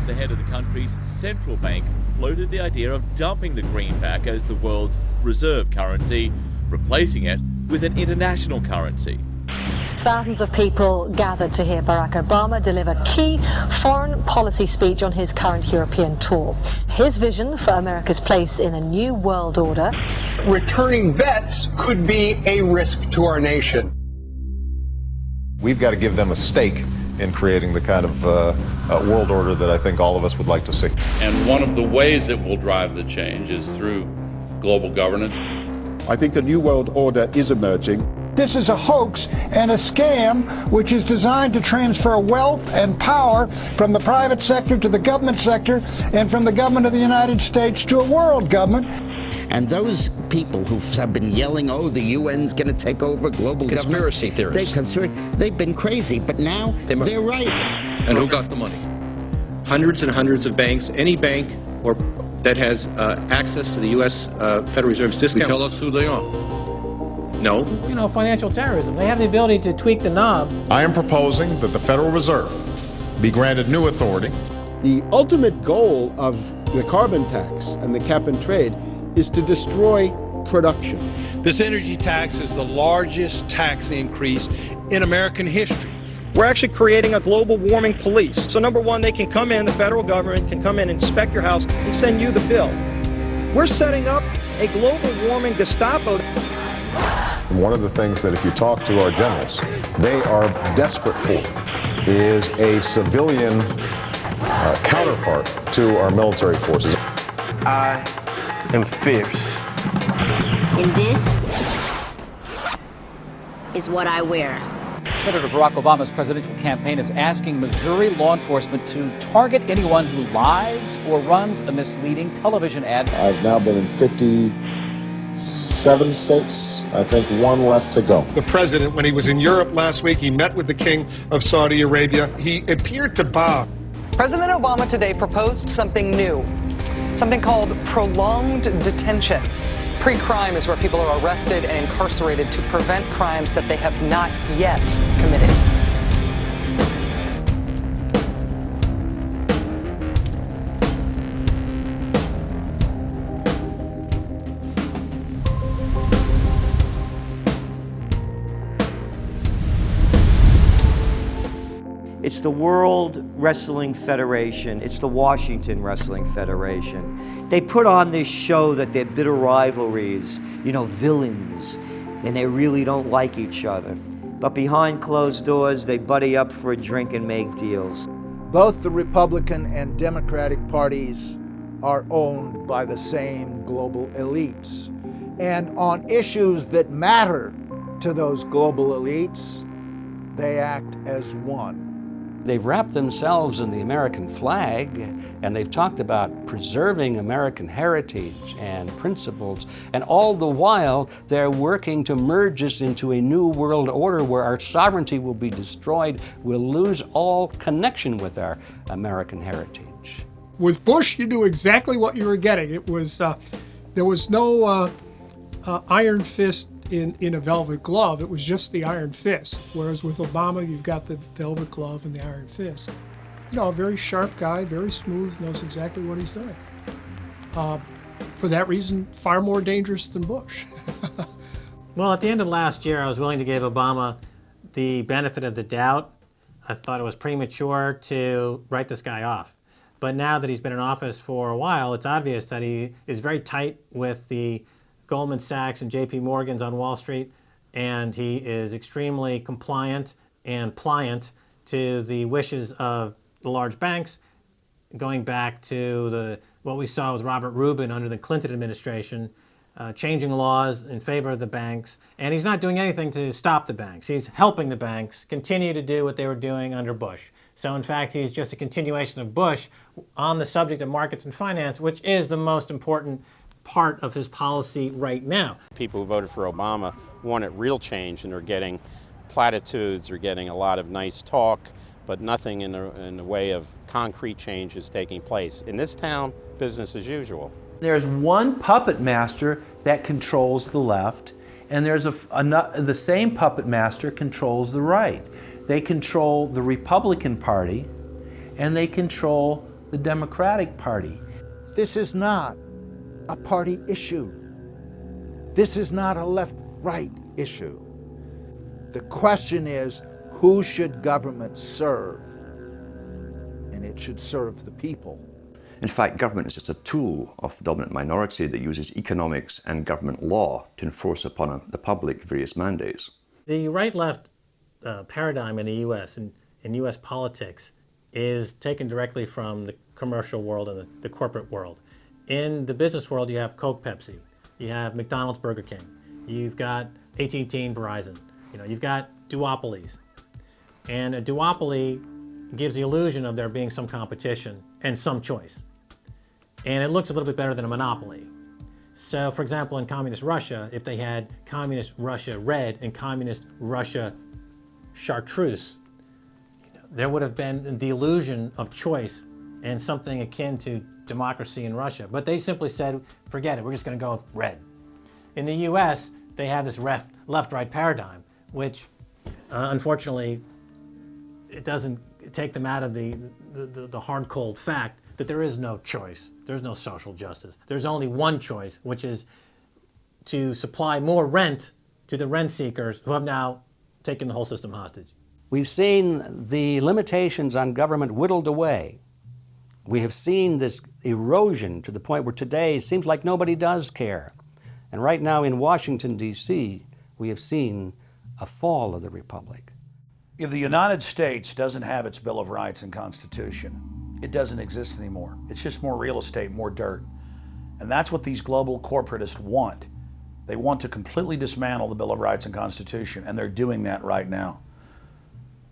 the head of the country's central bank floated the idea of dumping the greenback as the world's reserve currency, replacing it with an international currency. Thousands of people gathered to hear Barack Obama deliver key foreign policy speech on his current European tour. His vision for America's place in a new world order. Returning vets could be a risk to our nation. We've got to give them a stake in creating the kind of world order that I think all of us would like to see. And one of the ways it will drive the change is through global governance. I think a new world order is emerging. This is a hoax and a scam which is designed to transfer wealth and power from the private sector to the government sector and from the government of the United States to a world government. And those people who have been yelling, oh, the UN's going to take over global conspiracy government. Theorists. They've been crazy, but now they're right. And who got the money? Hundreds and hundreds of banks. Any bank that has access to the U.S. Federal Reserve's discount. Tell us who they are. No. You know, financial terrorism. They have the ability to tweak the knob. I am proposing that the Federal Reserve be granted new authority. The ultimate goal of the carbon tax and the cap and trade is to destroy production. This energy tax is the largest tax increase in American history. We're actually creating a global warming police. So number one, they can come in, the federal government can come in and inspect your house and send you the bill. We're setting up a global warming Gestapo. One of the things that if you talk to our generals, they are desperate for is a civilian counterpart to our military forces. I am fierce. And this is what I wear. Senator Barack Obama's presidential campaign is asking Missouri law enforcement to target anyone who lies or runs a misleading television ad. I've now been in 57 states. I think one left to go. The president, when he was in Europe last week, he met with the king of Saudi Arabia. He appeared to bow. President Obama today proposed something new, something called prolonged detention. Pre-crime is where people are arrested and incarcerated to prevent crimes that they have not yet committed. It's the World Wrestling Federation. It's the Washington Wrestling Federation. They put on this show that they're bitter rivalries, you know, villains, and they really don't like each other. But behind closed doors, they buddy up for a drink and make deals. Both the Republican and Democratic parties are owned by the same global elites. And on issues that matter to those global elites, they act as one. They've wrapped themselves in the American flag, and they've talked about preserving American heritage and principles, and all the while they're working to merge us into a new world order where our sovereignty will be destroyed. We'll lose all connection with our American heritage. With Bush, you knew exactly what you were getting. It was there was no iron fist in a velvet glove. It was just the iron fist. Whereas with Obama, you've got the velvet glove and the iron fist. You know, a very sharp guy, very smooth, knows exactly what he's doing. For that reason, far more dangerous than Bush. Well, at the end of last year, I was willing to give Obama the benefit of the doubt. I thought it was premature to write this guy off. But now that he's been in office for a while, it's obvious that he is very tight with the Goldman Sachs and JP Morgan's on Wall Street, and he is extremely compliant and pliant to the wishes of the large banks, going back to what we saw with Robert Rubin under the Clinton administration, changing laws in favor of the banks. And he's not doing anything to stop the banks. He's helping the banks continue to do what they were doing under Bush. So in fact, he's just a continuation of Bush on the subject of markets and finance, which is the most important part of his policy right now. People who voted for Obama wanted real change, and they're getting platitudes, they're getting a lot of nice talk, but nothing in the way of concrete change is taking place. In this town, business as usual. There's one puppet master that controls the left, and there's the same puppet master controls the right. They control the Republican Party, and they control the Democratic Party. This is not a party issue. This is not a left-right issue. The question is, who should government serve? And it should serve the people. In fact, government is just a tool of the dominant minority that uses economics and government law to enforce upon the public various mandates. The right-left paradigm in the U.S. and in U.S. politics is taken directly from the commercial world and the corporate world. In the business world, you have Coke, Pepsi. You have McDonald's, Burger King. You've got AT&T and Verizon. You've got duopolies. And a duopoly gives the illusion of there being some competition and some choice. And it looks a little bit better than a monopoly. So, for example, in Communist Russia, if they had Communist Russia Red and Communist Russia Chartreuse, there would have been the illusion of choice and something akin to democracy in Russia. But they simply said, forget it, we're just going to go with red. In the US, they have this left-right paradigm, which unfortunately, it doesn't take them out of the hard, cold fact that there is no choice. There's no social justice. There's only one choice, which is to supply more rent to the rent seekers who have now taken the whole system hostage. We've seen the limitations on government whittled away. We have seen this erosion to the point where today it seems like nobody does care. And right now in Washington, D.C., we have seen a fall of the republic. If the United States doesn't have its Bill of Rights and Constitution, it doesn't exist anymore. It's just more real estate, more dirt. And that's what these global corporatists want. They want to completely dismantle the Bill of Rights and Constitution, and they're doing that right now.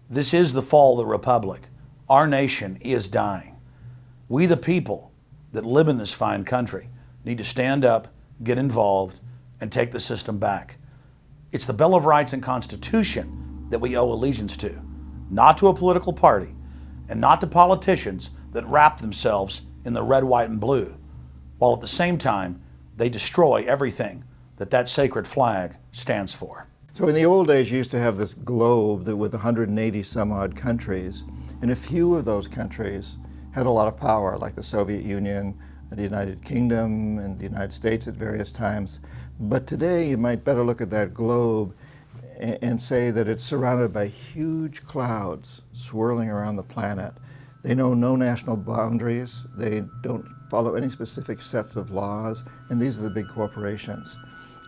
This is the fall of the republic. Our nation is dying. We, the people that live in this fine country, need to stand up, get involved, and take the system back. It's the Bill of Rights and Constitution that we owe allegiance to, not to a political party, and not to politicians that wrap themselves in the red, white, and blue, while at the same time they destroy everything that sacred flag stands for. So in the old days, you used to have this globe that with 180 some odd countries, and a few of those countries had a lot of power, like the Soviet Union, the United Kingdom, and the United States at various times. But today, you might better look at that globe and say that it's surrounded by huge clouds swirling around the planet. They know no national boundaries. They don't follow any specific sets of laws, and these are the big corporations.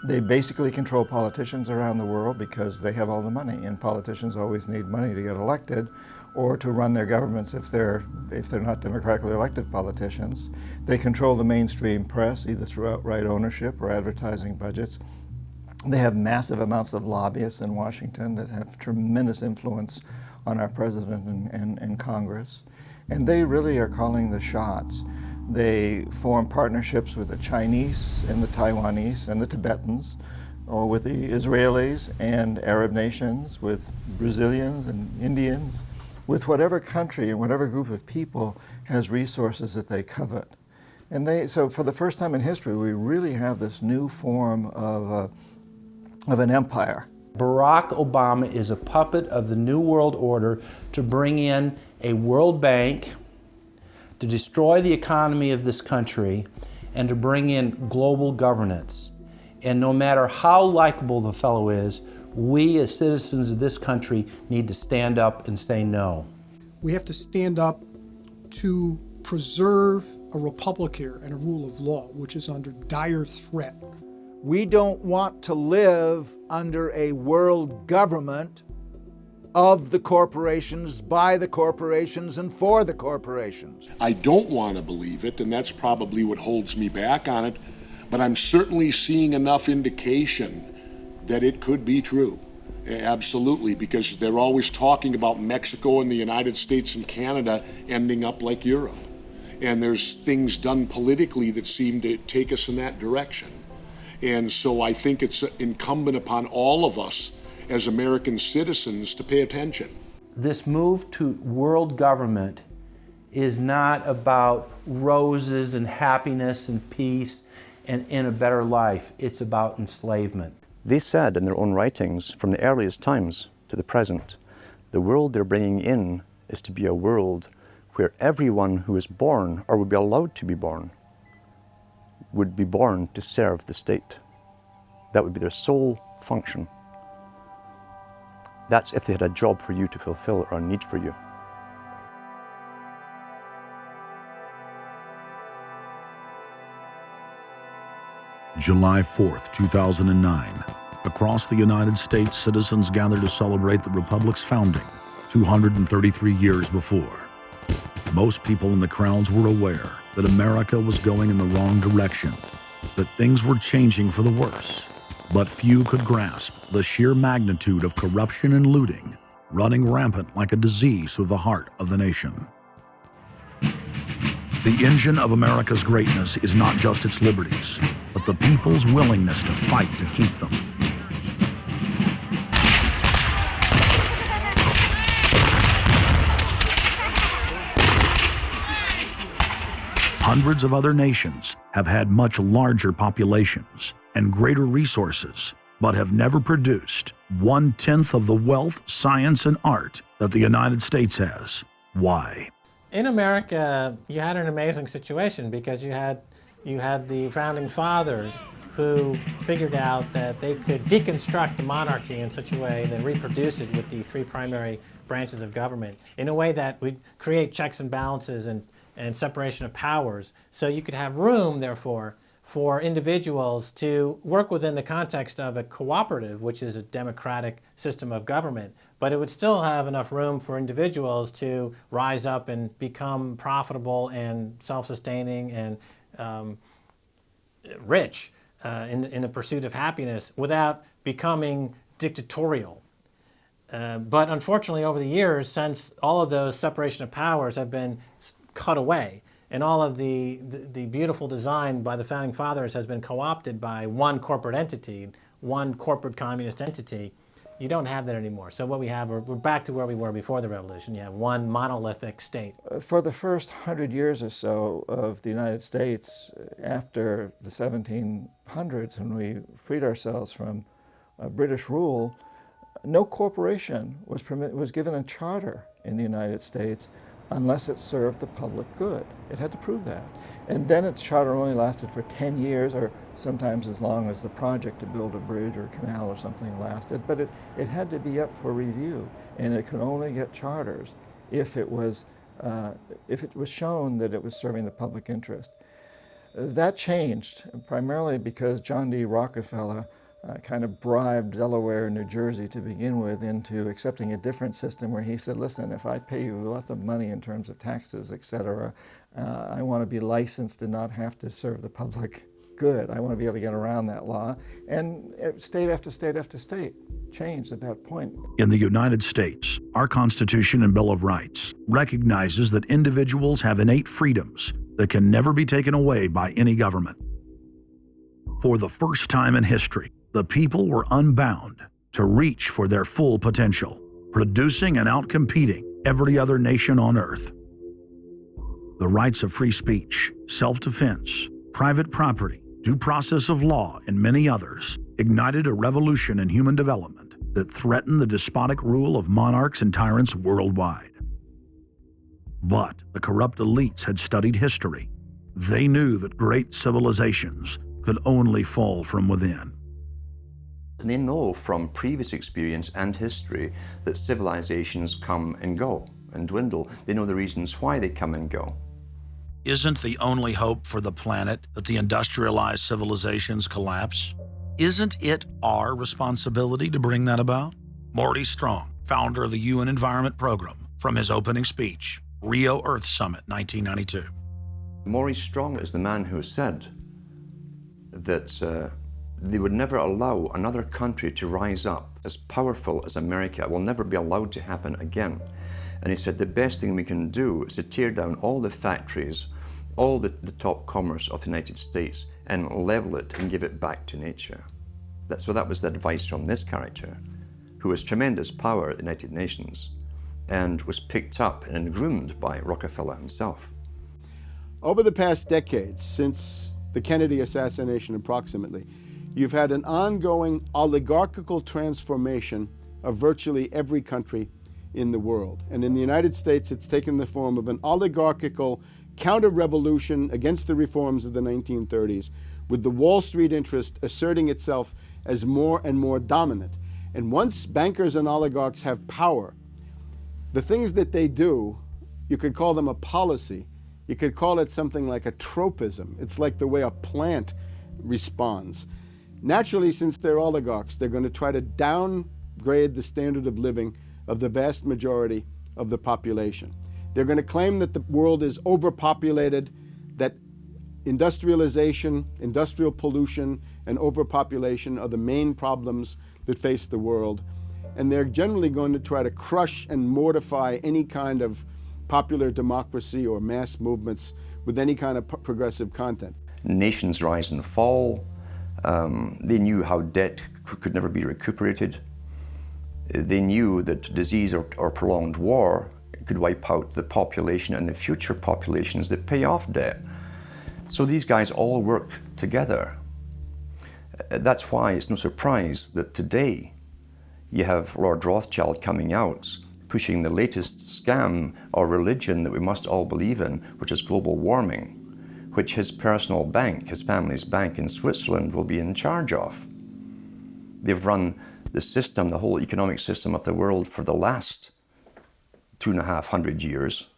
They basically control politicians around the world because they have all the money, and politicians always need money to get elected or to run their governments if they're not democratically elected politicians. They control the mainstream press, either through outright ownership or advertising budgets. They have massive amounts of lobbyists in Washington that have tremendous influence on our president and Congress. And they really are calling the shots. They form partnerships with the Chinese and the Taiwanese and the Tibetans, or with the Israelis and Arab nations, with Brazilians and Indians, with whatever country and whatever group of people has resources that they covet. And so for the first time in history, we really have this new form of an empire. Barack Obama is a puppet of the New World Order to bring in a World Bank, to destroy the economy of this country, and to bring in global governance. And no matter how likable the fellow is, we as citizens of this country need to stand up and say no. We have to stand up to preserve a republic here and a rule of law, which is under dire threat. We don't want to live under a world government of the corporations, by the corporations, and for the corporations. I don't want to believe it, and that's probably what holds me back on it, but I'm certainly seeing enough indication that it could be true. Absolutely, because they're always talking about Mexico and the United States and Canada ending up like Europe. And there's things done politically that seem to take us in that direction. And so I think it's incumbent upon all of us as American citizens to pay attention. This move to world government is not about roses and happiness and peace and in a better life. It's about enslavement. They said in their own writings, from the earliest times to the present, the world they're bringing in is to be a world where everyone who is born or would be allowed to be born would be born to serve the state. That would be their sole function. That's if they had a job for you to fulfill or a need for you. July 4th, 2009. Across the United States, citizens gathered to celebrate the Republic's founding 233 years before. Most people in the crowds were aware that America was going in the wrong direction, that things were changing for the worse. But few could grasp the sheer magnitude of corruption and looting running rampant like a disease through the heart of the nation. The engine of America's greatness is not just its liberties, but the people's willingness to fight to keep them. Hundreds of other nations have had much larger populations and greater resources, but have never produced 1/10 of the wealth, science, and art that the United States has. Why? In America, you had an amazing situation because you had the founding fathers who figured out that they could deconstruct the monarchy in such a way and then reproduce it with the three primary branches of government in a way that would create checks and balances and separation of powers. So you could have room, therefore, for individuals to work within the context of a cooperative, which is a democratic system of government, but it would still have enough room for individuals to rise up and become profitable and self-sustaining and rich in the pursuit of happiness without becoming dictatorial. But unfortunately, over the years, since all of those separation of powers have been cut away, and all of the beautiful design by the founding fathers has been co-opted by one corporate entity, one corporate communist entity, you don't have that anymore. So what we have, we're back to where we were before the revolution. You have one monolithic state. For the first 100 years or so of the United States, after the 1700s, when we freed ourselves from British rule, no corporation was given a charter in the United States unless it served the public good. It had to prove that. And then its charter only lasted for 10 years, or sometimes as long as the project to build a bridge or a canal or something lasted. But it had to be up for review, and it could only get charters if it was shown that it was serving the public interest. That changed, primarily because John D. Rockefeller kind of bribed Delaware and New Jersey to begin with into accepting a different system where he said, listen, if I pay you lots of money in terms of taxes, etc., I want to be licensed and not have to serve the public good. I want to be able to get around that law. And state after state after state changed at that point. In the United States, our Constitution and Bill of Rights recognizes that individuals have innate freedoms that can never be taken away by any government. For the first time in history, the people were unbound to reach for their full potential, producing and outcompeting every other nation on earth. The rights of free speech, self-defense, private property, due process of law, and many others ignited a revolution in human development that threatened the despotic rule of monarchs and tyrants worldwide. But the corrupt elites had studied history. They knew that great civilizations could only fall from within. And they know from previous experience and history that civilizations come and go and dwindle. They know the reasons why they come and go. Isn't the only hope for the planet that the industrialized civilizations collapse? Isn't it our responsibility to bring that about? Morty Strong, founder of the UN Environment Program, from his opening speech, Rio Earth Summit, 1992. Maurice Strong is the man who said that they would never allow another country to rise up as powerful as America. It will never be allowed to happen again. And he said the best thing we can do is to tear down all the factories, all the top commerce of the United States, and level it and give it back to nature. So that was the advice from this character, who has tremendous power at the United Nations and was picked up and groomed by Rockefeller himself. Over the past decades, since the Kennedy assassination approximately, you've had an ongoing oligarchical transformation of virtually every country in the world. And in the United States, it's taken the form of an oligarchical counter-revolution against the reforms of the 1930s, with the Wall Street interest asserting itself as more and more dominant. And once bankers and oligarchs have power, the things that they do, you could call them a policy. You could call it something like a tropism. It's like the way a plant responds. Naturally, since they're oligarchs, they're going to try to downgrade the standard of living of the vast majority of the population. They're going to claim that the world is overpopulated, that industrialization, industrial pollution, and overpopulation are the main problems that face the world. And they're generally going to try to crush and mortify any kind of popular democracy or mass movements with any kind of progressive content. Nations rise and fall. They knew how debt could never be recuperated. They knew that disease or prolonged war could wipe out the population and the future populations that pay off debt. So these guys all work together. That's why it's no surprise that today you have Lord Rothschild coming out, pushing the latest scam or religion that we must all believe in, which is global warming, which his personal bank, his family's bank in Switzerland, will be in charge of. They've run the system, the whole economic system of the world for the last 250 years.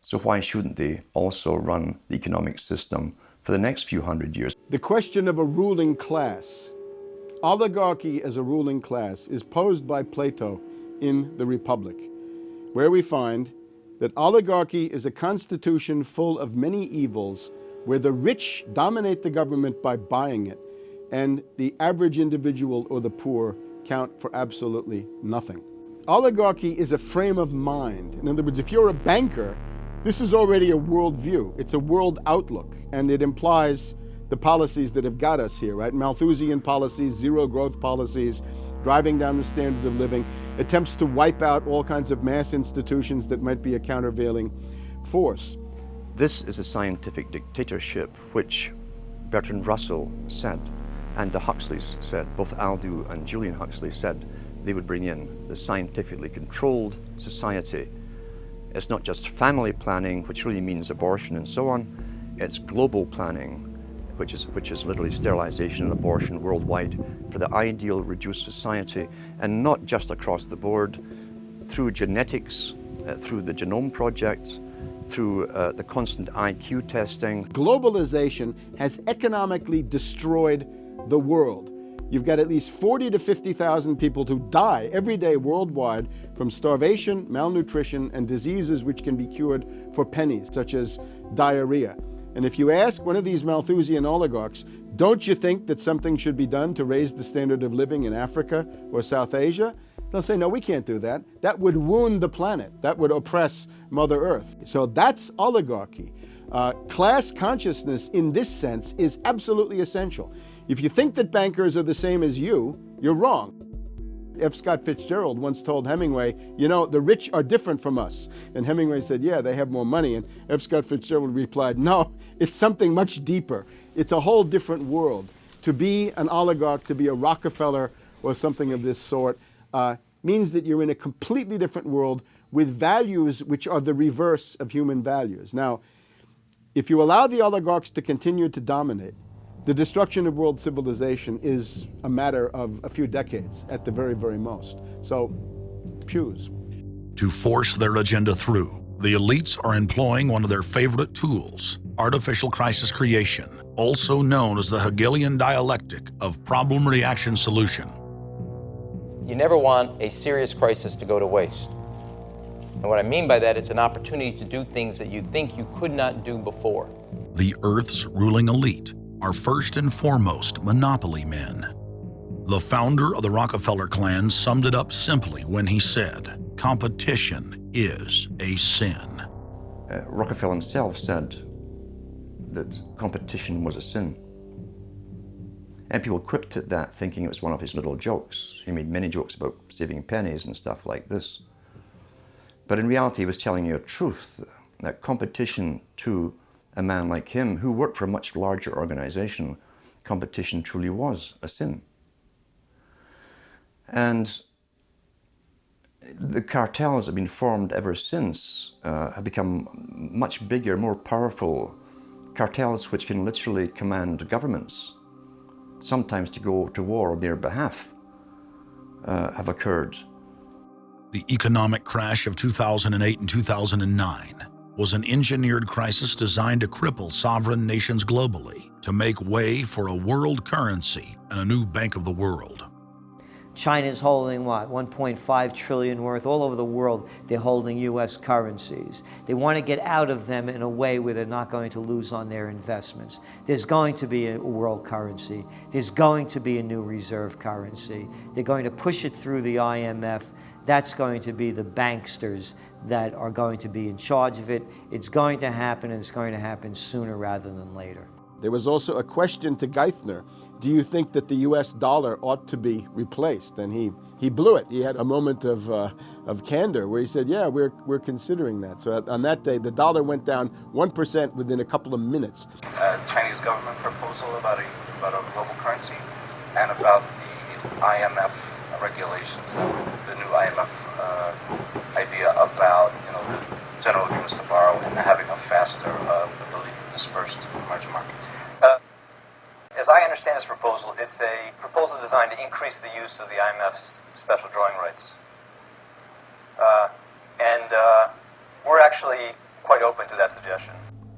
So why shouldn't they also run the economic system for the next few hundred years? The question of a ruling class, oligarchy as a ruling class, is posed by Plato in the Republic, where we find that oligarchy is a constitution full of many evils, where the rich dominate the government by buying it, and the average individual or the poor count for absolutely nothing. Oligarchy is a frame of mind. In other words, if you're a banker, this is already a worldview. It's a world outlook, and it implies the policies that have got us here, right? Malthusian policies, zero growth policies, driving down the standard of living, attempts to wipe out all kinds of mass institutions that might be a countervailing force. This is a scientific dictatorship, which Bertrand Russell said, and the Huxleys said, both Aldous and Julian Huxley said they would bring in the scientifically controlled society. It's not just family planning, which really means abortion and so on. It's global planning, which is literally sterilization and abortion worldwide for the ideal reduced society, and not just across the board, through genetics, through the Genome Project, through the constant IQ testing. Globalization has economically destroyed the world. You've got at least 40 to 50,000 people who die every day worldwide from starvation, malnutrition, and diseases which can be cured for pennies, such as diarrhea. And if you ask one of these Malthusian oligarchs, don't you think that something should be done to raise the standard of living in Africa or South Asia? They'll say, no, we can't do that. That would wound the planet. That would oppress Mother Earth. So that's oligarchy. Class consciousness in this sense is absolutely essential. If you think that bankers are the same as you, you're wrong. F. Scott Fitzgerald once told Hemingway, you know, the rich are different from us. And Hemingway said, yeah, they have more money. And F. Scott Fitzgerald replied, no, it's something much deeper. It's a whole different world. To be an oligarch, to be a Rockefeller or something of this sort, means that you're in a completely different world with values which are the reverse of human values. Now, if you allow the oligarchs to continue to dominate, the destruction of world civilization is a matter of a few decades at the very, very most. So, choose. To force their agenda through, the elites are employing one of their favorite tools, artificial crisis creation, also known as the Hegelian dialectic of problem-reaction-solution. You never want a serious crisis to go to waste. And what I mean by that, it's an opportunity to do things that you think you could not do before. The Earth's ruling elite are first and foremost monopoly men. The founder of the Rockefeller clan summed it up simply when he said, competition is a sin. Rockefeller himself said that competition was a sin. And people quipped at that, thinking it was one of his little jokes. He made many jokes about saving pennies and stuff like this. But in reality, he was telling you a truth, that competition to a man like him, who worked for a much larger organization, competition truly was a sin. And The cartels have been formed ever since, have become much bigger, more powerful cartels which can literally command governments, sometimes to go to war on their behalf, have occurred. The economic crash of 2008 and 2009 was an engineered crisis designed to cripple sovereign nations globally to make way for a world currency and a new bank of the world. China's holding what, 1.5 trillion worth all over the world. They're holding US currencies. They want to get out of them in a way where they're not going to lose on their investments. There's going to be a world currency. There's going to be a new reserve currency. They're going to push it through the IMF. That's going to be the banksters that are going to be in charge of it. It's going to happen, and it's going to happen sooner rather than later. There was also a question to Geithner. Do you think that the US dollar ought to be replaced? And he blew it. He had a moment of candor where he said, yeah, we're considering that. So on that day, the dollar went down 1% within a couple of minutes. Chinese government proposal about a global currency and about the IMF regulations, the new IMF idea about the general agreements to borrow and having a faster ability to disperse to the emerging markets. As I understand this proposal, it's a proposal designed to increase the use of the IMF's special drawing rights. And we're actually quite open to that suggestion.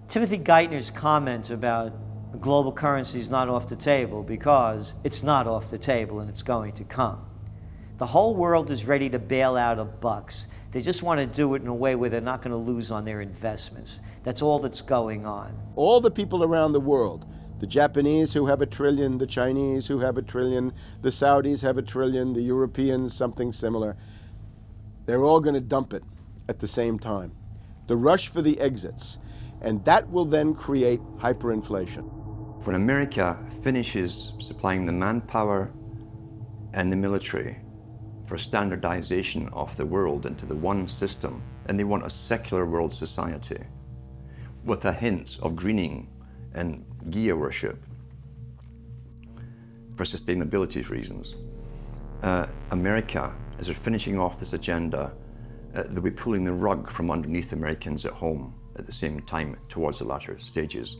Timothy Geithner's comment about global currency is not off the table because it's not off the table and it's going to come. The whole world is ready to bail out of bucks. They just want to do it in a way where they're not going to lose on their investments. That's all that's going on. All the people around the world, the Japanese who have $1 trillion, the Chinese who have $1 trillion, the Saudis have $1 trillion, the Europeans something similar, they're all going to dump it at the same time. The rush for the exits. And that will then create hyperinflation. When America finishes supplying the manpower and the military for standardization of the world into the one system, and they want a secular world society with a hint of greening and Gaia worship for sustainability reasons. America, as they're finishing off this agenda, they'll be pulling the rug from underneath Americans at home at the same time towards the latter stages.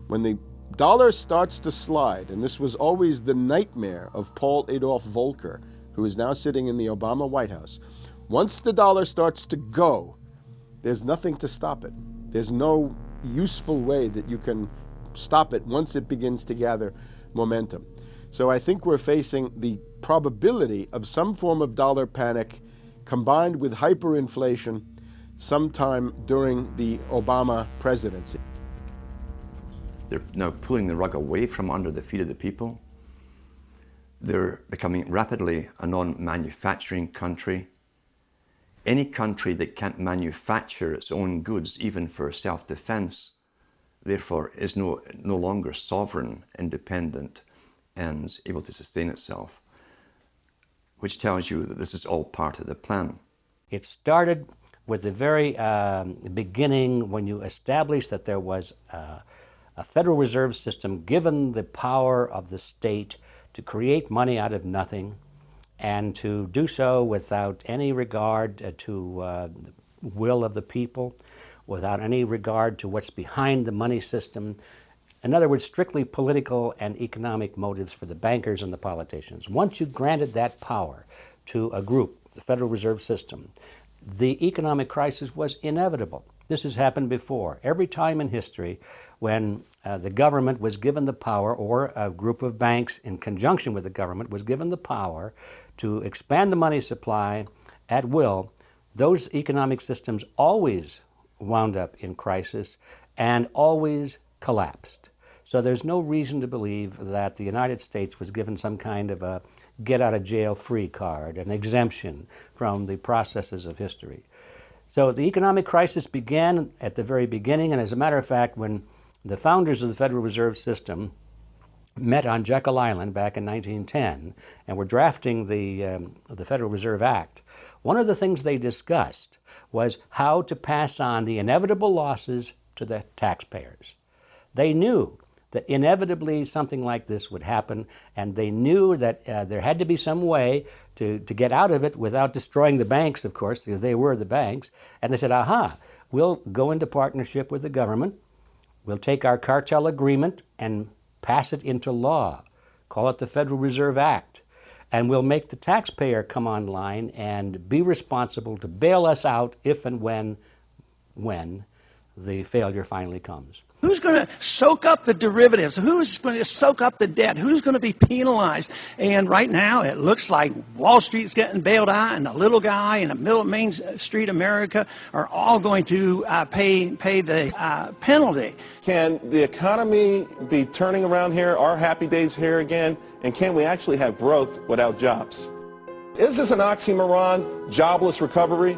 When the dollar starts to slide, and this was always the nightmare of Paul Adolph Volcker, who is now sitting in the Obama White House, once the dollar starts to go, there's nothing to stop it. There's no useful way that you can stop it once it begins to gather momentum. So I think we're facing the probability of some form of dollar panic combined with hyperinflation sometime during the Obama presidency. They're now pulling the rug away from under the feet of the people. They're becoming rapidly a non-manufacturing country. Any country that can't manufacture its own goods, even for self-defense, therefore is no longer sovereign, independent, and able to sustain itself, which tells you that this is all part of the plan. It started with the very beginning when you established that there was a Federal Reserve System given the power of the state to create money out of nothing and to do so without any regard to the will of the people, without any regard to what's behind the money system. In other words, strictly political and economic motives for the bankers and the politicians. Once you granted that power to a group, the Federal Reserve System, the economic crisis was inevitable. This has happened before. Every time in history when the government was given the power, or a group of banks in conjunction with the government was given the power to expand the money supply at will, those economic systems always wound up in crisis and always collapsed. So there's no reason to believe that the United States was given some kind of a get-out-of-jail-free card, an exemption from the processes of history. So the economic crisis began at the very beginning, and as a matter of fact, when the founders of the Federal Reserve System met on Jekyll Island back in 1910 and were drafting the Federal Reserve Act, one of the things they discussed was how to pass on the inevitable losses to the taxpayers. They knew that inevitably something like this would happen, and they knew that there had to be some way to get out of it without destroying the banks, of course, because they were the banks. And they said, aha, we'll go into partnership with the government, we'll take our cartel agreement and pass it into law, call it the Federal Reserve Act, and we'll make the taxpayer come online and be responsible to bail us out if and when the failure finally comes. Who's going to soak up the derivatives? Who's going to soak up the debt? Who's going to be penalized? And right now, it looks like Wall Street's getting bailed out, and the little guy in the middle of Main Street America are all going to pay the penalty. Can the economy be turning around here? Are happy days here again? And can we actually have growth without jobs? Is this an oxymoron, jobless recovery?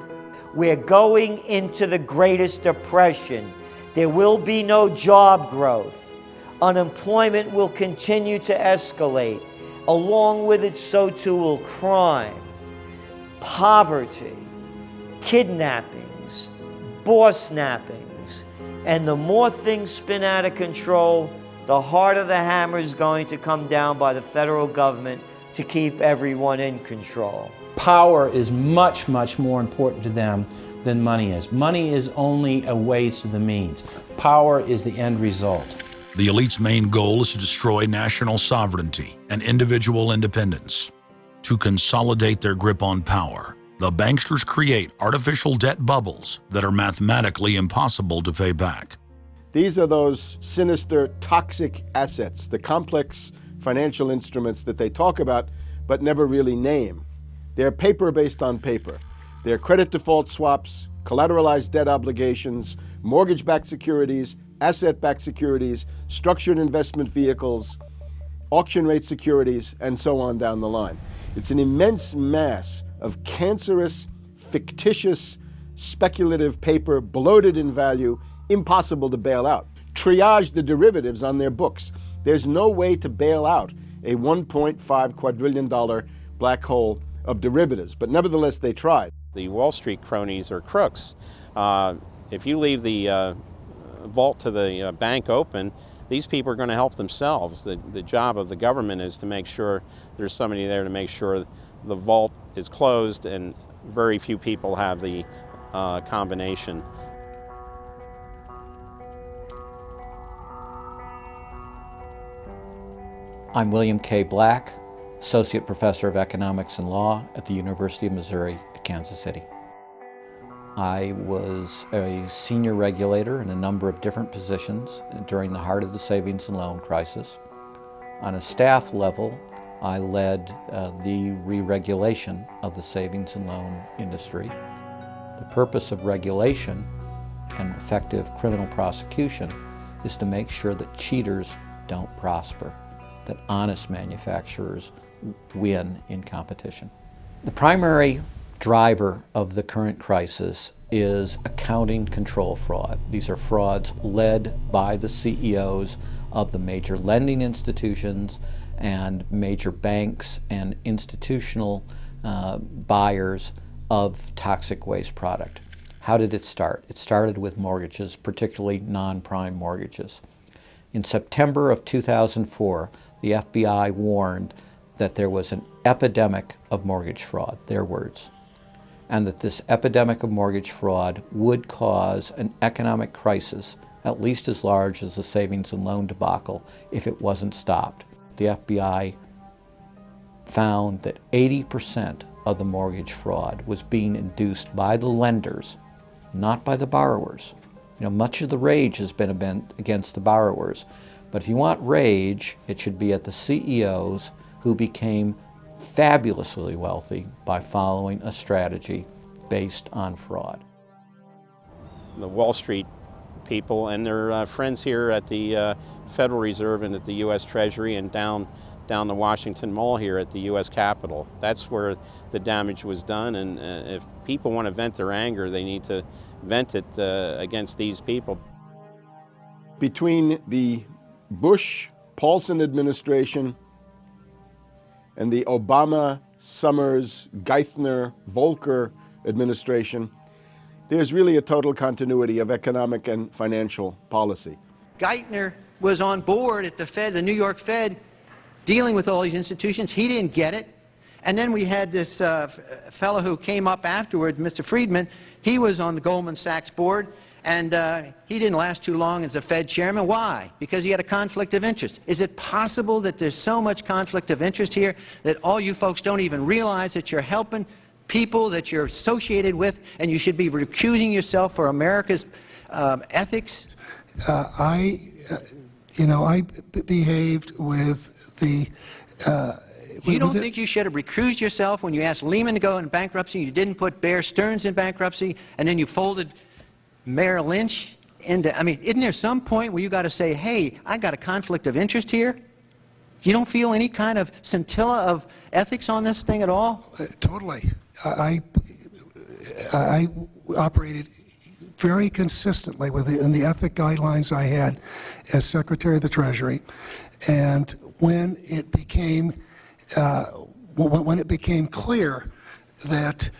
We're going into the greatest depression. There will be no job growth. Unemployment will continue to escalate. Along with it, so too will crime, poverty, kidnappings, boss snappings. And the more things spin out of control, the harder the hammer is going to come down by the federal government to keep everyone in control. Power is much, much more important to them than money is. Money is only a way to the means. Power is the end result. The elite's main goal is to destroy national sovereignty and individual independence. To consolidate their grip on power, the banksters create artificial debt bubbles that are mathematically impossible to pay back. These are those sinister, toxic assets, the complex financial instruments that they talk about but never really name. They're paper based on paper. They're credit default swaps, collateralized debt obligations, mortgage-backed securities, asset-backed securities, structured investment vehicles, auction rate securities, and so on down the line. It's an immense mass of cancerous, fictitious, speculative paper, bloated in value, impossible to bail out. Triage the derivatives on their books. There's no way to bail out a $1.5 quadrillion black hole of derivatives, but nevertheless they tried. The Wall Street cronies are crooks. If you leave the vault to the bank open, these people are going to help themselves. The job of the government is to make sure there's somebody there to make sure the vault is closed, and very few people have the combination. I'm William K. Black, Associate Professor of Economics and Law at the University of Missouri at Kansas City. I was a senior regulator in a number of different positions during the heart of the savings and loan crisis. On a staff level, I led the re-regulation of the savings and loan industry. The purpose of regulation and effective criminal prosecution is to make sure that cheaters don't prosper, that honest manufacturers win in competition. The primary driver of the current crisis is accounting control fraud. These are frauds led by the CEOs of the major lending institutions and major banks and institutional buyers of toxic waste product. How did it start? It started with mortgages, particularly non-prime mortgages. In September of 2004, the FBI warned that there was an epidemic of mortgage fraud, their words, and that this epidemic of mortgage fraud would cause an economic crisis at least as large as the savings and loan debacle if it wasn't stopped. The FBI found that 80% of the mortgage fraud was being induced by the lenders, not by the borrowers. You know, much of the rage has been against the borrowers, but if you want rage, it should be at the CEOs who became fabulously wealthy by following a strategy based on fraud. The Wall Street people and their friends here at the Federal Reserve and at the U.S. Treasury and down the Washington Mall here at the U.S. Capitol. That's where the damage was done, and if people want to vent their anger, they need to vent it against these people. Between the Bush-Paulson administration and the Obama, Summers, Geithner, Volcker administration, there's really a total continuity of economic and financial policy. Geithner was on board at the Fed, the New York Fed, dealing with all these institutions. He didn't get it. And then we had this fellow who came up afterwards, Mr. Friedman. He was on the Goldman Sachs board, and he didn't last too long as the Fed chairman. Why? Because he had a conflict of interest. Is it possible that there's so much conflict of interest here that all you folks don't even realize that you're helping people that you're associated with, and you should be recusing yourself for America's ethics? I behaved with the... You don't think you should have recused yourself when you asked Lehman to go in bankruptcy, you didn't put Bear Stearns in bankruptcy, and then you folded Merrill Lynch into... I mean, isn't there some point where you got to say, hey, I got a conflict of interest here? You don't feel any kind of scintilla of ethics on this thing at all? Totally. I operated very consistently within the ethic guidelines I had as Secretary of the Treasury, and when it became clear that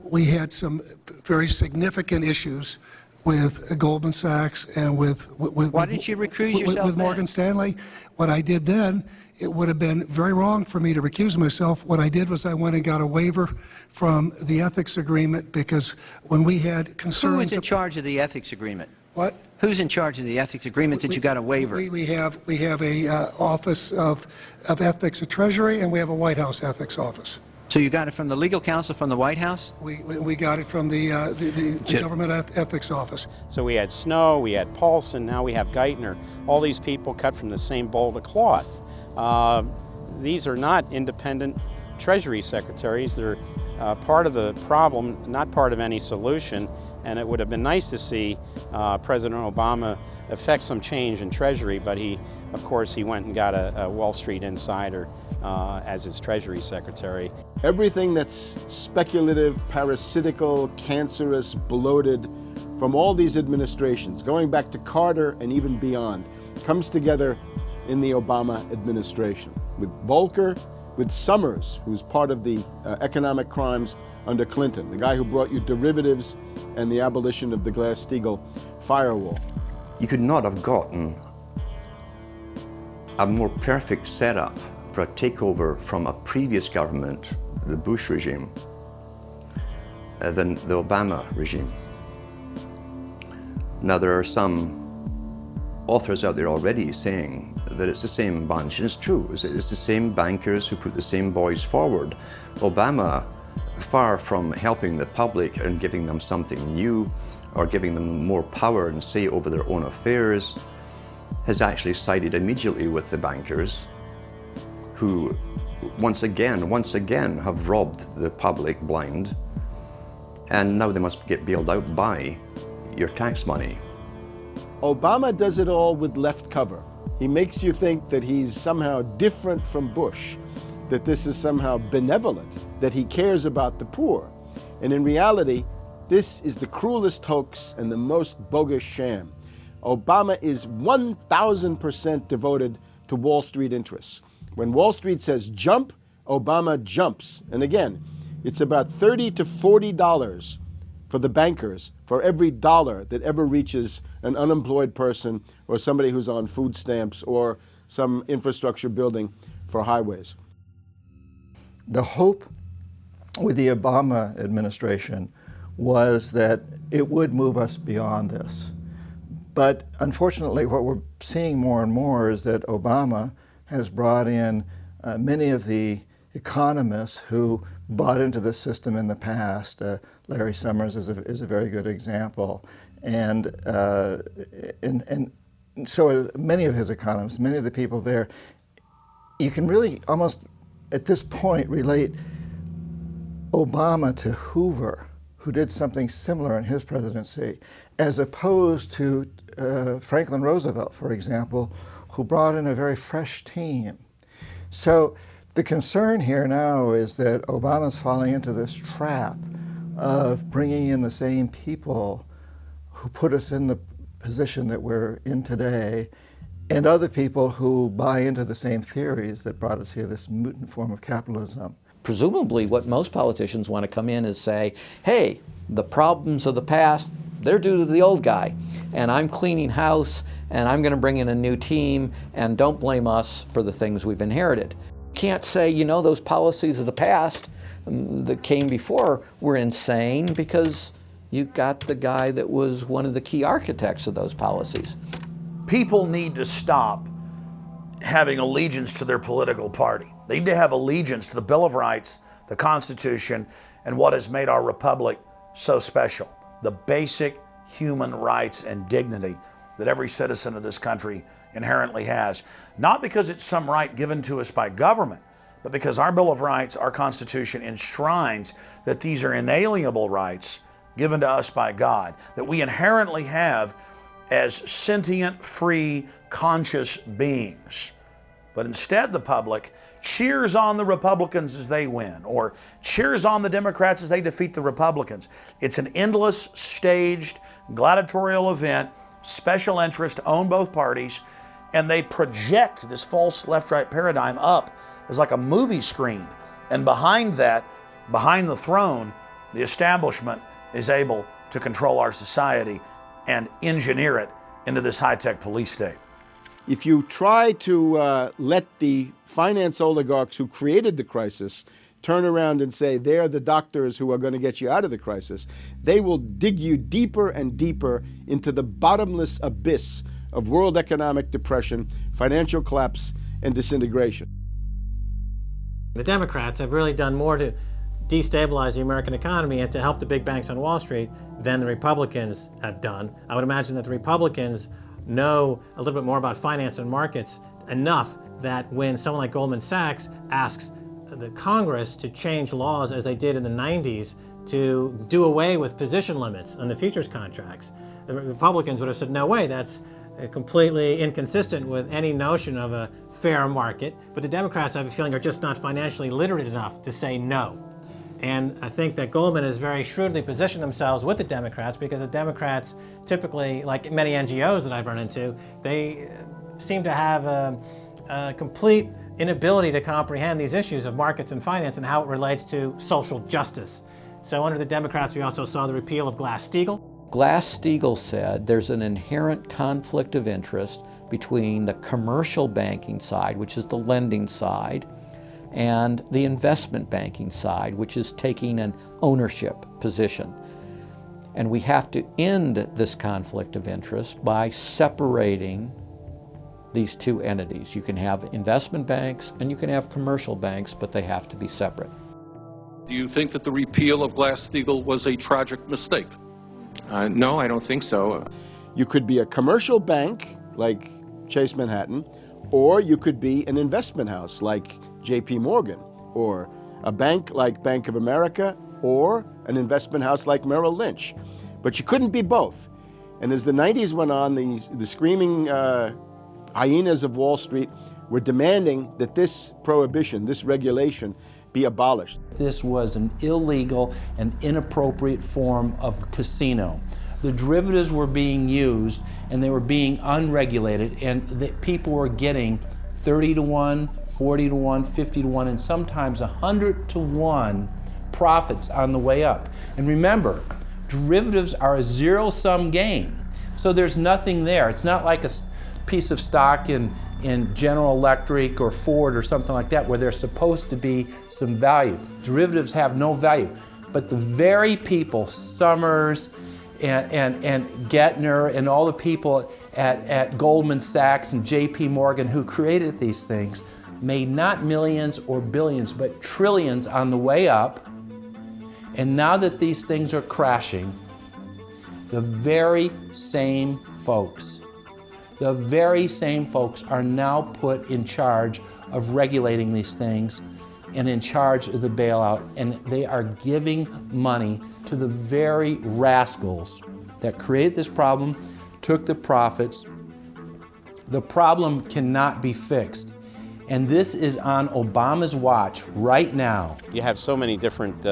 we had some very significant issues with Goldman Sachs and with why didn't you recuse yourself with Morgan Stanley, what I did then, it would have been very wrong for me to recuse myself. What I did was I went and got a waiver from the ethics agreement, because when we had concerns... Who is in charge of the ethics agreement? What? Who's in charge of the ethics agreement that you got a waiver? We have a Office of Ethics at Treasury, and we have a White House ethics office. So you got it from the legal counsel from the White House? We got it from the Government Ethics Office. So we had Snow, we had Paulson, now we have Geithner. All these people cut from the same bowl of cloth. These are not independent Treasury secretaries. They're part of the problem, not part of any solution. And it would have been nice to see President Obama effect some change in Treasury, but of course, he went and got a Wall Street insider as his Treasury Secretary. Everything that's speculative, parasitical, cancerous, bloated from all these administrations, going back to Carter and even beyond, comes together in the Obama administration. With Volcker, with Summers, who's part of the economic crimes under Clinton, the guy who brought you derivatives and the abolition of the Glass-Steagall firewall. You could not have gotten a more perfect setup for a takeover from a previous government, the Bush regime, than the Obama regime. Now, there are some authors out there already saying that it's the same bunch, and it's true. It's the same bankers who put the same boys forward. Obama, far from helping the public and giving them something new or giving them more power and say over their own affairs, has actually sided immediately with the bankers who once again have robbed the public blind, and now they must get bailed out by your tax money. Obama does it all with left cover. He makes you think that he's somehow different from Bush, that this is somehow benevolent, that he cares about the poor. And in reality, this is the cruelest hoax and the most bogus sham. Obama is 1,000% devoted to Wall Street interests. When Wall Street says jump, Obama jumps. And again, it's about $30 to $40 for the bankers for every dollar that ever reaches an unemployed person or somebody who's on food stamps or some infrastructure building for highways. The hope with the Obama administration was that it would move us beyond this. But unfortunately, what we're seeing more and more is that Obama has brought in many of the economists who bought into the system in the past. Larry Summers is a very good example. And so many of his economists, many of the people there, you can really almost at this point relate Obama to Hoover, who did something similar in his presidency, as opposed to Franklin Roosevelt, for example, who brought in a very fresh team. So the concern here now is that Obama's falling into this trap of bringing in the same people who put us in the position that we're in today, and other people who buy into the same theories that brought us here, this mutant form of capitalism. presumably what most politicians want to come in is say, hey, the problems of the past, they're due to the old guy, and I'm cleaning house, and I'm going to bring in a new team, and don't blame us for the things we've inherited. Can't say, you know, those policies of the past that came before were insane, because you got the guy that was one of the key architects of those policies. People need to stop having allegiance to their political party. They need to have allegiance to the Bill of Rights, the Constitution, and what has made our republic so special. The basic human rights and dignity that every citizen of this country inherently has. Not because it's some right given to us by government, but because our Bill of Rights, our Constitution, enshrines that these are inalienable rights given to us by God, that we inherently have as sentient, free, conscious beings. But instead, the public cheers on the Republicans as they win, or cheers on the Democrats as they defeat the Republicans. It's an endless, staged, gladiatorial event, special interest own both parties, and they project this false left-right paradigm up as like a movie screen. And behind that, behind the throne, the establishment is able to control our society and engineer it into this high-tech police state. If you try to let the finance oligarchs who created the crisis turn around and say they're the doctors who are going to get you out of the crisis, they will dig you deeper and deeper into the bottomless abyss of world economic depression, financial collapse, and disintegration. The Democrats have really done more to destabilize the American economy and to help the big banks on Wall Street than the Republicans have done. I would imagine that the Republicans know a little bit more about finance and markets enough that when someone like Goldman Sachs asks the Congress to change laws as they did in the 90s to do away with position limits on the futures contracts, the Republicans would have said, no way, that's completely inconsistent with any notion of a fair market. But the Democrats, I have a feeling, are just not financially literate enough to say no. And I think that Goldman has very shrewdly positioned themselves with the Democrats, because the Democrats typically, like many NGOs that I've run into, they seem to have a complete inability to comprehend these issues of markets and finance and how it relates to social justice. So under the Democrats, we also saw the repeal of Glass-Steagall. Glass-Steagall said there's an inherent conflict of interest between the commercial banking side, which is the lending side, and the investment banking side, which is taking an ownership position. And we have to end this conflict of interest by separating these two entities. You can have investment banks and you can have commercial banks, but they have to be separate. Do you think that the repeal of Glass-Steagall was a tragic mistake? No, I don't think so. You could be a commercial bank like Chase Manhattan, or you could be an investment house like J.P. Morgan, or a bank like Bank of America, or an investment house like Merrill Lynch. But you couldn't be both. And as the 90s went on, the screaming hyenas of Wall Street were demanding that this prohibition, this regulation, be abolished. This was an illegal and inappropriate form of casino. The derivatives were being used and they were being unregulated, and people were getting 30 to 1, 40 to 1, 50 to 1, and sometimes 100 to 1 profits on the way up. And remember, derivatives are a zero-sum game. So there's nothing there. It's not like a piece of stock in General Electric or Ford or something like that where there's supposed to be some value. Derivatives have no value. But the very people, Summers and Gettner and all the people at Goldman Sachs and J.P. Morgan who created these things made not millions or billions, but trillions on the way up. And now that these things are crashing, the very same folks are now put in charge of regulating these things and in charge of the bailout, and they are giving money to the very rascals that created this problem, took the profits. The problem cannot be fixed. And this is on Obama's watch right now. You have so many different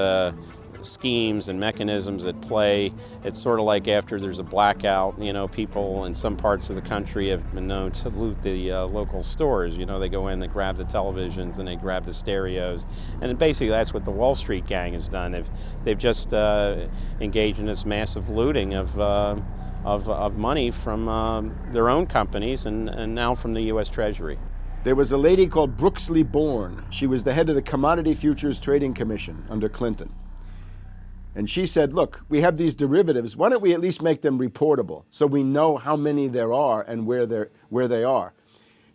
schemes and mechanisms at play. It's sort of like after there's a blackout, people in some parts of the country have been known to loot the local stores. They go in, they grab the televisions, and they grab the stereos. And basically that's what the Wall Street gang has done. They've just engaged in this massive looting of money from their own companies and now from the U.S. Treasury. There was a lady called Brooksley Born. She was the head of the Commodity Futures Trading Commission under Clinton. And she said, look, we have these derivatives. Why don't we at least make them reportable so we know how many there are and where they are?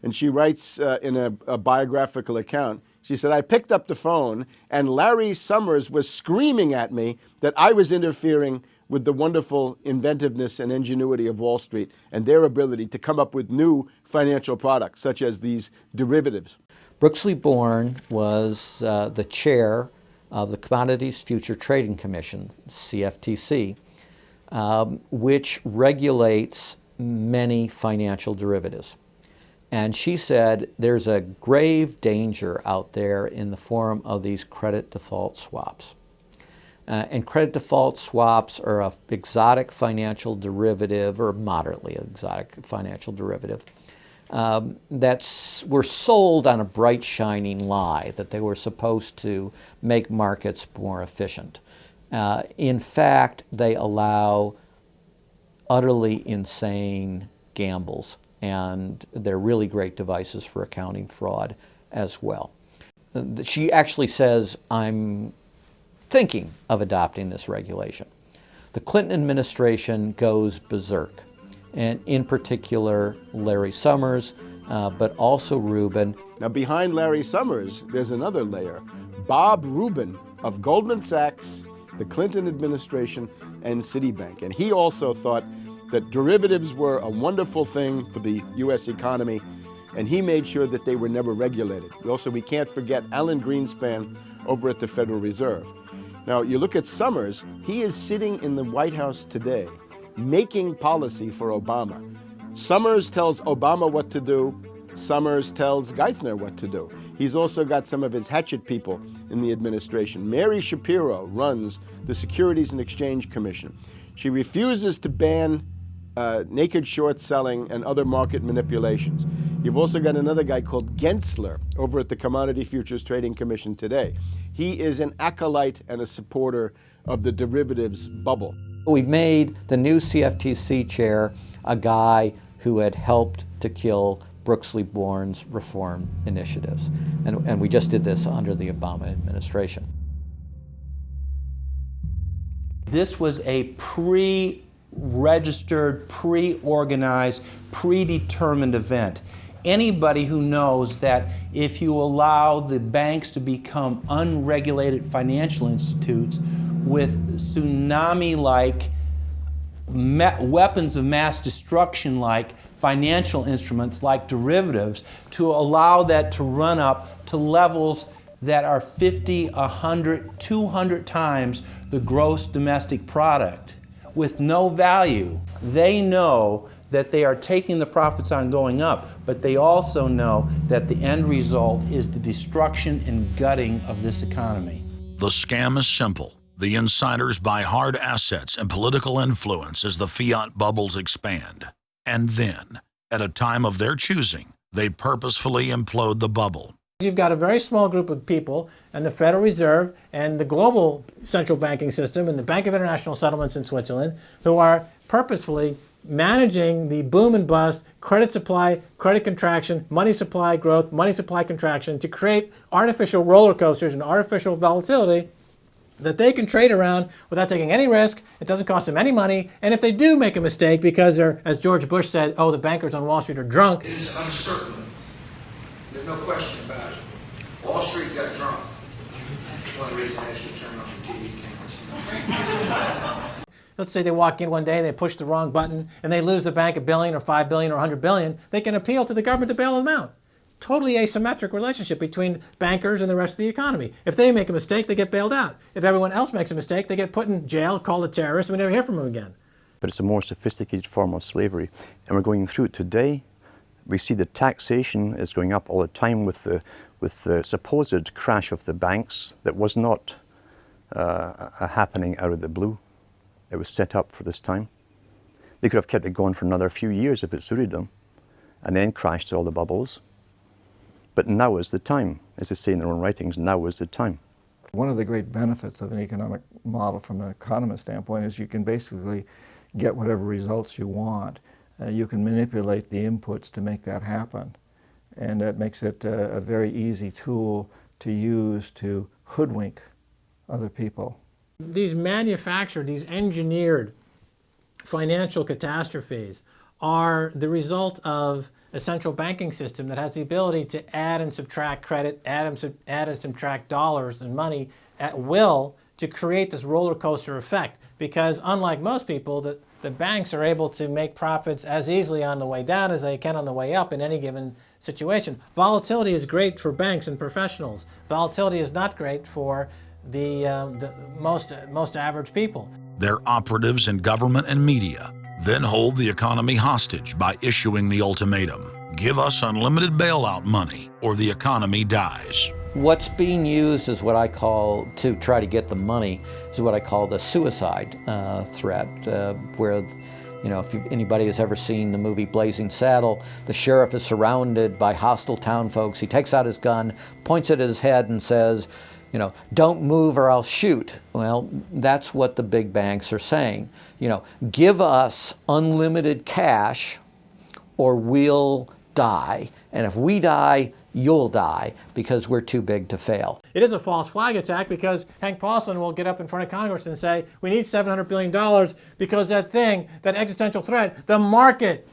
And she writes in a biographical account, she said, I picked up the phone and Larry Summers was screaming at me that I was interfering with the wonderful inventiveness and ingenuity of Wall Street and their ability to come up with new financial products, such as these derivatives. Brooksley Born was the chair of the Commodities Future Trading Commission, CFTC, which regulates many financial derivatives. And she said there's a grave danger out there in the form of these credit default swaps. And credit default swaps are an exotic financial derivative, or moderately exotic financial derivative, were sold on a bright, shining lie that they were supposed to make markets more efficient. In fact, they allow utterly insane gambles, and they're really great devices for accounting fraud as well. She actually says, I'm thinking of adopting this regulation. The Clinton administration goes berserk, and in particular Larry Summers, but also Rubin. Now behind Larry Summers, there's another layer. Bob Rubin of Goldman Sachs, the Clinton administration, and Citibank. And he also thought that derivatives were a wonderful thing for the U.S. economy, and he made sure that they were never regulated. We can't forget Alan Greenspan over at the Federal Reserve. Now, you look at Summers, he is sitting in the White House today, making policy for Obama. Summers tells Obama what to do. Summers tells Geithner what to do. He's also got some of his hatchet people in the administration. Mary Shapiro runs the Securities and Exchange Commission. She refuses to ban naked short selling and other market manipulations. You've also got another guy called Gensler over at the Commodity Futures Trading Commission today. He is an acolyte and a supporter of the derivatives bubble. We made the new CFTC chair a guy who had helped to kill Brooksley Born's reform initiatives. And we just did this under the Obama administration. This was a pre-registered, pre-organized, predetermined event. Anybody who knows that if you allow the banks to become unregulated financial institutes with tsunami-like weapons of mass destruction-like financial instruments like derivatives, to allow that to run up to levels that are 50, 100, 200 times the gross domestic product with no value. They know that they are taking the profits on going up, but they also know that the end result is the destruction and gutting of this economy. The scam is simple. The insiders buy hard assets and political influence as the fiat bubbles expand. And then, at a time of their choosing, they purposefully implode the bubble. You've got a very small group of people, and the Federal Reserve and the global central banking system and the Bank of International Settlements in Switzerland, who are purposefully managing the boom and bust, credit supply, credit contraction, money supply growth, money supply contraction to create artificial roller coasters and artificial volatility that they can trade around without taking any risk. It doesn't cost them any money. And if they do make a mistake because they're, as George Bush said, oh, the bankers on Wall Street are drunk. It is uncertain. There's no question about it. Wall Street got drunk. That's one reason I should turn off the TV cameras. Let's say they walk in one day, they push the wrong button, and they lose the bank $1 billion or $5 billion or $100 billion. They can appeal to the government to bail them out. It's a totally asymmetric relationship between bankers and the rest of the economy. If they make a mistake, they get bailed out. If everyone else makes a mistake, they get put in jail, called a terrorist, and we never hear from them again. But it's a more sophisticated form of slavery, and we're going through it today. We see the taxation is going up all the time with the supposed crash of the banks that was not a happening out of the blue. It was set up for this time. They could have kept it going for another few years if it suited them, and then crashed all the bubbles. But now is the time. As they say in their own writings, now is the time. One of the great benefits of an economic model from an economist standpoint is you can basically get whatever results you want. You can manipulate the inputs to make that happen. And that makes it a very easy tool to use to hoodwink other people. These manufactured, these engineered financial catastrophes are the result of a central banking system that has the ability to add and subtract credit, add and subtract dollars and money at will to create this roller coaster effect. Because unlike most people, the banks are able to make profits as easily on the way down as they can on the way up in any given situation. Volatility is great for banks and professionals. Volatility is not great for the most average people. Their operatives in government and media then hold the economy hostage by issuing the ultimatum: give us unlimited bailout money or the economy dies. What's being used is what I call, to try to get the money, is what I call the suicide threat, where, you know, if anybody has ever seen the movie Blazing Saddle, the sheriff is surrounded by hostile town folks. He takes out his gun, points it at his head and says, you know, don't move or I'll shoot. Well, that's what the big banks are saying. You know, give us unlimited cash or we'll die. And if we die, you'll die because we're too big to fail. It is a false flag attack because Hank Paulson will get up in front of Congress and say, we need $700 billion because that thing, that existential threat, the market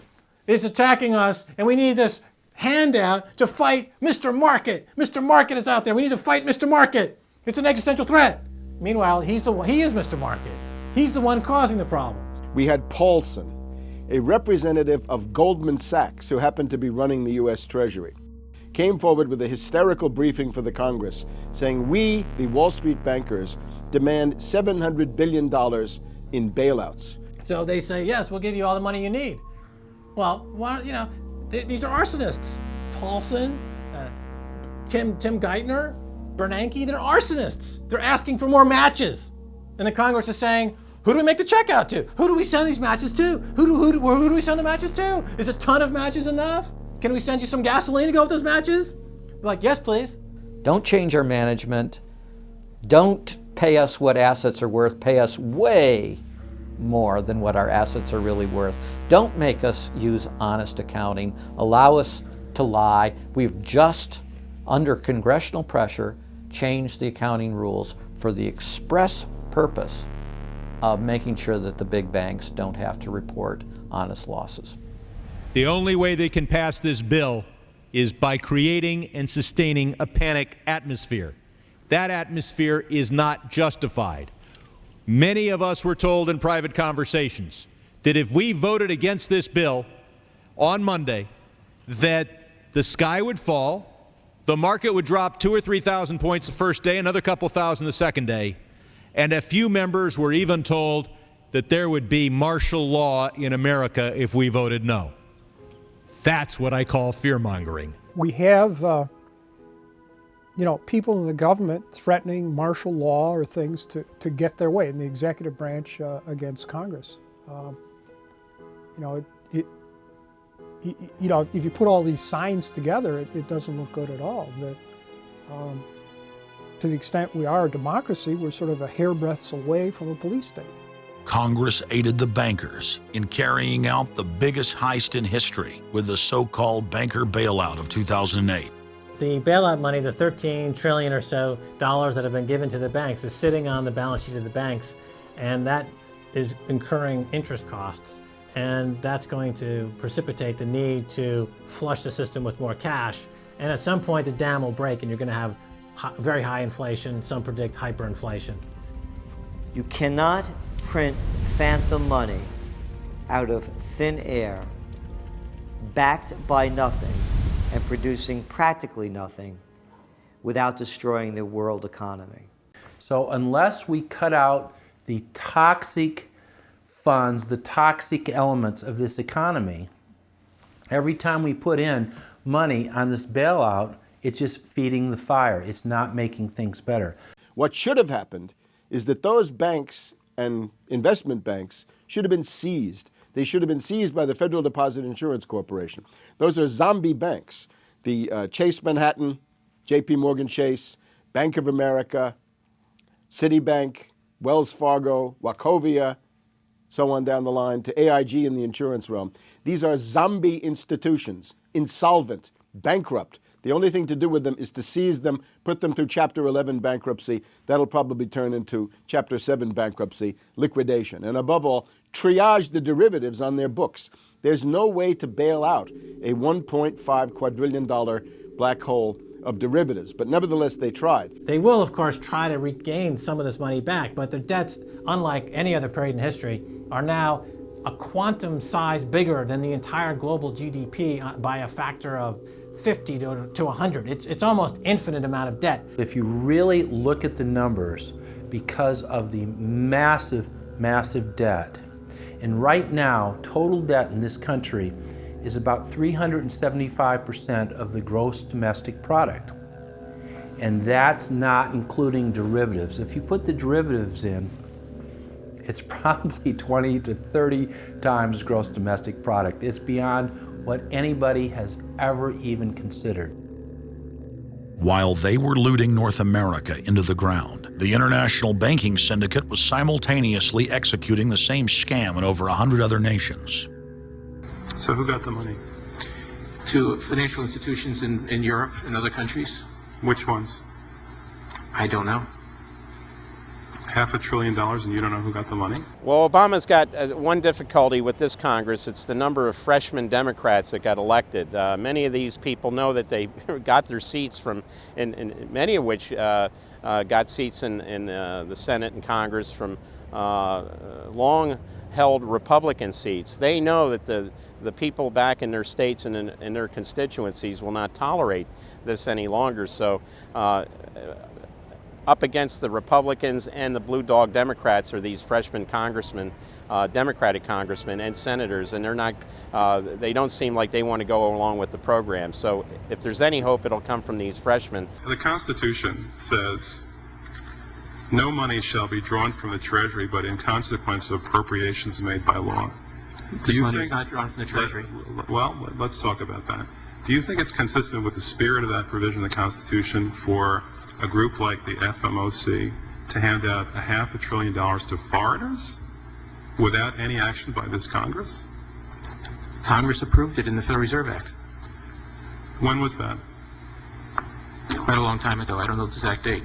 is attacking us and we need this handout to fight Mr. Market. Mr. Market is out there. We need to fight Mr. Market. It's an existential threat. Meanwhile, he is Mr. Market. He's the one causing the problem. We had Paulson, a representative of Goldman Sachs who happened to be running the U.S. Treasury, came forward with a hysterical briefing for the Congress saying, we, the Wall Street bankers, demand $700 billion in bailouts. So they say, yes, we'll give you all the money you need. Well, you know, these are arsonists. Paulson, Tim Geithner, Bernanke, they're arsonists. They're asking for more matches. And the Congress is saying, who do we make the check out to? Who do we send these matches to? Who do we send the matches to? Is a ton of matches enough? Can we send you some gasoline to go with those matches? They're like, yes, please. Don't change our management. Don't pay us what assets are worth. Pay us way more than what our assets are really worth. Don't make us use honest accounting. Allow us to lie. We've just, under congressional pressure, changed the accounting rules for the express purpose of making sure that the big banks don't have to report honest losses. The only way they can pass this bill is by creating and sustaining a panic atmosphere. That atmosphere is not justified. Many of us were told in private conversations that if we voted against this bill on Monday, that the sky would fall, the market would drop 2,000 or 3,000 points the first day, another couple thousand the second day, and a few members were even told that there would be martial law in America if we voted no. That's what I call fear-mongering. We have, people in the government threatening martial law or things to get their way in the executive branch against Congress. If you put all these signs together, it doesn't look good at all. That, to the extent we are a democracy, we're sort of a hairbreadth away from a police state. Congress aided the bankers in carrying out the biggest heist in history with the so-called banker bailout of 2008. The bailout money, the $13 trillion or so dollars that have been given to the banks, is sitting on the balance sheet of the banks, and that is incurring interest costs. And that's going to precipitate the need to flush the system with more cash. And at some point, the dam will break, and you're going to have very high inflation. Some predict hyperinflation. You cannot print phantom money out of thin air, backed by nothing, and producing practically nothing without destroying the world economy. So unless we cut out the toxic funds, the toxic elements of this economy, every time we put in money on this bailout, it's just feeding the fire. It's not making things better. What should have happened is that those banks and investment banks should have been seized. They should have been seized by the Federal Deposit Insurance Corporation. Those are zombie banks. The Chase Manhattan, JP Morgan Chase, Bank of America, Citibank, Wells Fargo, Wachovia, so on down the line, to AIG in the insurance realm. These are zombie institutions, insolvent, bankrupt. The only thing to do with them is to seize them, put them through Chapter 11 bankruptcy. That'll probably turn into Chapter 7 bankruptcy, liquidation. And above all, triage the derivatives on their books. There's no way to bail out a $1.5 quadrillion black hole of derivatives, but nevertheless they tried. They will, of course, try to regain some of this money back, but their debts, unlike any other period in history, are now a quantum size bigger than the entire global GDP by a factor of 50 to 100. It's almost infinite amount of debt. If you really look at the numbers, because of the massive, massive debt, and right now, total debt in this country is about 375% of the gross domestic product. And that's not including derivatives. If you put the derivatives in, it's probably 20 to 30 times gross domestic product. It's beyond what anybody has ever even considered. While they were looting North America into the ground, the international banking syndicate was simultaneously executing the same scam in over 100 other nations. So who got the money? To financial institutions in Europe and other countries. Which ones? I don't know. $500 billion and you don't know who got the money? Well, Obama's got one difficulty with this Congress. It's the number of freshman Democrats that got elected. Many of these people know that they got their seats from, and many of which got seats in the Senate and Congress from long-held Republican seats. They know that the people back in their states and in their constituencies will not tolerate this any longer. So up against the Republicans and the blue dog Democrats are these freshman congressmen, Democratic congressmen and senators, and they're not, they don't seem like they want to go along with the program. So if there's any hope, it'll come from these freshmen. The Constitution says no money shall be drawn from the Treasury but in consequence of appropriations made by law. This money is not drawn from the Treasury. Well, let's talk about that. Do you think it's consistent with the spirit of that provision of the Constitution for a group like the FMOC to hand out $500 billion to foreigners without any action by this Congress? Congress approved it in the Federal Reserve Act. When was that? Quite a long time ago. I don't know the exact date.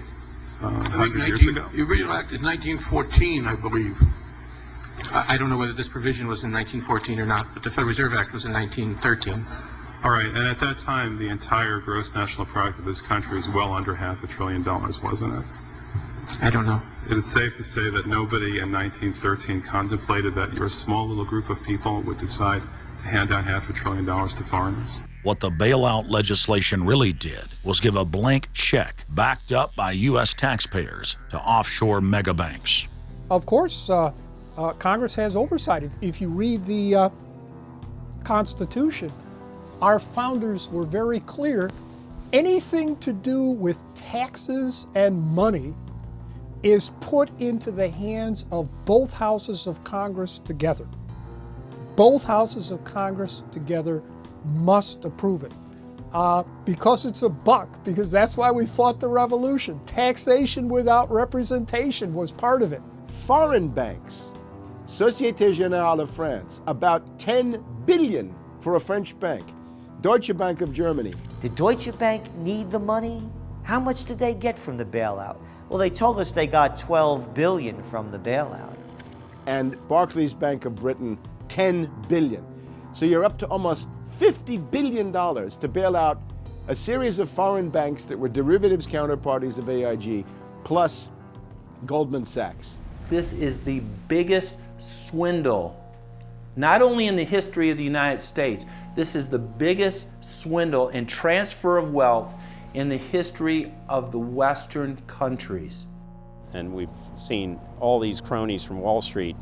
100 years ago? The original act is 1914, I believe. I don't know whether this provision was in 1914 or not, but the Federal Reserve Act was in 1913. All right, and at that time, the entire gross national product of this country was well under $500 billion, wasn't it? I don't know. Is it safe to say that nobody in 1913 contemplated that your small little group of people would decide to hand out $500 billion to foreigners? What the bailout legislation really did was give a blank check backed up by U.S. taxpayers to offshore megabanks. Of course, Congress has oversight. If you read the Constitution, our founders were very clear. Anything to do with taxes and money is put into the hands of both houses of Congress together. Both houses of Congress together must approve it. Because it's a buck, because that's why we fought the revolution. Taxation without representation was part of it. Foreign banks, Société Générale of France, about 10 billion for a French bank. Deutsche Bank of Germany. Did Deutsche Bank need the money? How much did they get from the bailout? Well, they told us they got $12 billion from the bailout. And Barclays Bank of Britain, $10 billion. So you're up to almost $50 billion to bail out a series of foreign banks that were derivatives counterparties of AIG, plus Goldman Sachs. This is the biggest swindle, not only in the history of the United States, this is the biggest swindle and transfer of wealth in the history of the Western countries. And we've seen all these cronies from Wall Street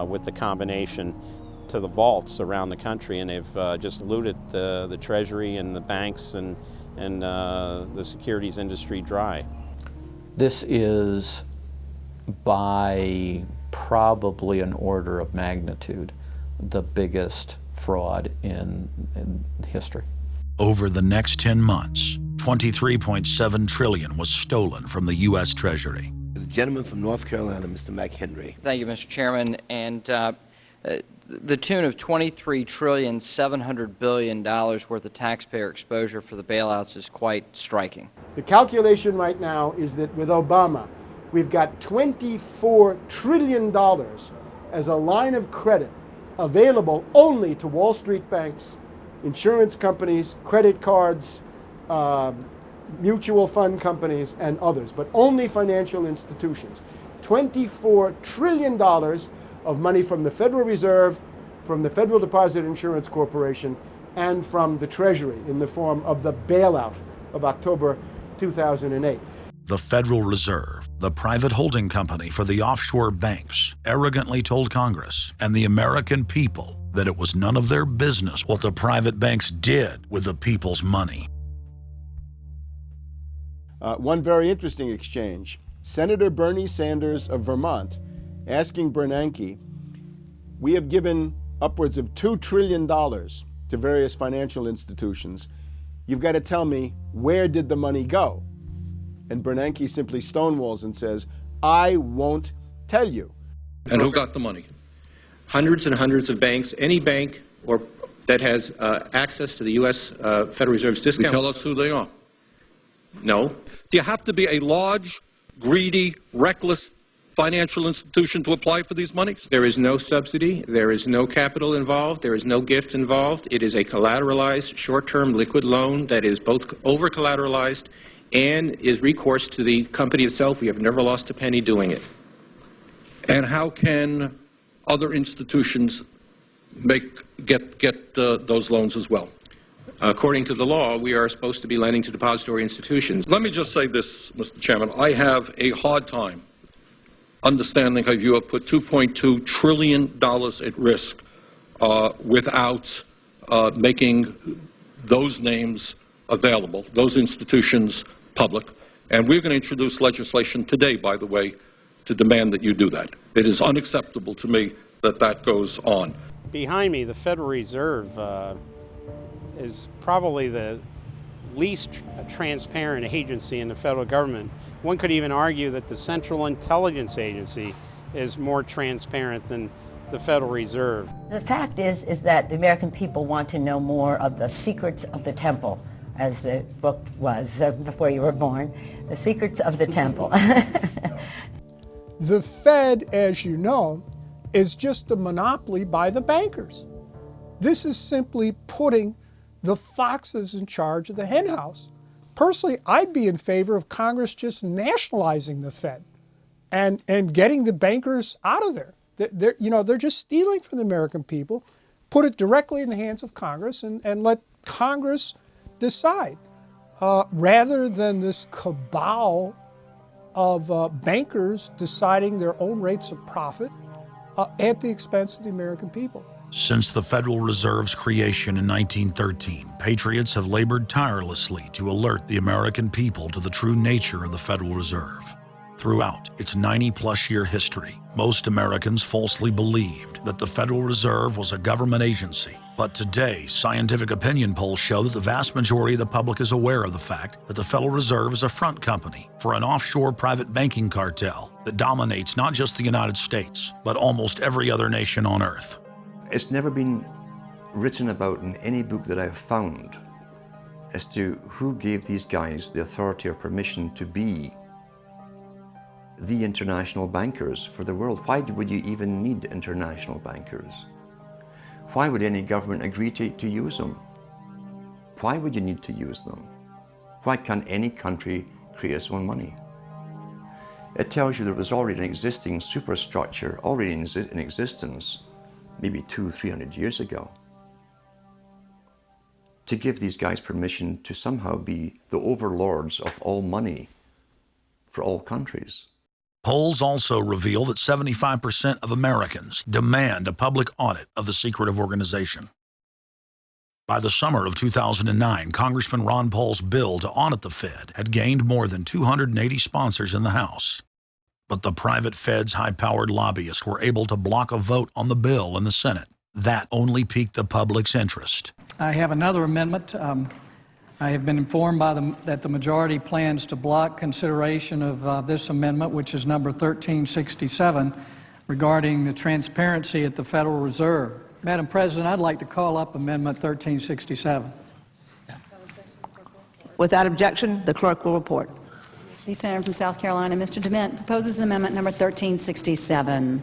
with the combination to the vaults around the country, and they've just looted the Treasury and the banks and the securities industry dry. This is by probably an order of magnitude the biggest fraud in history. Over the next 10 months, $23.7 trillion was stolen from the U.S. Treasury. The gentleman from North Carolina, Mr. McHenry. Thank you, Mr. Chairman. And the tune of $23.7 trillion worth of taxpayer exposure for the bailouts is quite striking. The calculation right now is that with Obama, we've got $24 trillion as a line of credit available only to Wall Street banks, insurance companies, credit cards, mutual fund companies, and others, but only financial institutions. $24 trillion of money from the Federal Reserve, from the Federal Deposit Insurance Corporation, and from the Treasury in the form of the bailout of October 2008. The Federal Reserve, the private holding company for the offshore banks, arrogantly told Congress and the American people that it was none of their business what the private banks did with the people's money. One very interesting exchange. Senator Bernie Sanders of Vermont asking Bernanke, we have given upwards of $2 trillion to various financial institutions. You've got to tell me, where did the money go? And Bernanke simply stonewalls and says, I won't tell you. And who got the money? Hundreds and hundreds of banks. Any bank or that has access to the U.S. Federal Reserve's discount. You tell us who they are. No. Do you have to be a large, greedy, reckless financial institution to apply for these monies? There is no subsidy. There is no capital involved. There is no gift involved. It is a collateralized, short-term liquid loan that is both over-collateralized and is recourse to the company itself. We have never lost a penny doing it. And how can other institutions get those loans as well? According to the law, we are supposed to be lending to depository institutions. Let me just say this, Mr. Chairman. I have a hard time understanding how you have put $2.2 trillion at risk without making those names available, those institutions public. And we're going to introduce legislation today, by the way, to demand that you do that. It is unacceptable to me that that goes on. Behind me, the Federal Reserve is probably the least transparent agency in the federal government. One could even argue that the Central Intelligence Agency is more transparent than the Federal Reserve. The fact is that the American people want to know more of the secrets of the temple, as the book was before you were born, The Secrets of the Temple. The Fed, as you know, is just a monopoly by the bankers. This is simply putting the foxes in charge of the henhouse. Personally, I'd be in favor of Congress just nationalizing the Fed and getting the bankers out of there. They're just stealing from the American people. Put it directly in the hands of Congress and let Congress decide, rather than this cabal of bankers deciding their own rates of profit at the expense of the American people. Since the Federal Reserve's creation in 1913, patriots have labored tirelessly to alert the American people to the true nature of the Federal Reserve. Throughout its 90-plus year history, most Americans falsely believed that the Federal Reserve was a government agency. But today, scientific opinion polls show that the vast majority of the public is aware of the fact that the Federal Reserve is a front company for an offshore private banking cartel that dominates not just the United States, but almost every other nation on Earth. It's never been written about in any book that I've found as to who gave these guys the authority or permission to be the international bankers for the world. Why would you even need international bankers? Why would any government agree to use them? Why would you need to use them? Why can't any country create its own money? It tells you there was already an existing superstructure, already in existence, maybe 200-300 years ago, to give these guys permission to somehow be the overlords of all money for all countries. Polls also reveal that 75% of Americans demand a public audit of the secretive organization. By the summer of 2009, Congressman Ron Paul's bill to audit the Fed had gained more than 280 sponsors in the House. But the private Fed's high-powered lobbyists were able to block a vote on the bill in the Senate. That only piqued the public's interest. I have another amendment. I have been informed that the majority plans to block consideration of this amendment, which is number 1367, regarding the transparency at the Federal Reserve. Madam President, I'd like to call up Amendment 1367. Without objection, the clerk will report. The Senator from South Carolina, Mr. DeMint, proposes an amendment number 1367.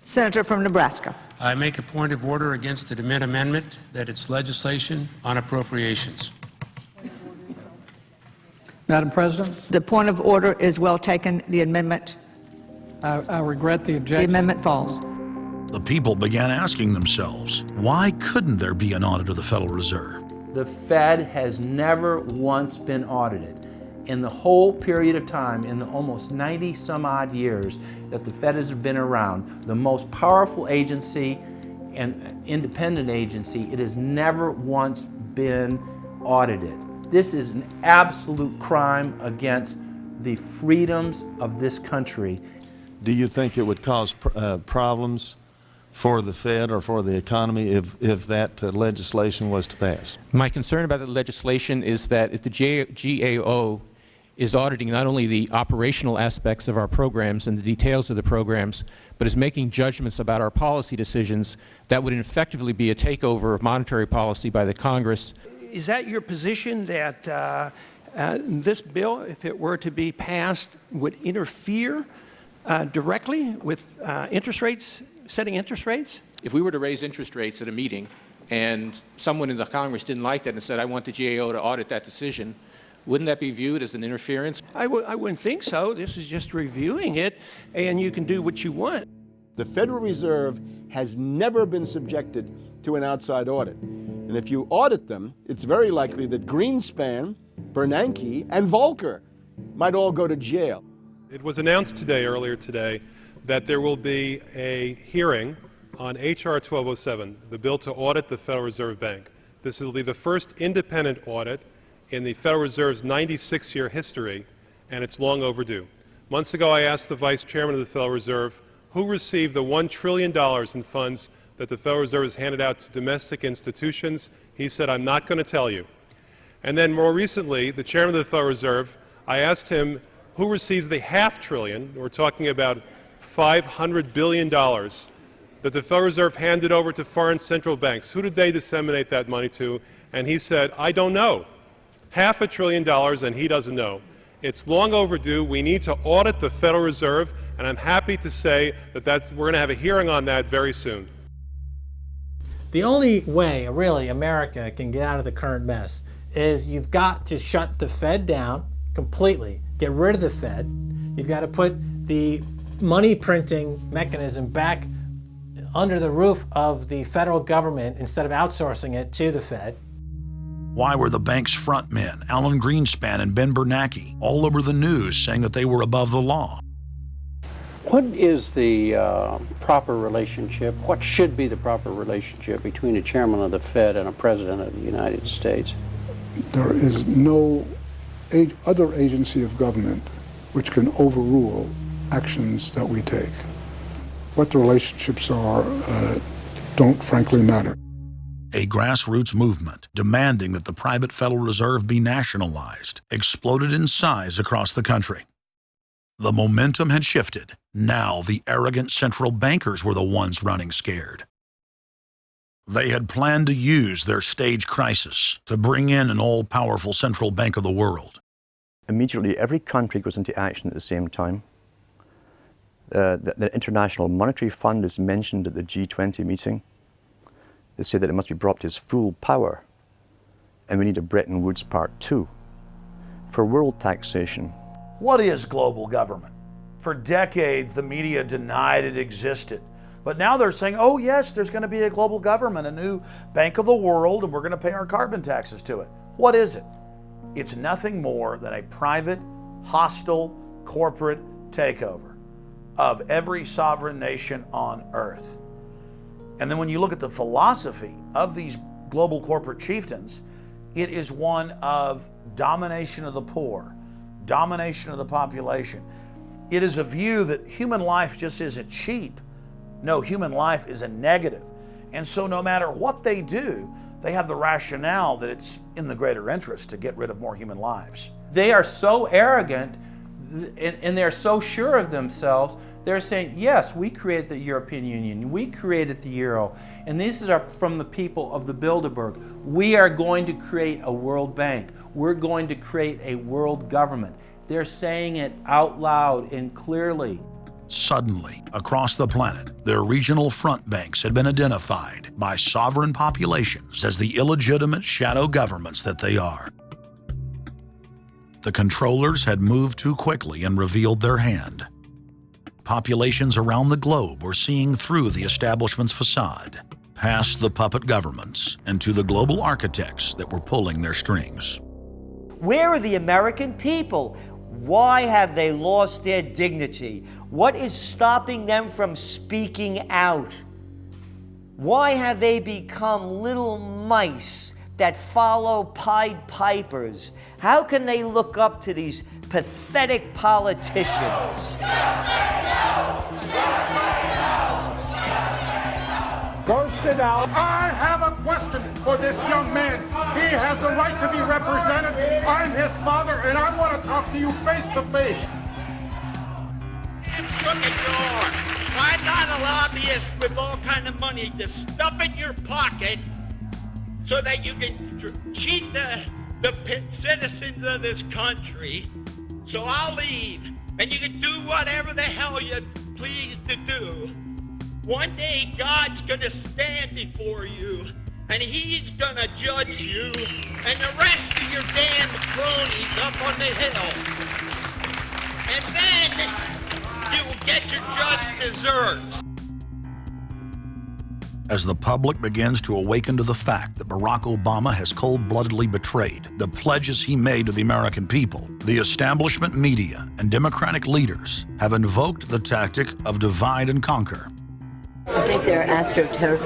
Senator from Nebraska. I make a point of order against the DeMint amendment that it's legislation on appropriations. Madam President? The point of order is well taken. The amendment. I regret the objection. The amendment falls. The people began asking themselves, why couldn't there be an audit of the Federal Reserve? The Fed has never once been audited. In the whole period of time, in the almost 90 some odd years that the Fed has been around, the most powerful agency and independent agency, it has never once been audited. This is an absolute crime against the freedoms of this country. Do you think it would cause problems for the Fed or for the economy if that legislation was to pass? My concern about the legislation is that if the GAO is auditing not only the operational aspects of our programs and the details of the programs, but is making judgments about our policy decisions, that would effectively be a takeover of monetary policy by the Congress. Is that your position, that this bill, if it were to be passed, would interfere directly with interest rates, setting interest rates? If we were to raise interest rates at a meeting and someone in the Congress didn't like that and said, I want the GAO to audit that decision, wouldn't that be viewed as an interference? I wouldn't think so. This is just reviewing it, and you can do what you want. The Federal Reserve has never been subjected to an outside audit. And if you audit them, it's very likely that Greenspan, Bernanke, and Volcker might all go to jail. It was announced earlier today, that there will be a hearing on H.R. 1207, the bill to audit the Federal Reserve Bank. This will be the first independent audit in the Federal Reserve's 96-year history, and it's long overdue. Months ago, I asked the Vice Chairman of the Federal Reserve who received the $1 trillion in funds that the Federal Reserve has handed out to domestic institutions. He said, I'm not going to tell you. And then more recently, the Chairman of the Federal Reserve, I asked him who receives the $500 billion, we're talking about $500 billion, that the Federal Reserve handed over to foreign central banks. Who did they disseminate that money to? And he said, I don't know. $500 billion, and he doesn't know. It's long overdue. We need to audit the Federal Reserve, and I'm happy to say that we're going to have a hearing on that very soon. The only way, really, America can get out of the current mess is you've got to shut the Fed down completely, get rid of the Fed. You've got to put the money printing mechanism back under the roof of the federal government instead of outsourcing it to the Fed. Why were the bank's front men, Alan Greenspan and Ben Bernanke, all over the news saying that they were above the law? What is the proper relationship, what should be the proper relationship between a chairman of the Fed and a president of the United States? There is no other agency of government which can overrule actions that we take. What the relationships are don't frankly matter. A grassroots movement demanding that the private Federal Reserve be nationalized exploded in size across the country. The momentum had shifted. Now the arrogant central bankers were the ones running scared. They had planned to use their stage crisis to bring in an all-powerful central bank of the world. Immediately, every country goes into action at the same time. The International Monetary Fund is mentioned at the G20 meeting. They say that it must be brought to its full power, and we need a Bretton Woods Part 2 for world taxation. What is global government? For decades, the media denied it existed. But now they're saying, oh yes, there's going to be a global government, a new bank of the world, and we're going to pay our carbon taxes to it. What is it? It's nothing more than a private, hostile, corporate takeover of every sovereign nation on earth. And then when you look at the philosophy of these global corporate chieftains, it is one of domination of the poor, domination of the population. It is a view that human life just isn't cheap. No, human life is a negative. And so no matter what they do, they have the rationale that it's in the greater interest to get rid of more human lives. They are so arrogant and they're so sure of themselves, they're saying, yes, we created the European Union, we created the Euro, and these are from the people of the Bilderberg. We are going to create a world bank. We're going to create a world government. They're saying it out loud and clearly. Suddenly, across the planet, their regional front banks had been identified by sovereign populations as the illegitimate shadow governments that they are. The controllers had moved too quickly and revealed their hand. Populations around the globe were seeing through the establishment's facade, past the puppet governments, and to the global architects that were pulling their strings. Where are the American people? Why have they lost their dignity? What is stopping them from speaking out? Why have they become little mice that follow Pied Pipers? How can they look up to these pathetic politicians? Go sit down. I have a question for this young man. He has the right to be represented. I'm his father, and I want to talk to you face to face. I'm not a lobbyist with all kind of money to stuff in your pocket so that you can cheat the citizens of this country. So I'll leave, and you can do whatever the hell you please to do. One day God's gonna stand before you, and he's gonna judge you and the rest of your damn cronies up on the hill. And then you will get your just desserts. As the public begins to awaken to the fact that Barack Obama has cold-bloodedly betrayed the pledges he made to the American people, the establishment media and Democratic leaders have invoked the tactic of divide and conquer. I think they're astroturf.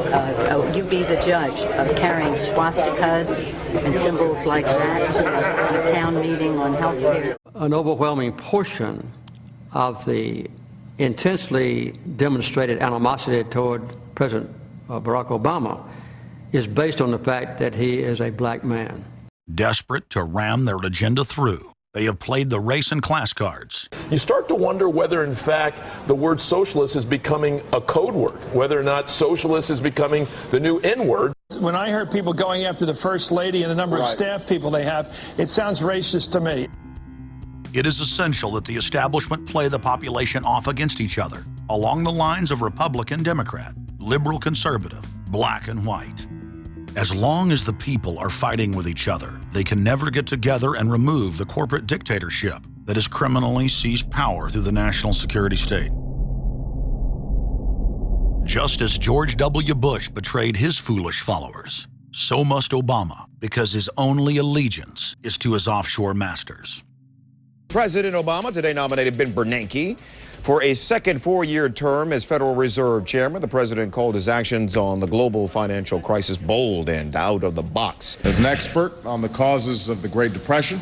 You be the judge of carrying swastikas and symbols like that to a town meeting on health care. An overwhelming portion of the intensely demonstrated animosity toward President Barack Obama is based on the fact that he is a black man. Desperate to ram their agenda through, they have played the race and class cards. You start to wonder whether, in fact, the word socialist is becoming a code word, whether or not socialist is becoming the new N-word. When I heard people going after the First Lady and the number of staff people they have, it sounds racist to me. It is essential that the establishment play the population off against each other, along the lines of Republican, Democrat, liberal, conservative, black and white. As long as the people are fighting with each other, they can never get together and remove the corporate dictatorship that has criminally seized power through the national security state. Just as George W. Bush betrayed his foolish followers, so must Obama, because his only allegiance is to his offshore masters. President Obama today nominated Ben Bernanke for a second four-year term as Federal Reserve Chairman. The president called his actions on the global financial crisis bold and out of the box. As an expert on the causes of the Great Depression,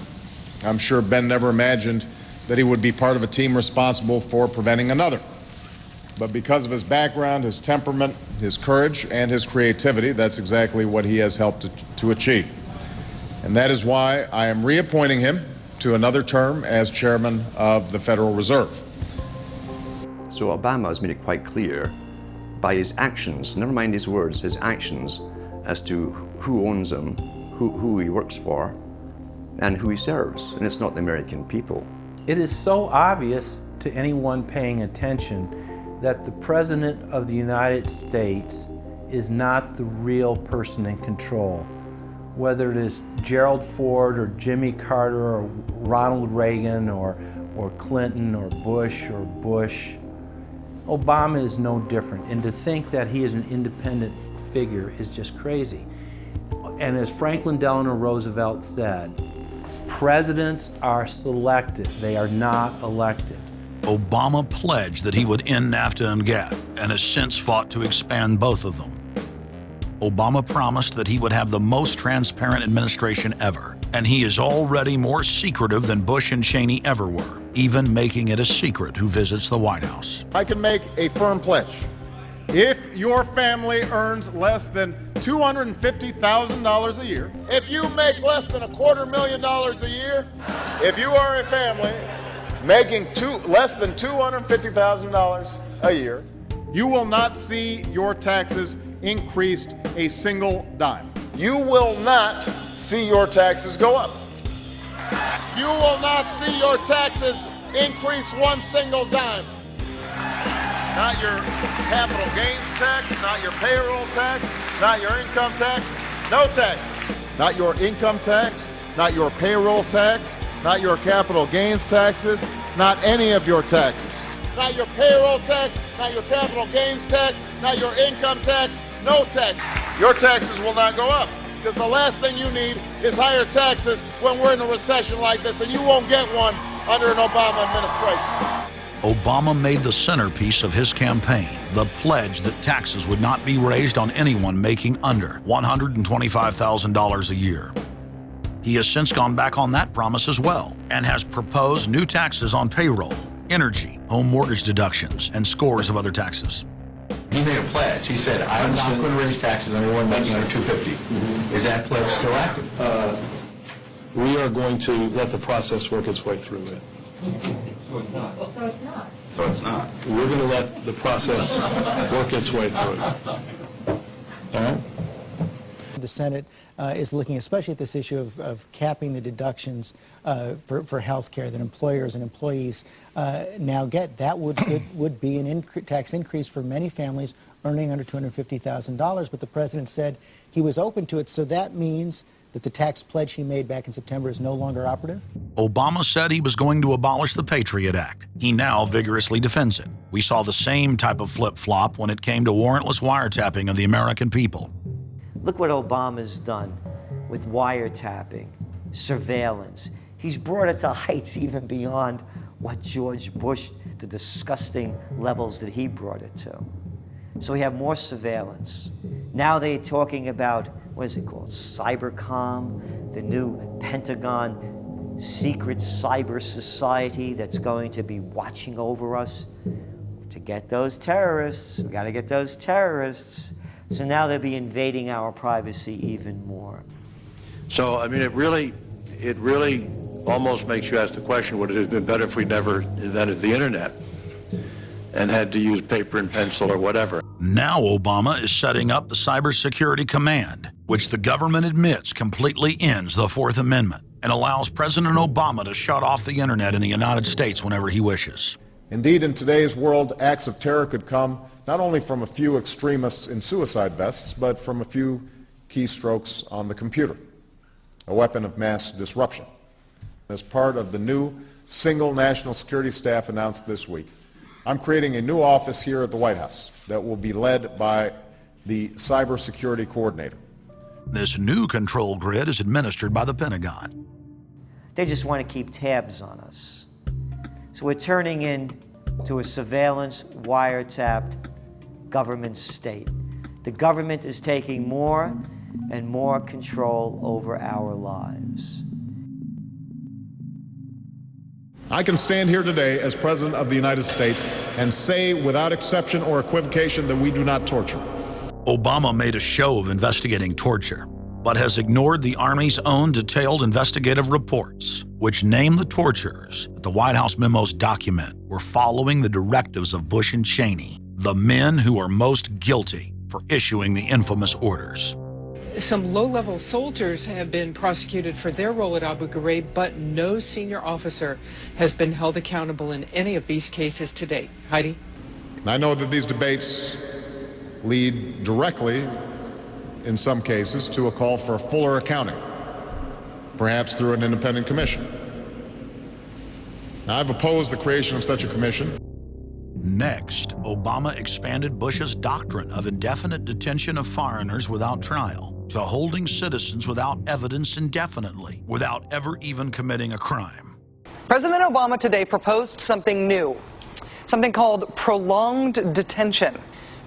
I'm sure Ben never imagined that he would be part of a team responsible for preventing another. But because of his background, his temperament, his courage, and his creativity, that's exactly what he has helped to achieve. And that is why I am reappointing him to another term as chairman of the Federal Reserve. So Obama has made it quite clear by his actions, never mind his words, his actions, as to who owns him, who he works for, and who he serves. And it's not the American people. It is so obvious to anyone paying attention that the President of the United States is not the real person in control. Whether it is Gerald Ford or Jimmy Carter or Ronald Reagan or Clinton or Bush or Bush, Obama is no different. And to think that he is an independent figure is just crazy. And as Franklin Delano Roosevelt said, presidents are selected, they are not elected. Obama pledged that he would end NAFTA and GATT, and has since fought to expand both of them. Obama promised that he would have the most transparent administration ever, And he is already more secretive than Bush and Cheney ever were, even making it a secret who visits the White House. I can make a firm pledge. If your family earns less than $250,000 a year, if you make less than $250,000 a year, if you are a family making less than $250,000 a year, you will not see your taxes increased a single dime. You will not see your taxes go up. You will not see your taxes increase one single dime. Not your capital gains tax, not your payroll tax, not your income tax, no taxes. Not your income tax, not your payroll tax, not your capital gains taxes, not any of your taxes. Not your payroll tax, not your capital gains tax, not your income tax, no tax. Your taxes will not go up, because the last thing you need is higher taxes when we're in a recession like this, and you won't get one under an Obama administration. Obama made the centerpiece of his campaign the pledge that taxes would not be raised on anyone making under $125,000 a year. He has since gone back on that promise as well and has proposed new taxes on payroll, energy, home mortgage deductions, and scores of other taxes. He made a pledge. He said, I'm not going to raise taxes on anyone making under $250,000. Is that pledge still active? We are going to let the process work its way through it. So it's not. So it's not. So it's not. We're going to let the process work its way through it. All right? The Senate is looking especially at this issue of capping the deductions for health care that employers and employees now get. That would be an tax increase for many families earning under $250,000, but the president said he was open to it, so that means that the tax pledge he made back in September is no longer operative? Obama said he was going to abolish the Patriot Act. He now vigorously defends it. We saw the same type of flip-flop when it came to warrantless wiretapping of the American people. Look what Obama's done with wiretapping, surveillance. He's brought it to heights even beyond what George Bush, the disgusting levels that he brought it to. So we have more surveillance. Now they're talking about, what is it called, Cybercom, the new Pentagon secret cyber society that's going to be watching over us. To get those terrorists, we got to get those terrorists. So now they'll be invading our privacy even more. So, I mean, it really almost makes you ask the question, would it have been better if we never invented the internet and had to use paper and pencil or whatever? Now Obama is setting up the Cybersecurity Command, which the government admits completely ends the Fourth Amendment and allows President Obama to shut off the internet in the United States whenever he wishes. Indeed, in today's world, acts of terror could come not only from a few extremists in suicide vests, but from a few keystrokes on the computer, a weapon of mass disruption. As part of the new single national security staff announced this week, I'm creating a new office here at the White House that will be led by the cybersecurity coordinator. This new control grid is administered by the Pentagon. They just want to keep tabs on us. So we're turning into a surveillance, wiretapped government state. The government is taking more and more control over our lives. I can stand here today as President of the United States and say without exception or equivocation that we do not torture. Obama made a show of investigating torture, but has ignored the Army's own detailed investigative reports, which name the torturers that the White House memos document were following the directives of Bush and Cheney, the men who are most guilty for issuing the infamous orders. Some low-level soldiers have been prosecuted for their role at Abu Ghraib, but no senior officer has been held accountable in any of these cases to date. Heidi? I know that these debates lead directly, in some cases, to a call for fuller accounting, perhaps through an independent commission. Now, I've opposed the creation of such a commission. Next, Obama expanded Bush's doctrine of indefinite detention of foreigners without trial to holding citizens without evidence indefinitely, without ever even committing a crime. President Obama today proposed something new, something called prolonged detention.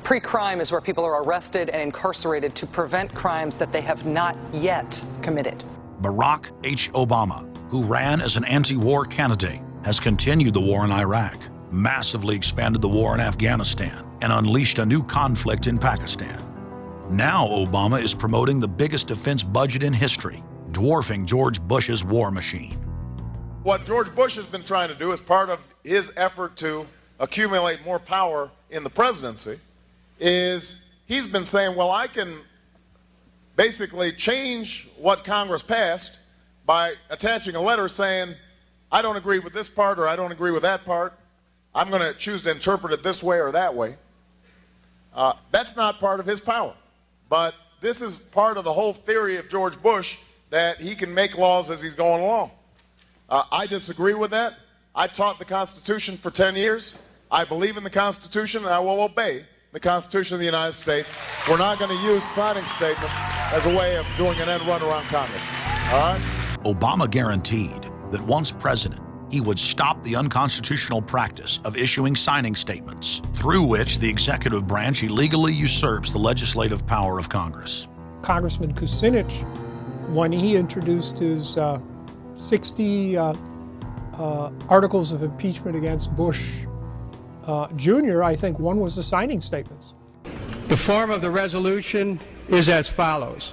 Pre-crime is where people are arrested and incarcerated to prevent crimes that they have not yet committed. Barack H. Obama, who ran as an anti-war candidate, has continued the war in Iraq, massively expanded the war in Afghanistan, and unleashed a new conflict in Pakistan. Now Obama is promoting the biggest defense budget in history, dwarfing George Bush's war machine. What George Bush has been trying to do as part of his effort to accumulate more power in the presidency is he's been saying, well, I can basically change what Congress passed by attaching a letter saying, I don't agree with this part or I don't agree with that part. I'm going to choose to interpret it this way or that way. That's not part of his power. But this is part of the whole theory of George Bush, that he can make laws as he's going along. I disagree with that. I taught the Constitution for 10 years. I believe in the Constitution, and I will obey the Constitution of the United States. We're not going to use signing statements as a way of doing an end run around Congress. All right? Obama guaranteed that once president, he would stop the unconstitutional practice of issuing signing statements, through which the executive branch illegally usurps the legislative power of Congress. Congressman Kucinich, when he introduced his 60 articles of impeachment against Bush Jr., I think one was the signing statements. The form of the resolution is as follows.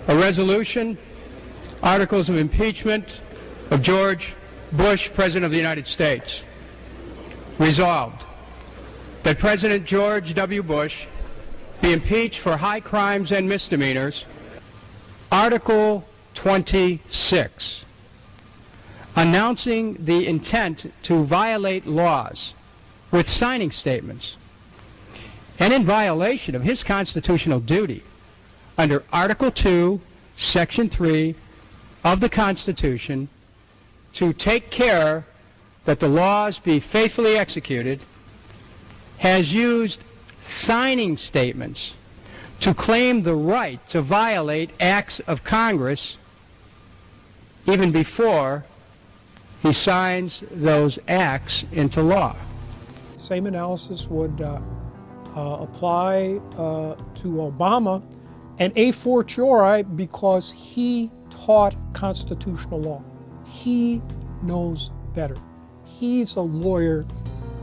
A resolution, articles of impeachment of George Bush, President of the United States. Resolved, that President George W. Bush be impeached for high crimes and misdemeanors. Article 26, announcing the intent to violate laws with signing statements, and in violation of his constitutional duty under Article 2, Section 3 of the Constitution, to take care that the laws be faithfully executed, has used signing statements to claim the right to violate acts of Congress even before he signs those acts into law. Same analysis would apply to Obama, and a fortiori because he taught constitutional law. He knows better. He's a lawyer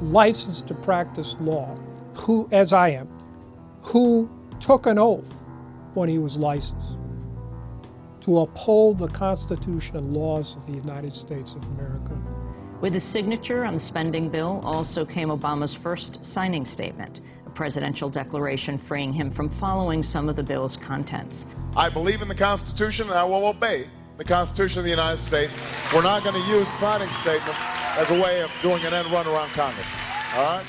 licensed to practice law, who, as I am, who took an oath when he was licensed to uphold the Constitution and laws of the United States of America. With his signature on the spending bill also came Obama's first signing statement, a presidential declaration freeing him from following some of the bill's contents. I believe in the Constitution, and I will obey the Constitution of the United States. We're not going to use signing statements as a way of doing an end run around Congress. All right?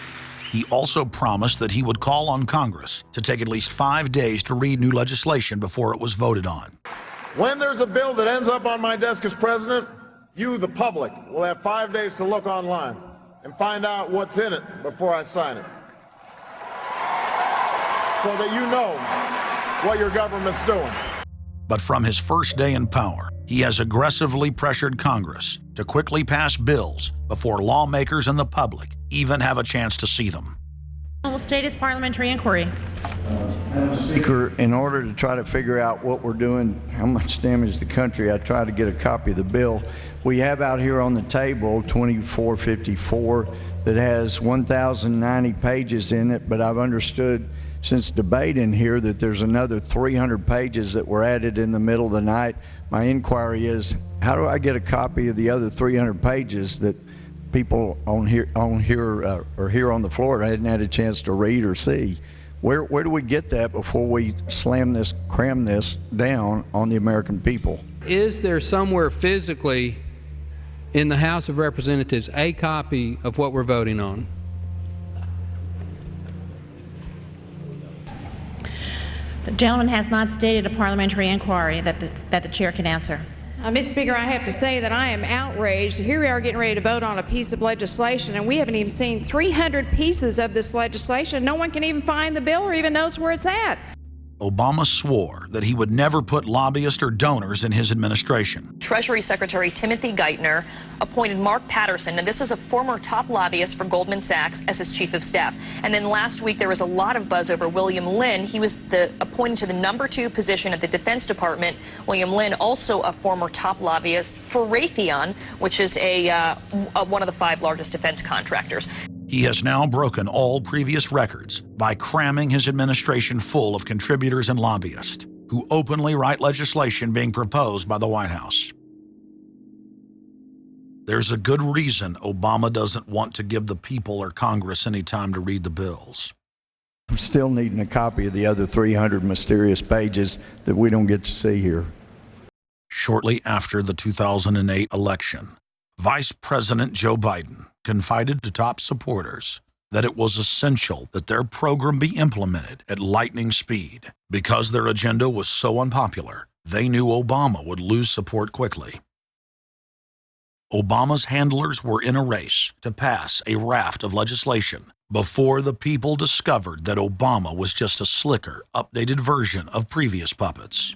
He also promised that he would call on Congress to take at least 5 days to read new legislation before it was voted on. When there's a bill that ends up on my desk as president, you, the public, will have 5 days to look online and find out what's in it before I sign it, so that you know what your government's doing. But from his first day in power, he has aggressively pressured Congress to quickly pass bills before lawmakers and the public even have a chance to see them. Will state his parliamentary inquiry. Speaker, in order to try to figure out what we're doing, how much damage to the country, I tried to get a copy of the bill. We have out here on the table 2454 that has 1,090 pages in it, but I've understood since debate in here that there's another 300 pages that were added in the middle of the night. My inquiry is, how do I get a copy of the other 300 pages that people on here on the floor hadn't had a chance to read or see? Where do we get that before we cram this down on the American people? Is there somewhere physically in the House of Representatives a copy of what we're voting on? The gentleman has not stated a parliamentary inquiry that the chair can answer. Mr. Speaker, I have to say that I am outraged. Here we are getting ready to vote on a piece of legislation, and we haven't even seen 300 pieces of this legislation. No one can even find the bill or even knows where it's at. Obama swore that he would never put lobbyists or donors in his administration. Treasury Secretary Timothy Geithner appointed Mark Patterson, and this is a former top lobbyist for Goldman Sachs, as his chief of staff. And then last week there was a lot of buzz over William Lynn. He was appointed to the #2 position at the Defense Department. William Lynn, also a former top lobbyist for Raytheon, which is one of the 5 largest defense contractors. He has now broken all previous records by cramming his administration full of contributors and lobbyists who openly write legislation being proposed by the White House. There's a good reason Obama doesn't want to give the people or Congress any time to read the bills. I'm still needing a copy of the other 300 mysterious pages that we don't get to see here. Shortly after the 2008 election, Vice President Joe Biden confided to top supporters that it was essential that their program be implemented at lightning speed. Because their agenda was so unpopular, they knew Obama would lose support quickly. Obama's handlers were in a race to pass a raft of legislation before the people discovered that Obama was just a slicker, updated version of previous puppets.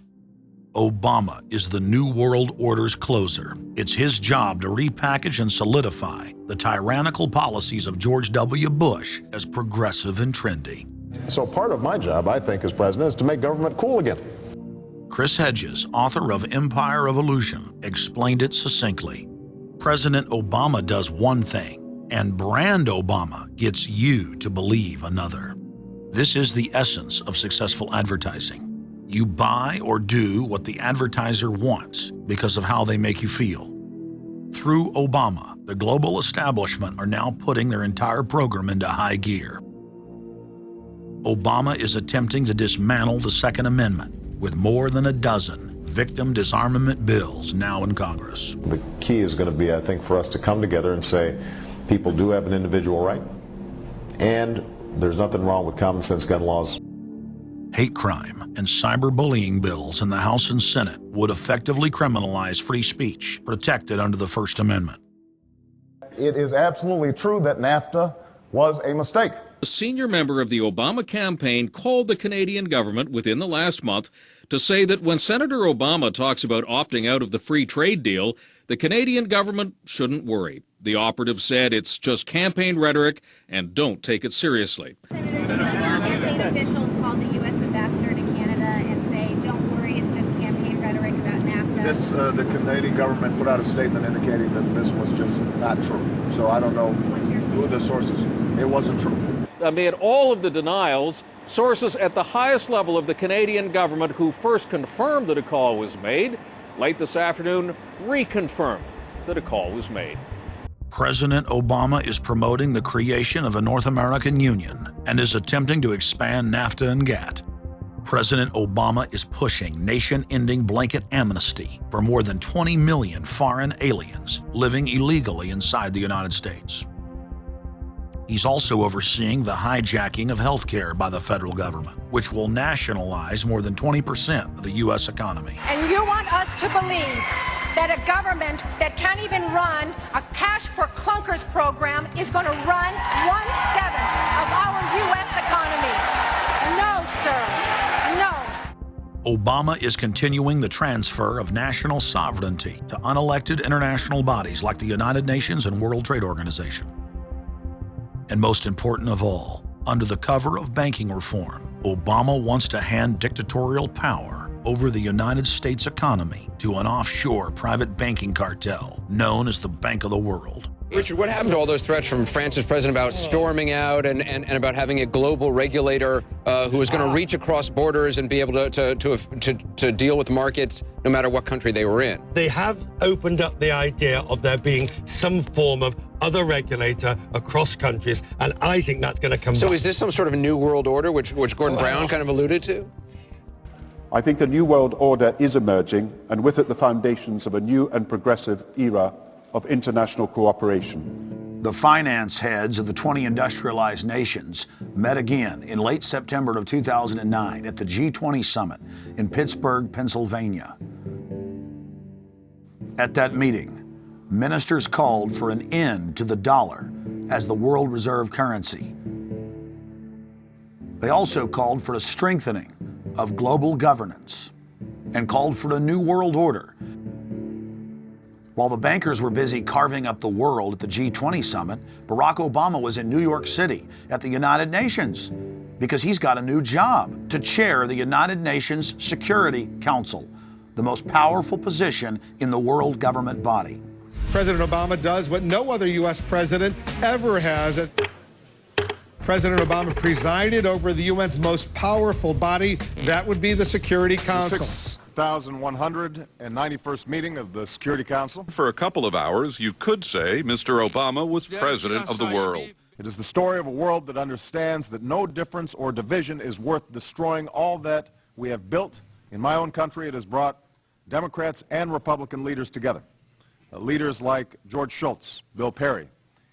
Obama is the New World Order's closer. It's his job to repackage and solidify the tyrannical policies of George W. Bush as progressive and trendy. So part of my job, I think, as president, is to make government cool again. Chris Hedges, author of Empire of Illusion, explained it succinctly. President Obama does one thing, and brand Obama gets you to believe another. This is the essence of successful advertising. You buy or do what the advertiser wants because of how they make you feel. Through Obama, the global establishment are now putting their entire program into high gear. Obama is attempting to dismantle the Second Amendment with more than a dozen victim disarmament bills now in Congress. The key is going to be, I think, for us to come together and say people do have an individual right, and there's nothing wrong with common sense gun laws. Hate crime and cyberbullying bills in the House and Senate would effectively criminalize free speech protected under the First Amendment. It is absolutely true that NAFTA was a mistake. A senior member of the Obama campaign called the Canadian government within the last month to say that when Senator Obama talks about opting out of the free trade deal, the Canadian government shouldn't worry. The operative said it's just campaign rhetoric and don't take it seriously. Campaign officials called the U.S. ambassador to Canada and say, don't worry, it's just campaign rhetoric about NAFTA. The Canadian government put out a statement indicating that this was just not true. So I don't know who the sources. It wasn't true. Amid all of the denials, sources at the highest level of the Canadian government who first confirmed that a call was made, late this afternoon reconfirmed that a call was made. President Obama is promoting the creation of a North American Union and is attempting to expand NAFTA and GATT. President Obama is pushing nation-ending blanket amnesty for more than 20 million foreign aliens living illegally inside the United States. He's also overseeing the hijacking of health care by the federal government, which will nationalize more than 20% of the U.S. economy. And you want us to believe that a government that can't even run a cash for clunkers program is going to run 1/7 of our U.S. economy. No, sir. No. Obama is continuing the transfer of national sovereignty to unelected international bodies like the United Nations and World Trade Organization. And most important of all, under the cover of banking reform, Obama wants to hand dictatorial power over the United States economy to an offshore private banking cartel known as the Bank of the World. Richard, what happened to all those threats from France's president about storming out and about having a global regulator who was going to reach across borders and be able to deal with markets no matter what country they were in? They have opened up the idea of there being some form of other regulator across countries, and I think that's going to come back. So is this some sort of a new world order, which Gordon Brown kind of alluded to? I think a new world order is emerging, and with it the foundations of a new and progressive era of international cooperation. The finance heads of the 20 industrialized nations met again in late September of 2009 at the G20 summit in Pittsburgh, Pennsylvania. At that meeting, ministers called for an end to the dollar as the world reserve currency. They also called for a strengthening of global governance and called for a new world order. While the bankers were busy carving up the world at the G20 summit, Barack Obama was in New York City at the United Nations because he's got a new job to chair the United Nations Security Council, the most powerful position in the world government body. President Obama does what no other U.S. president ever has. As President Obama presided over the UN's most powerful body, that would be the Security Council. 6,191st meeting of the Security Council. For a couple of hours, you could say Mr. Obama was president of the world. It is the story of a world that understands that no difference or division is worth destroying all that we have built. In my own country, it has brought Democrats and Republican leaders together. Leaders like George Shultz, Bill Perry,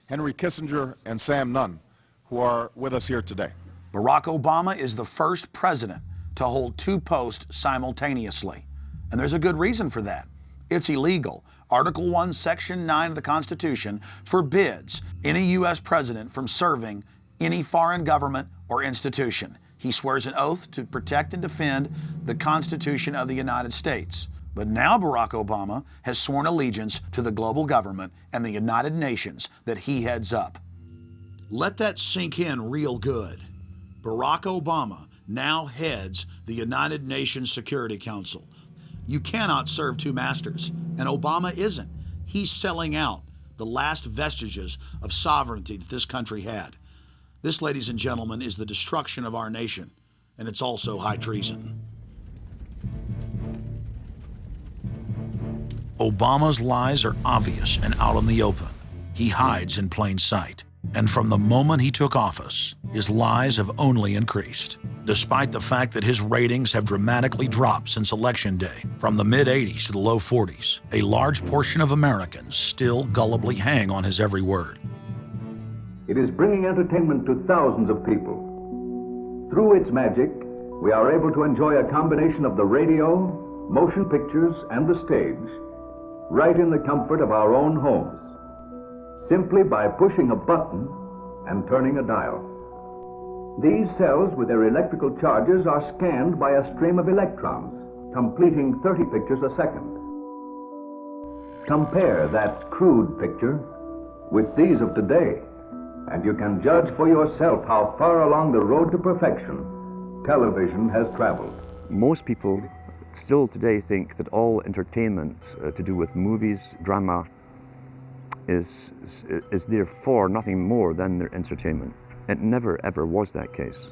Henry Kissinger, and Sam Nunn, who are with us here today. Barack Obama is the first president to hold two posts simultaneously. And there's a good reason for that. It's illegal. Article 1, Section 9 of the Constitution forbids any U.S. president from serving any foreign government or institution. He swears an oath to protect and defend the Constitution of the United States. But now Barack Obama has sworn allegiance to the global government and the United Nations that he heads up. Let that sink in real good. Barack Obama now heads the United Nations Security Council. You cannot serve two masters, and Obama isn't. He's selling out the last vestiges of sovereignty that this country had. This, ladies and gentlemen, is the destruction of our nation, and it's also high treason. Obama's lies are obvious and out in the open. He hides in plain sight. And from the moment he took office, his lies have only increased. Despite the fact that his ratings have dramatically dropped since Election Day, from the mid-80s to the low 40s, a large portion of Americans still gullibly hang on his every word. It is bringing entertainment to thousands of people. Through its magic, we are able to enjoy a combination of the radio, motion pictures, and the stage, right in the comfort of our own homes, simply by pushing a button and turning a dial. These cells with their electrical charges are scanned by a stream of electrons, completing 30 pictures a second. Compare that crude picture with these of today, and you can judge for yourself how far along the road to perfection television has traveled. Most people still today think that all entertainment to do with movies, drama, is therefore nothing more than their entertainment. It never ever was that case.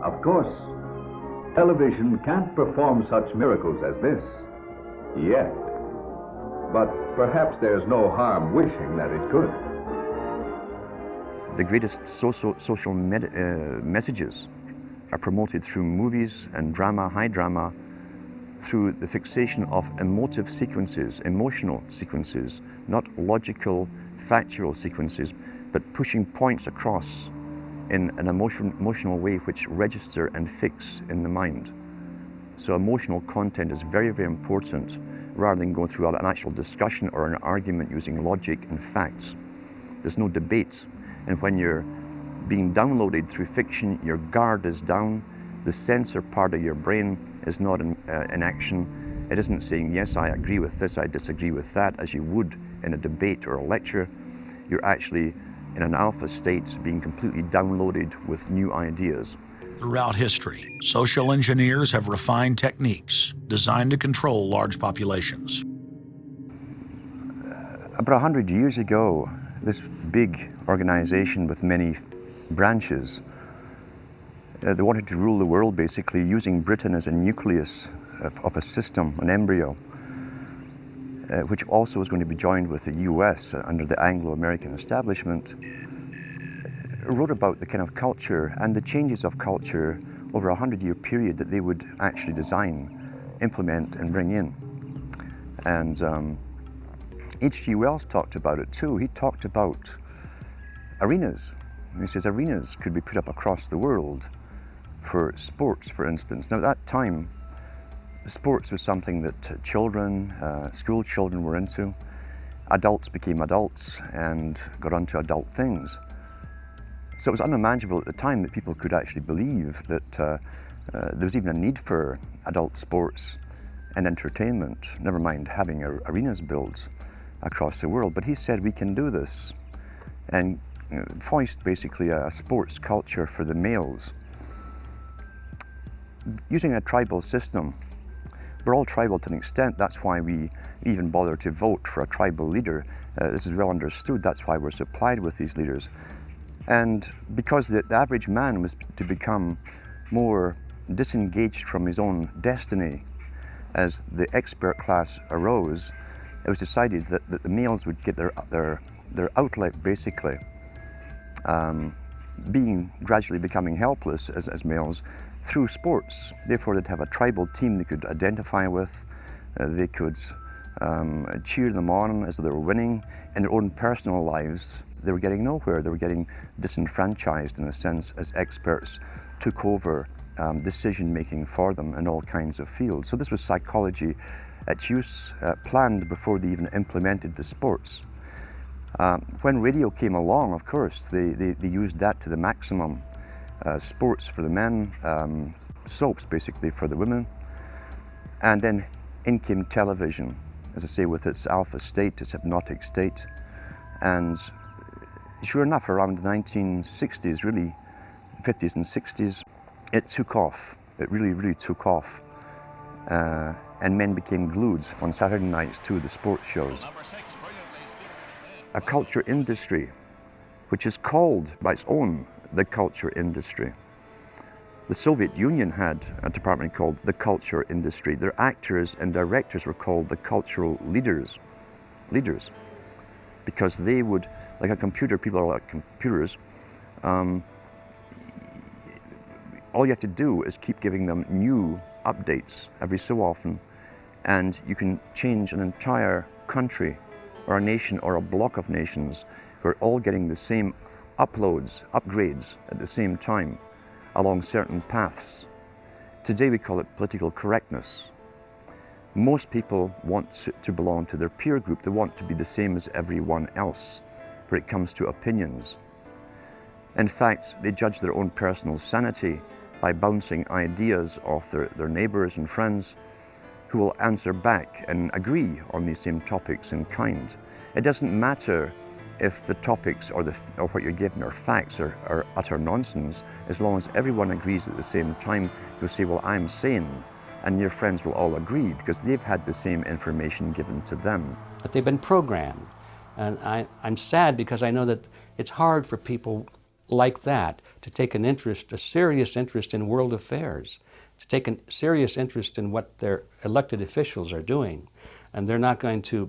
Of course, television can't perform such miracles as this, yet. But perhaps there's no harm wishing that it could. The greatest social messages are promoted through movies and drama, high drama, through the fixation of emotive sequences, emotional sequences, not logical, factual sequences, but pushing points across in an emotional way which register and fix in the mind. So emotional content is very, very important rather than going through an actual discussion or an argument using logic and facts. There's no debate. And when you're being downloaded through fiction, your guard is down, the censor part of your brain is not in action. It isn't saying, yes, I agree with this, I disagree with that, as you would in a debate or a lecture. You're actually in an alpha state, being completely downloaded with new ideas. Throughout history, social engineers have refined techniques designed to control large populations. About 100 years ago, this big organization with many branches, they wanted to rule the world basically using Britain as a nucleus of a system, an embryo, which also was going to be joined with the US under the Anglo-American establishment, wrote about the kind of culture and the changes of culture over a 100-year period that they would actually design, implement, and bring in. And H.G. Wells talked about it too. He talked about arenas. He says arenas could be put up across the world for sports, for instance. Now at that time, sports was something that children, school children were into. Adults became adults and got onto adult things. So it was unimaginable at the time that people could actually believe that There was even a need for adult sports and entertainment, never mind having arenas built across the world. But he said we can do this and foist basically a sports culture for the males. Using a tribal system, we're all tribal to an extent. That's why we even bother to vote for a tribal leader. This is well understood. That's why we're supplied with these leaders. And because the average man was to become more disengaged from his own destiny as the expert class arose, it was decided that the males would get their outlet basically, gradually becoming helpless as males through sports. Therefore, they'd have a tribal team they could identify with. They could cheer them on as they were winning. In their own personal lives, they were getting nowhere. They were getting disenfranchised in a sense as experts took over decision-making for them in all kinds of fields. So this was psychology at use, planned before they even implemented the sports. When radio came along, of course, they used that to the maximum. Sports for the men, soaps basically for the women. And then in came television, as I say, with its alpha state, its hypnotic state. And sure enough, around the 1960s, really, 50s and 60s, it took off. It really, really took off. And men became glued on Saturday nights to the sports shows. A culture industry, which is called by its own the culture industry. The Soviet Union had a department called the culture industry. Their actors and directors were called the cultural leaders, because they would, like a computer, people are like computers, all you have to do is keep giving them new updates every so often, and you can change an entire country or a nation or a block of nations who are all getting the same upgrades at the same time along certain paths. Today we call it political correctness. Most people want to belong to their peer group. They want to be the same as everyone else when it comes to opinions. In fact, they judge their own personal sanity by bouncing ideas off their neighbors and friends who will answer back and agree on these same topics in kind. It doesn't matter if the topics or what you're given are facts or utter nonsense, as long as everyone agrees at the same time, you'll say, well, I'm sane, and your friends will all agree because they've had the same information given to them. But they've been programmed, and I'm sad because I know that it's hard for people like that to take an interest, a serious interest in world affairs, to take a serious interest in what their elected officials are doing. And they're not going to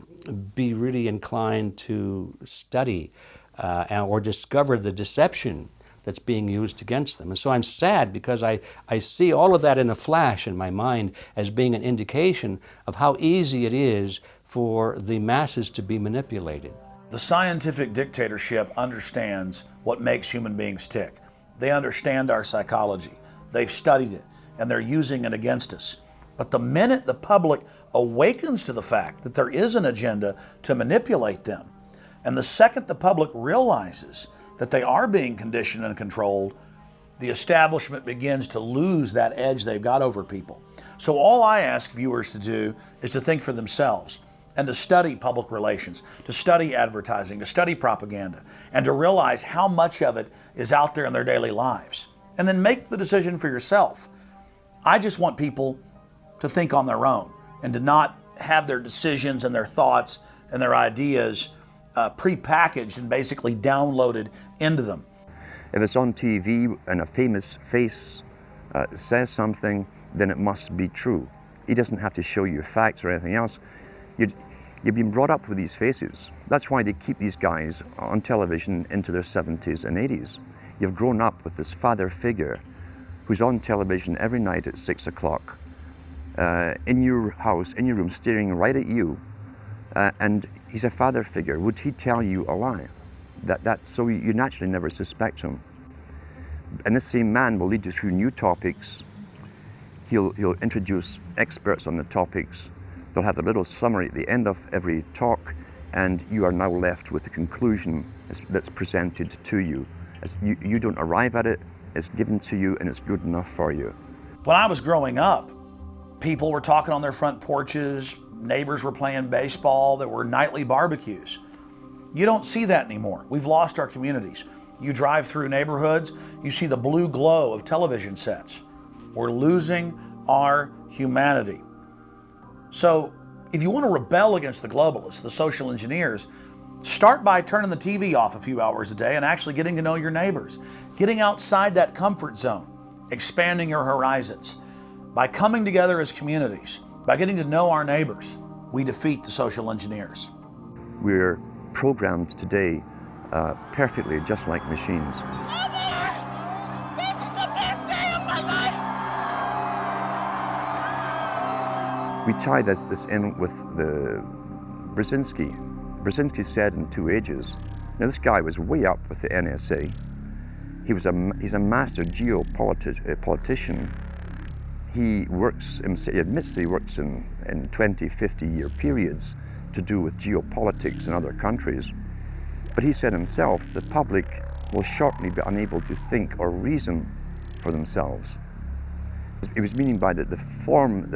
be really inclined to study or discover the deception that's being used against them. And so I'm sad because I see all of that in a flash in my mind as being an indication of how easy it is for the masses to be manipulated. The scientific dictatorship understands what makes human beings tick. They understand our psychology. They've studied it, and they're using it against us. But the minute the public awakens to the fact that there is an agenda to manipulate them, and the second the public realizes that they are being conditioned and controlled, the establishment begins to lose that edge they've got over people. So all I ask viewers to do is to think for themselves and to study public relations, to study advertising, to study propaganda, and to realize how much of it is out there in their daily lives. And then make the decision for yourself. I just want people to think on their own and to not have their decisions and their thoughts and their ideas pre-packaged and basically downloaded into them. If it's on TV and a famous face says something, then it must be true. He doesn't have to show you facts or anything else. You've been brought up with these faces. That's why they keep these guys on television into their 70s and 80s. You've grown up with this father figure who's on television every night at 6 o'clock, in your house, in your room, staring right at you, and he's a father figure. Would he tell you a lie? So you naturally never suspect him. And this same man will lead you through new topics. He'll introduce experts on the topics. They'll have a little summary at the end of every talk, and you are now left with the conclusion that's presented to you. You don't arrive at it, it's given to you, and it's good enough for you. When I was growing up, people were talking on their front porches, neighbors were playing baseball, there were nightly barbecues. You don't see that anymore. We've lost our communities. You drive through neighborhoods, you see the blue glow of television sets. We're losing our humanity. So if you want to rebel against the globalists, the social engineers, start by turning the TV off a few hours a day and actually getting to know your neighbors, getting outside that comfort zone, expanding your horizons. By coming together as communities, by getting to know our neighbors, we defeat the social engineers. We're programmed today perfectly, just like machines. We tie this in with the Brzezinski. Brzezinski said in 2 Ages, now this guy was way up with the NSA. He's a master geopolitician. He admits he works in 20, 50-year periods to do with geopolitics in other countries. But he said himself, the public will shortly be unable to think or reason for themselves. It was meaning by the form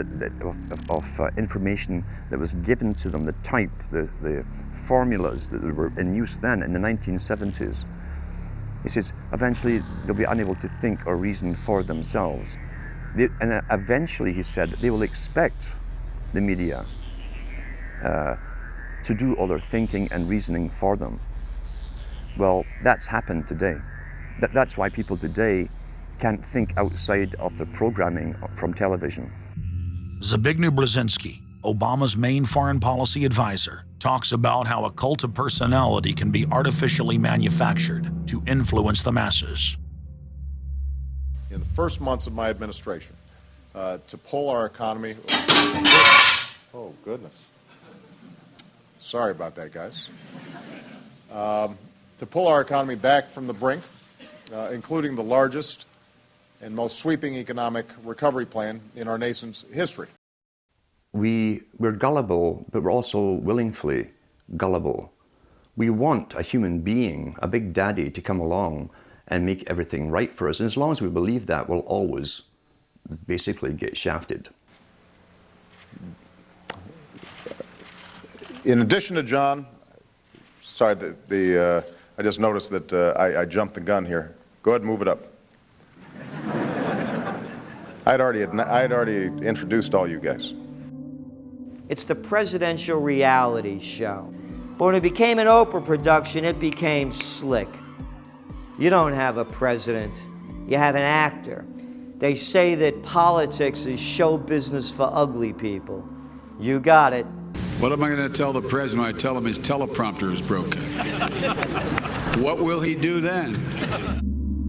of information that was given to them, the type, the formulas that were in use then in the 1970s. He says, eventually they'll be unable to think or reason for themselves. And eventually, he said, they will expect the media to do all their thinking and reasoning for them. Well, that's happened today. That's why people today can't think outside of the programming from television. Zbigniew Brzezinski, Obama's main foreign policy advisor, talks about how a cult of personality can be artificially manufactured to influence the masses. In the first months of my administration, to pull our economy... Oh, goodness. Sorry about that, guys. To pull our economy back from the brink, including the largest and most sweeping economic recovery plan in our nation's history. We're gullible, but we're also willingly gullible. We want a human being, a big daddy, to come along and make everything right for us. And as long as we believe that, we'll always basically get shafted. In addition to John, sorry, I just noticed that I jumped the gun here. Go ahead and move it up. I'd already introduced all you guys. It's the presidential reality show. But when it became an Oprah production, it became slick. You don't have a president, you have an actor. They say that politics is show business for ugly people. You got it. What am I going to tell the president when I tell him his teleprompter is broken? What will he do then?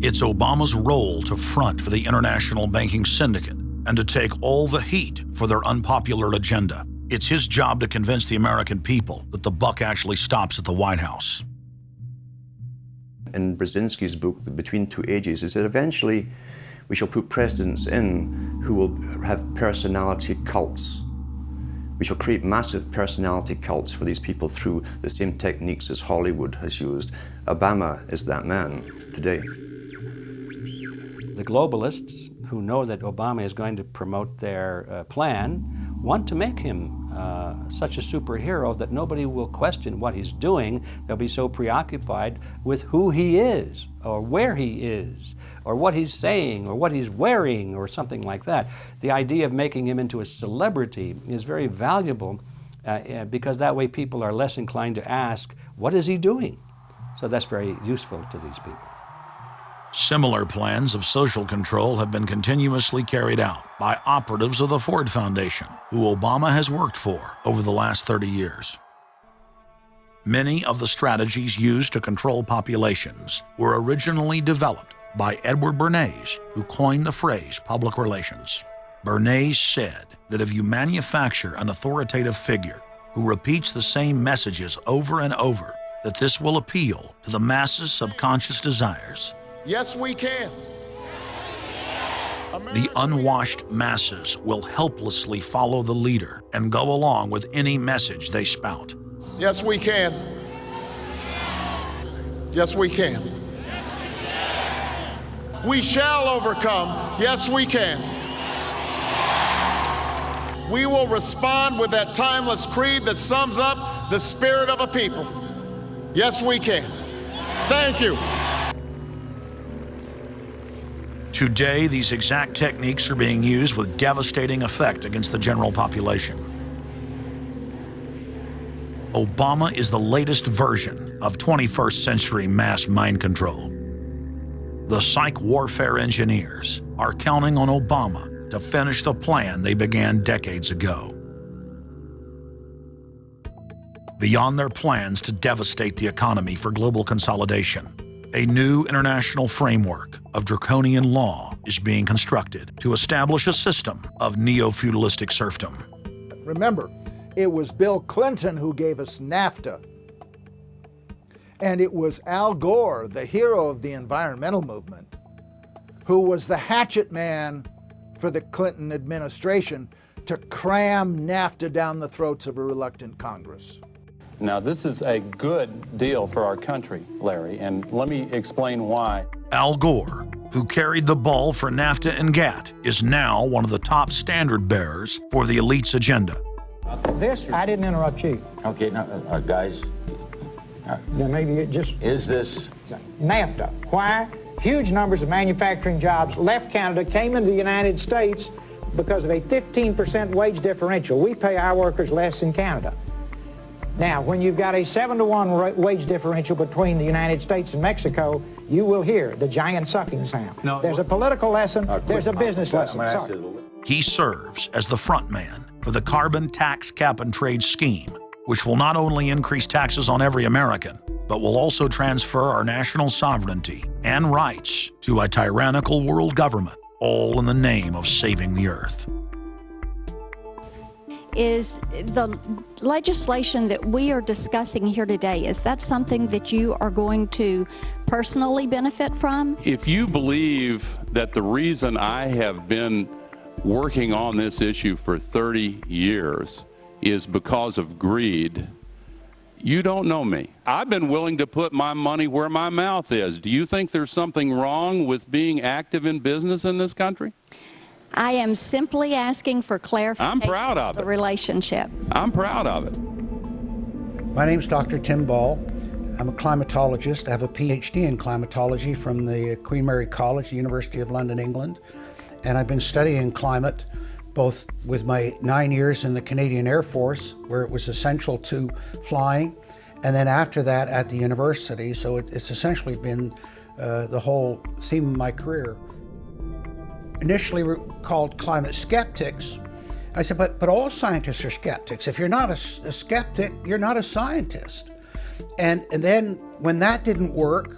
It's Obama's role to front for the international banking syndicate and to take all the heat for their unpopular agenda. It's his job to convince the American people that the buck actually stops at the White House. In Brzezinski's book, Between Two Ages, is that eventually we shall put presidents in who will have personality cults. We shall create massive personality cults for these people through the same techniques as Hollywood has used. Obama is that man today. The globalists, who know that Obama is going to promote their plan, want to make him such a superhero that nobody will question what he's doing. They'll be so preoccupied with who he is, or where he is, or what he's saying, or what he's wearing, or something like that. The idea of making him into a celebrity is very valuable because that way people are less inclined to ask, what is he doing? So that's very useful to these people. Similar plans of social control have been continuously carried out by operatives of the Ford Foundation, who Obama has worked for over the last 30 years. Many of the strategies used to control populations were originally developed by Edward Bernays, who coined the phrase public relations. Bernays said that if you manufacture an authoritative figure who repeats the same messages over and over, that this will appeal to the masses' subconscious desires. Yes, we can. The unwashed masses will helplessly follow the leader and go along with any message they spout. Yes, we can. Yes, we can. We shall overcome. Yes, we can. we will respond with that timeless creed that sums up the spirit of a people. Yes, we can. Thank you. Today, these exact techniques are being used with devastating effect against the general population. Obama is the latest version of 21st century mass mind control. The psych warfare engineers are counting on Obama to finish the plan they began decades ago. Beyond their plans to devastate the economy for global consolidation, a new international framework of draconian law is being constructed to establish a system of neo-feudalistic serfdom. Remember, it was Bill Clinton who gave us NAFTA. And it was Al Gore, the hero of the environmental movement, who was the hatchet man for the Clinton administration to cram NAFTA down the throats of a reluctant Congress. Now, this is a good deal for our country, Larry, and let me explain why. Al Gore, who carried the ball for NAFTA and GATT, is now one of the top standard bearers for the elite's agenda. I didn't interrupt you. Okay, now, guys. Yeah, maybe it just... Is this... NAFTA. Why? Huge numbers of manufacturing jobs left Canada, came into the United States because of a 15% wage differential. We pay our workers less in Canada. Now, when you've got a 7-to-1 wage differential between the United States and Mexico, you will hear the giant sucking sound. No, there's a political lesson, there's a business lesson. Sorry. He serves as the front man for the carbon tax cap and trade scheme, which will not only increase taxes on every American, but will also transfer our national sovereignty and rights to a tyrannical world government, all in the name of saving the earth. Is the legislation that we are discussing here today, is that something that you are going to personally benefit from? If you believe that the reason I have been working on this issue for 30 years is because of greed, you don't know me. I've been willing to put my money where my mouth is. Do you think there's something wrong with being active in business in this country? I am simply asking for clarification. I'm proud of the it. Relationship. I'm proud of it. My name's Dr. Tim Ball. I'm a climatologist. I have a PhD in climatology from the Queen Mary College, the University of London, England. And I've been studying climate both with my 9 years in the Canadian Air Force, where it was essential to flying, and then after that at the university. So it's essentially been the whole theme of my career. Initially called climate skeptics. I said, but all scientists are skeptics. If you're not a skeptic, you're not a scientist. And then when that didn't work,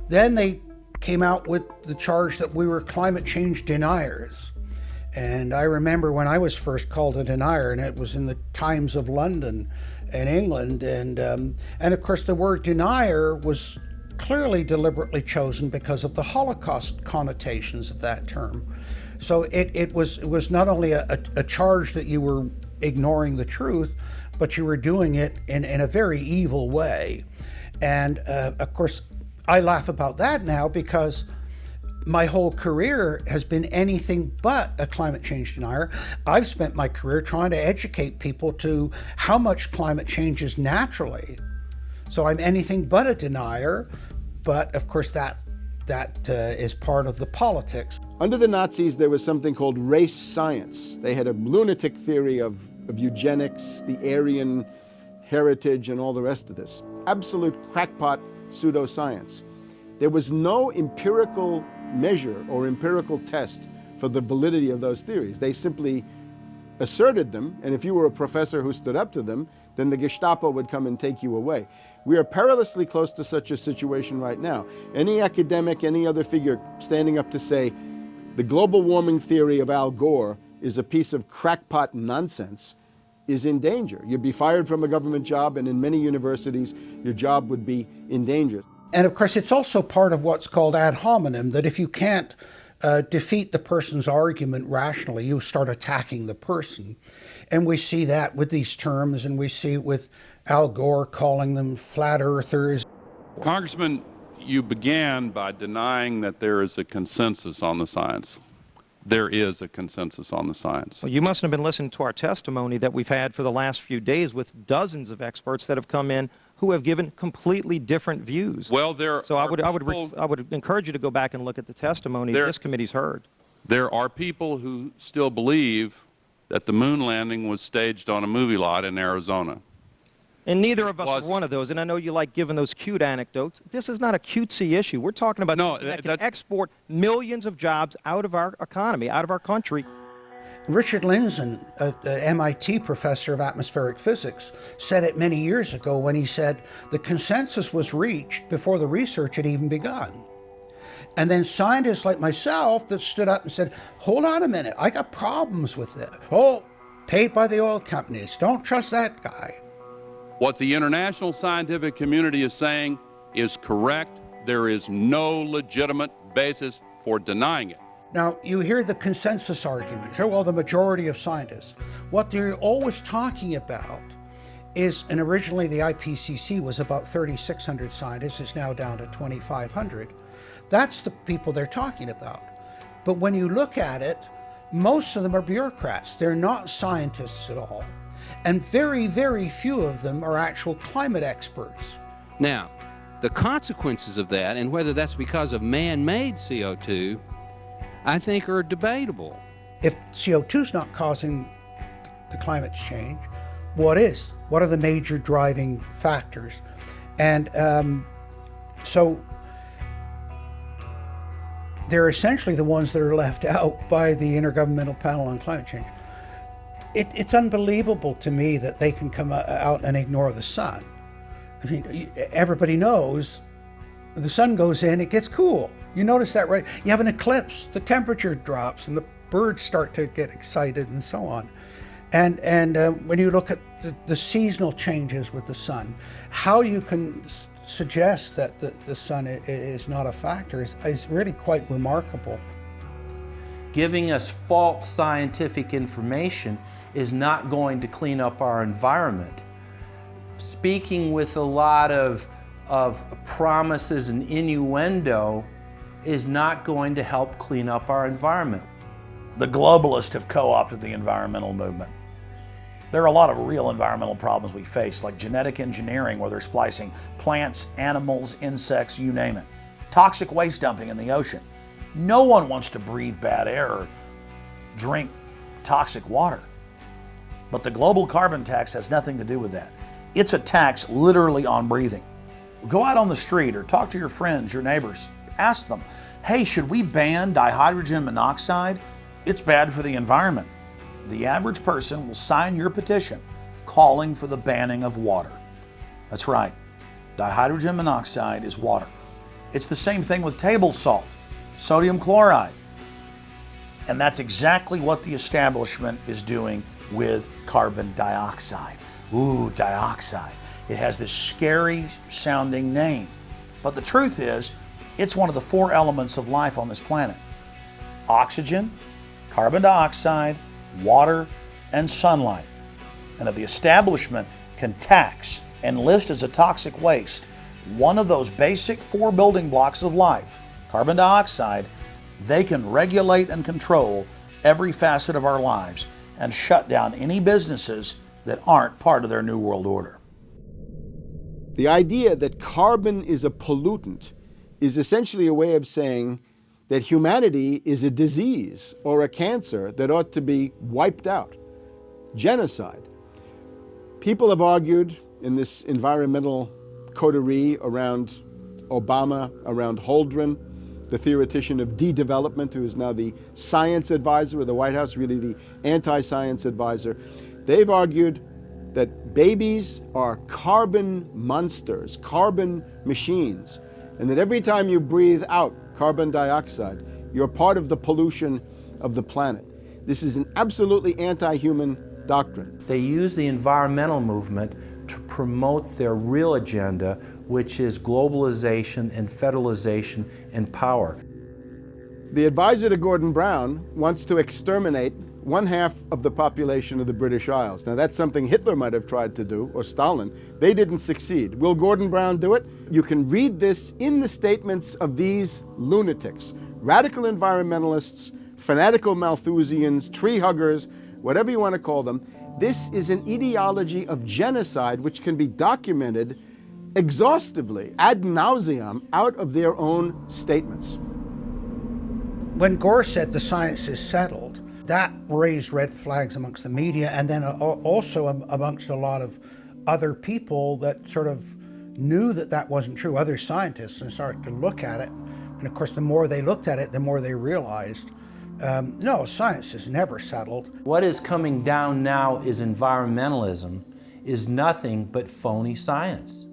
then they came out with the charge that we were climate change deniers. And I remember when I was first called a denier, and it was in the Times of London and England. And of course, the word denier was clearly deliberately chosen because of the Holocaust connotations of that term. So it was not only a charge that you were ignoring the truth, but you were doing it in a very evil way. And of course, I laugh about that now because my whole career has been anything but a climate change denier. I've spent my career trying to educate people to how much climate changes naturally. So I'm anything but a denier, but of course that is part of the politics. Under the Nazis, there was something called race science. They had a lunatic theory of eugenics, the Aryan heritage, and all the rest of this. Absolute crackpot pseudoscience. There was no empirical measure or empirical test for the validity of those theories. They simply asserted them, and if you were a professor who stood up to them, then the Gestapo would come and take you away. We are perilously close to such a situation right now. Any academic, any other figure standing up to say the global warming theory of Al Gore is a piece of crackpot nonsense is in danger. You'd be fired from a government job, and in many universities, your job would be in danger. And of course, it's also part of what's called ad hominem, that if you can't defeat the person's argument rationally, you start attacking the person. And we see that with these terms, and we see it with Al Gore calling them flat earthers. Congressman, you began by denying that there is a consensus on the science. there is a consensus on the science. Well, you mustn't have been listening to our testimony that we've had for the last few days with dozens of experts that have come in who have given completely different views. Well, I would encourage you to go back and look at the testimony this committee's heard. There are people who still believe that the moon landing was staged on a movie lot in Arizona. And neither of us are one of those. And I know you like giving those cute anecdotes. This is not a cutesy issue. We're talking about something that can export millions of jobs out of our economy, out of our country. Richard Lindzen, an MIT professor of atmospheric physics, said it many years ago when he said the consensus was reached before the research had even begun. And then scientists like myself that stood up and said, hold on a minute, I got problems with it. Oh, paid by the oil companies, don't trust that guy. What the international scientific community is saying is correct. There is no legitimate basis for denying it. Now, you hear the consensus argument. Well, the majority of scientists. What they're always talking about is, and originally the IPCC was about 3,600 scientists, it's now down to 2,500. That's the people they're talking about. But when you look at it, most of them are bureaucrats. They're not scientists at all. And very, very few of them are actual climate experts. Now, the consequences of that, and whether that's because of man-made CO2, I think are debatable. If CO2 is not causing the climate change, what is? What are the major driving factors? And so they're essentially the ones that are left out by the Intergovernmental Panel on Climate Change. It's unbelievable to me that they can come out and ignore the sun. I mean, everybody knows the sun goes in, it gets cool. You notice that, right? You have an eclipse, the temperature drops, and the birds start to get excited and so on. And when you look at the seasonal changes with the sun, how you can suggest that the sun is not a factor is really quite remarkable. Giving us false scientific information is not going to clean up our environment. Speaking with a lot of promises and innuendo is not going to help clean up our environment. The globalists have co-opted the environmental movement. There are a lot of real environmental problems we face, like genetic engineering, where they're splicing plants, animals, insects, you name it. Toxic waste dumping in the ocean. No one wants to breathe bad air or drink toxic water. But the global carbon tax has nothing to do with that. It's a tax literally on breathing. Go out on the street or talk to your friends, your neighbors. Ask them, hey, should we ban dihydrogen monoxide? It's bad for the environment. The average person will sign your petition calling for the banning of water. That's right, dihydrogen monoxide is water. It's the same thing with table salt, sodium chloride. And that's exactly what the establishment is doing with carbon dioxide. Ooh, dioxide. It has this scary sounding name. But the truth is, it's one of the 4 elements of life on this planet. Oxygen, carbon dioxide, water, and sunlight. And if the establishment can tax and list as a toxic waste one of those basic 4 building blocks of life, carbon dioxide, they can regulate and control every facet of our lives and shut down any businesses that aren't part of their New World Order. The idea that carbon is a pollutant is essentially a way of saying that humanity is a disease or a cancer that ought to be wiped out. Genocide. People have argued in this environmental coterie around Obama, around Holdren, the theoretician of de-development, who is now the science advisor of the White House, really the anti-science advisor. They've argued that babies are carbon monsters, carbon machines, and that every time you breathe out carbon dioxide, you're part of the pollution of the planet. This is an absolutely anti-human doctrine. They use the environmental movement to promote their real agenda, which is globalization and federalization and power. The advisor to Gordon Brown wants to exterminate 1/2 of the population of the British Isles. Now that's something Hitler might have tried to do, or Stalin. They didn't succeed. Will Gordon Brown do it? You can read this in the statements of these lunatics, radical environmentalists, fanatical Malthusians, tree huggers, whatever you want to call them. This is an ideology of genocide which can be documented exhaustively, ad nauseum, out of their own statements. When Gore said the science is settled, that raised red flags amongst the media, and then also amongst a lot of other people that sort of knew that that wasn't true, other scientists, and started to look at it. And of course, the more they looked at it, the more they realized, no, science is never settled. What is coming down now is environmentalism is nothing but phony science.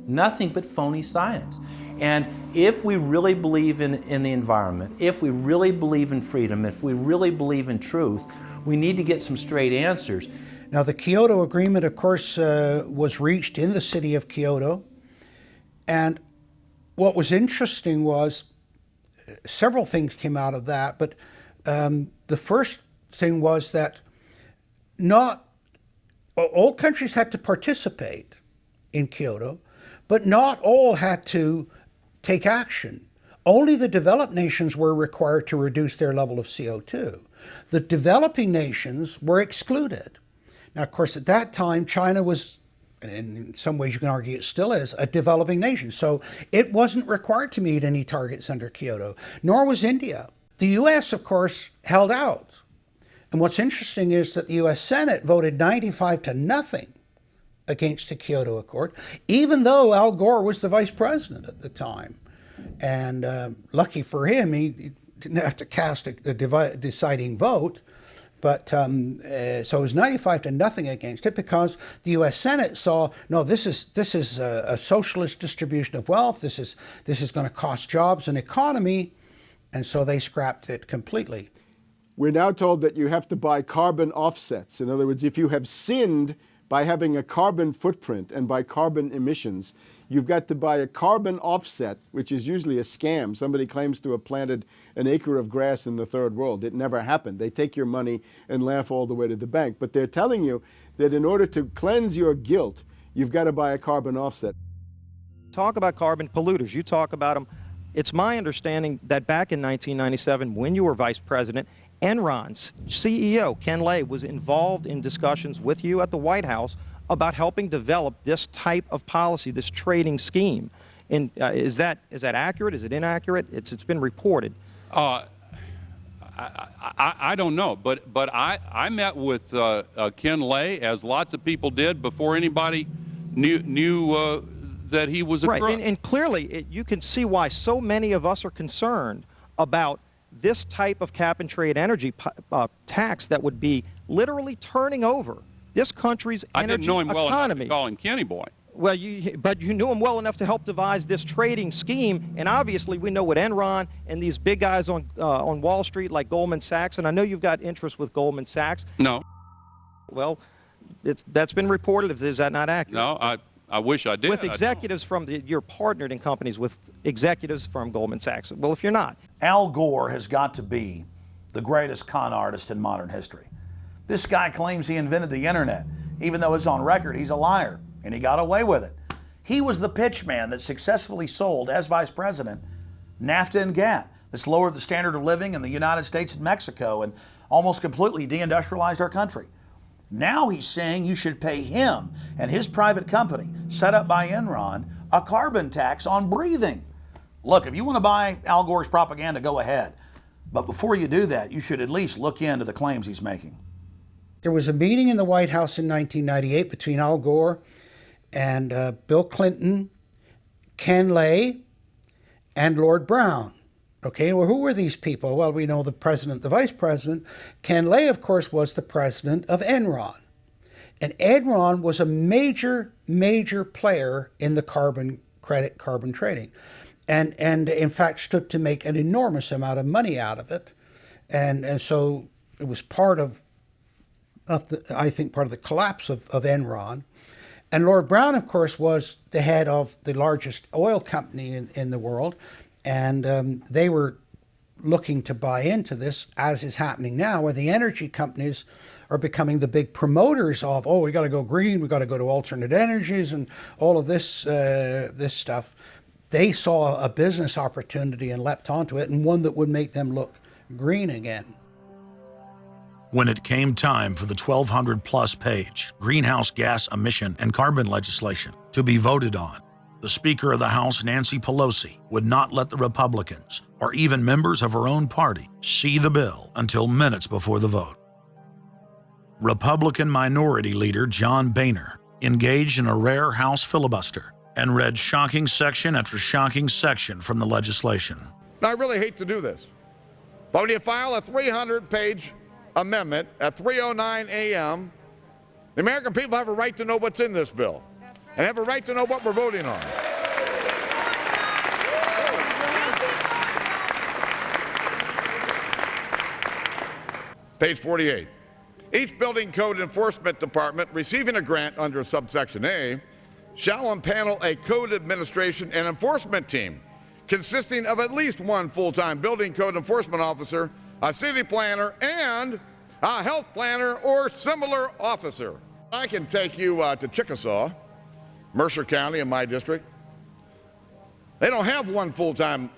Nothing but phony science. And if we really believe in the environment, if we really believe in freedom, if we really believe in truth, we need to get some straight answers. Now, the Kyoto Agreement, of course, was reached in the city of Kyoto. And what was interesting was several things came out of that, but the first thing was that not all countries had to participate in Kyoto, but not all had to take action. Only the developed nations were required to reduce their level of CO2. The developing nations were excluded. Now, of course, at that time, China was, and in some ways you can argue it still is, a developing nation. So it wasn't required to meet any targets under Kyoto, nor was India. The U.S., of course, held out. And what's interesting is that the U.S. Senate voted 95-0 against the Kyoto Accord, even though Al Gore was the vice president at the time. And lucky for him, he didn't have to cast a deciding vote. But so it was 95-0 against it, because the U.S. Senate saw, no, this is a socialist distribution of wealth. This is going to cost jobs and economy, and so they scrapped it completely. We're now told that you have to buy carbon offsets. In other words, if you have sinned by having a carbon footprint and by carbon emissions, you've got to buy a carbon offset, which is usually a scam. Somebody claims to have planted an acre of grass in the third world. It never happened. They take your money and laugh all the way to the bank. But they're telling you that in order to cleanse your guilt, you've got to buy a carbon offset. Talk about carbon polluters. You talk about them. It's my understanding that back in 1997, when you were vice president, Enron's CEO, Ken Lay, was involved in discussions with you at the White House about helping develop this type of policy, this trading scheme. And is that accurate? Is it inaccurate? It's been reported. I don't know, but I met with Ken Lay, as lots of people did, before anybody knew that he was a crook. Right, and clearly you can see why so many of us are concerned about this type of cap-and-trade energy tax that would be literally turning over this country's energy economy. I didn't know him well enough to call him Kenny Boy. Well, but you knew him well enough to help devise this trading scheme, and obviously we know what Enron and these big guys on Wall Street like Goldman Sachs, and I know you've got interest with Goldman Sachs. No. Well, that's been reported. Is that not accurate? No, I wish I did. With executives you're partnered in companies with executives from Goldman Sachs. Well, if you're not. Al Gore has got to be the greatest con artist in modern history. This guy claims he invented the internet, even though it's on record he's a liar, and he got away with it. He was the pitch man that successfully sold, as vice president, NAFTA and GATT, that's lowered the standard of living in the United States and Mexico and almost completely deindustrialized our country. Now he's saying you should pay him and his private company, set up by Enron, a carbon tax on breathing. Look, if you want to buy Al Gore's propaganda, go ahead. But before you do that, you should at least look into the claims he's making. There was a meeting in the White House in 1998 between Al Gore and Bill Clinton, Ken Lay, and Lord Browne. Okay, well, who were these people? Well, we know the president, the vice president. Ken Lay, of course, was the president of Enron. And Enron was a major, major player in the carbon trading. And in fact, stood to make an enormous amount of money out of it. And so it was part of the collapse of Enron. And Lord Browne, of course, was the head of the largest oil company in the world. And they were looking to buy into this, as is happening now, where the energy companies are becoming the big promoters of, oh, we got to go green, we got to go to alternate energies and all of this stuff. They saw a business opportunity and leapt onto it, and one that would make them look green again. When it came time for the 1,200-plus page greenhouse gas emission and carbon legislation to be voted on, the Speaker of the House, Nancy Pelosi, would not let the Republicans, or even members of her own party, see the bill until minutes before the vote. Republican Minority Leader John Boehner engaged in a rare House filibuster and read shocking section after shocking section from the legislation. Now, I really hate to do this, but when you file a 300-page amendment at 3:09 a.m., the American people have a right to know what's in this bill and have a right to know what we're voting on. Page 48. Each building code enforcement department receiving a grant under subsection A shall impanel a code administration and enforcement team consisting of at least one full-time building code enforcement officer, a city planner, and a health planner or similar officer. I can take you to Chickasaw, Mercer County in my district. They don't have one full-time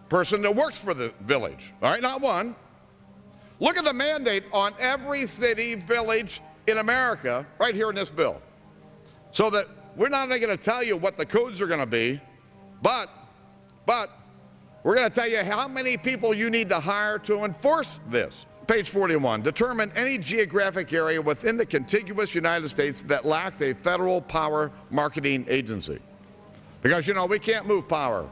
person that works for the village, all right, not one. Look at the mandate on every city, village in America right here in this bill. So that we're not only going to tell you what the codes are going to be, but we're going to tell you how many people you need to hire to enforce this. Page 41, determine any geographic area within the contiguous United States that lacks a federal power marketing agency. Because, you know, we can't move power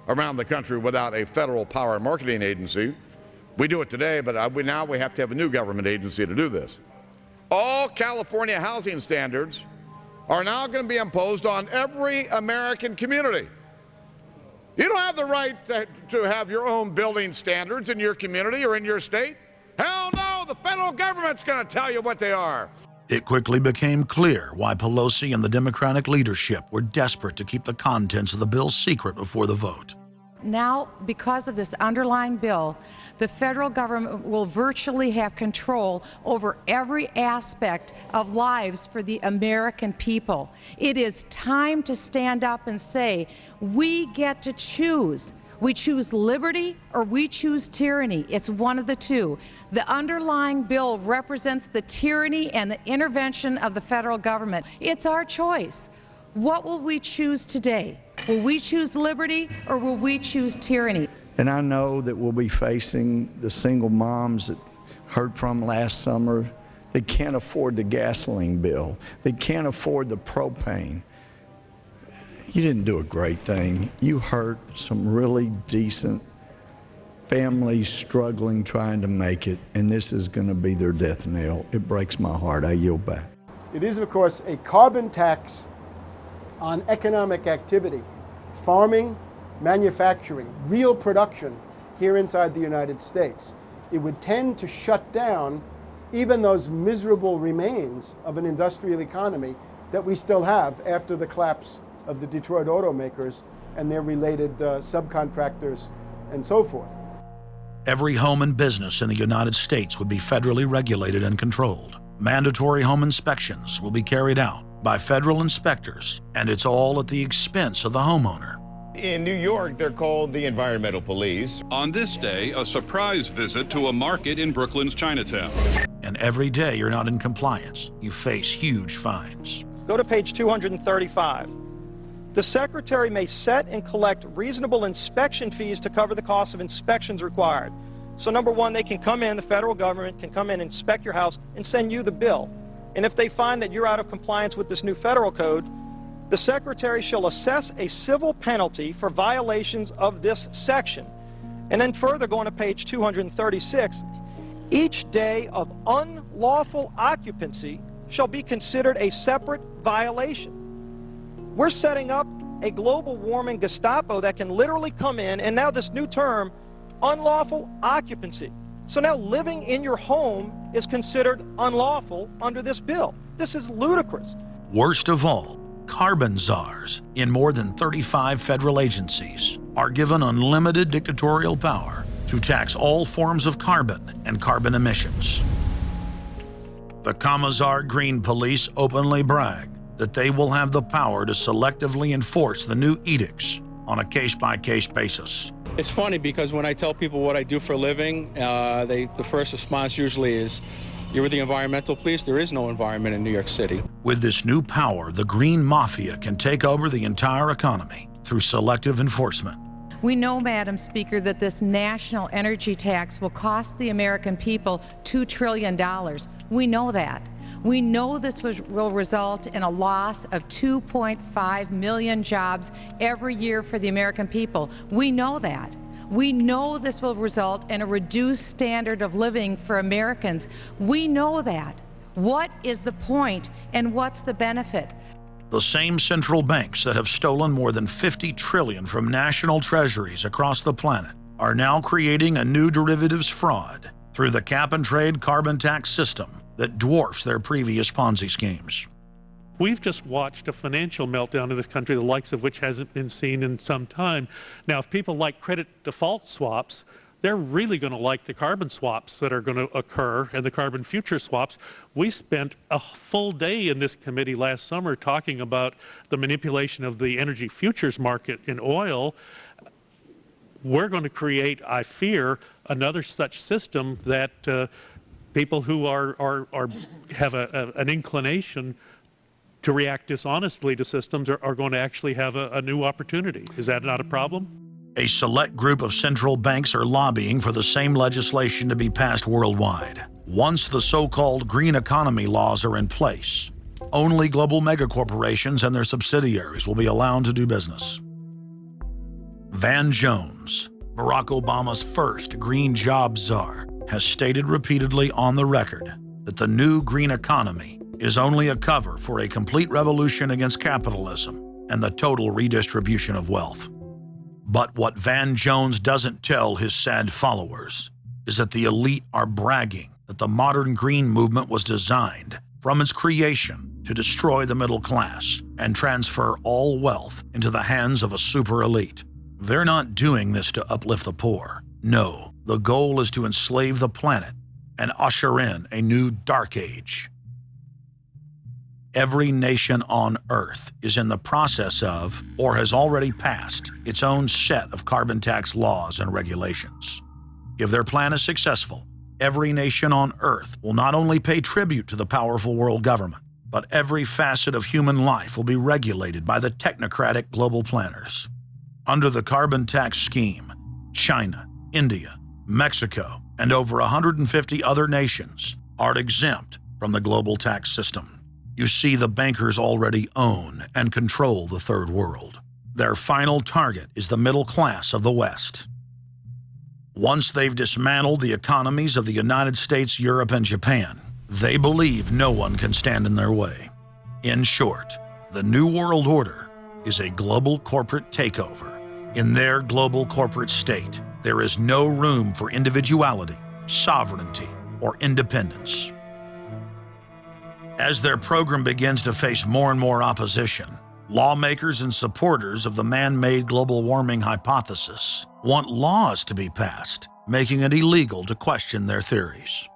around the country without a federal power marketing agency. We do it today, but now we have to have a new government agency to do this. All California housing standards are now going to be imposed on every American community. You don't have the right to have your own building standards in your community or in your state. Hell no, the federal government's going to tell you what they are. It quickly became clear why Pelosi and the Democratic leadership were desperate to keep the contents of the bill secret before the vote. Now, because of this underlying bill, the federal government will virtually have control over every aspect of lives for the American people. It is time to stand up and say, we get to choose. We choose liberty or we choose tyranny. It's one of the two. The underlying bill represents the tyranny and the intervention of the federal government. It's our choice. What will we choose today? Will we choose liberty or will we choose tyranny? And I know that we'll be facing the single moms that heard from last summer. They can't afford the gasoline bill. They can't afford the propane. You didn't do a great thing. You hurt some really decent families struggling, trying to make it, and this is going to be their death knell. It breaks my heart. I yield back. It is, of course, a carbon tax on economic activity, farming, manufacturing, real production here inside the United States. It would tend to shut down even those miserable remains of an industrial economy that we still have after the collapse of the Detroit automakers and their related subcontractors and so forth. Every home and business in the United States would be federally regulated and controlled. Mandatory home inspections will be carried out by federal inspectors, and it's all at the expense of the homeowner. In New York, they're called the Environmental Police. On this day, a surprise visit to a market in Brooklyn's Chinatown. And every day you're not in compliance, you face huge fines. Go to page 235. The Secretary may set and collect reasonable inspection fees to cover the cost of inspections required. So number one, they can come in, the federal government can come in and inspect your house and send you the bill. And if they find that you're out of compliance with this new federal code, the Secretary shall assess a civil penalty for violations of this section. And then further, going to page 236, each day of unlawful occupancy shall be considered a separate violation. We're setting up a global warming Gestapo that can literally come in, and now this new term, unlawful occupancy. So now living in your home is considered unlawful under this bill. This is ludicrous. Worst of all, carbon czars in more than 35 federal agencies are given unlimited dictatorial power to tax all forms of carbon and carbon emissions. The Commissar Green Police openly brag that they will have the power to selectively enforce the new edicts on a case-by-case basis. It's funny because when I tell people what I do for a living, the first response usually is, "You're with the environmental police?" There is no environment in New York City. With this new power, the green mafia can take over the entire economy through selective enforcement. We know, Madam Speaker, that this national energy tax will cost the American people $2 trillion. We know that. We know this will result in a loss of 2.5 million jobs every year for the American people. We know that. We know this will result in a reduced standard of living for Americans. We know that. What is the point and what's the benefit? The same central banks that have stolen more than $50 trillion from national treasuries across the planet are now creating a new derivatives fraud through the cap-and-trade carbon tax system that dwarfs their previous Ponzi schemes. We've just watched a financial meltdown in this country, the likes of which hasn't been seen in some time. Now, if people like credit default swaps, they're really going to like the carbon swaps that are going to occur and the carbon future swaps. We spent a full day in this committee last summer talking about the manipulation of the energy futures market in oil. We're going to create, I fear, another such system that people who have an inclination to react dishonestly to systems are going to actually have a new opportunity. Is that not a problem? A select group of central banks are lobbying for the same legislation to be passed worldwide. Once the so-called green economy laws are in place, only global megacorporations and their subsidiaries will be allowed to do business. Van Jones, Barack Obama's first green job czar, has stated repeatedly on the record that the new green economy is only a cover for a complete revolution against capitalism and the total redistribution of wealth. But what Van Jones doesn't tell his sad followers is that the elite are bragging that the modern green movement was designed from its creation to destroy the middle class and transfer all wealth into the hands of a super elite. They're not doing this to uplift the poor. No, the goal is to enslave the planet and usher in a new dark age. Every nation on Earth is in the process of, or has already passed, its own set of carbon tax laws and regulations. If their plan is successful, every nation on Earth will not only pay tribute to the powerful world government, but every facet of human life will be regulated by the technocratic global planners. Under the carbon tax scheme, China, India, Mexico, and over 150 other nations are exempt from the global tax system. You see, the bankers already own and control the third world. Their final target is the middle class of the West. Once they've dismantled the economies of the United States, Europe, and Japan, they believe no one can stand in their way. In short, the New World Order is a global corporate takeover. In their global corporate state, there is no room for individuality, sovereignty, or independence. As their program begins to face more and more opposition, lawmakers and supporters of the man-made global warming hypothesis want laws to be passed, making it illegal to question their theories.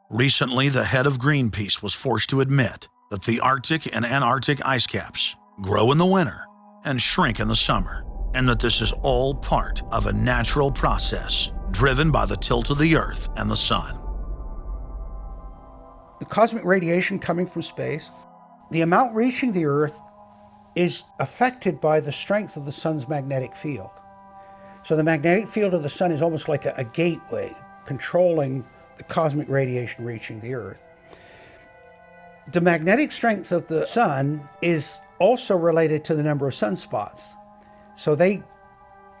Recently, the head of Greenpeace was forced to admit that the Arctic and Antarctic ice caps grow in the winter and shrink in the summer, and that this is all part of a natural process driven by the tilt of the Earth and the Sun. The cosmic radiation coming from space, the amount reaching the Earth is affected by the strength of the sun's magnetic field. So the magnetic field of the sun is almost like a gateway controlling the cosmic radiation reaching the Earth. The magnetic strength of the sun is also related to the number of sunspots. So they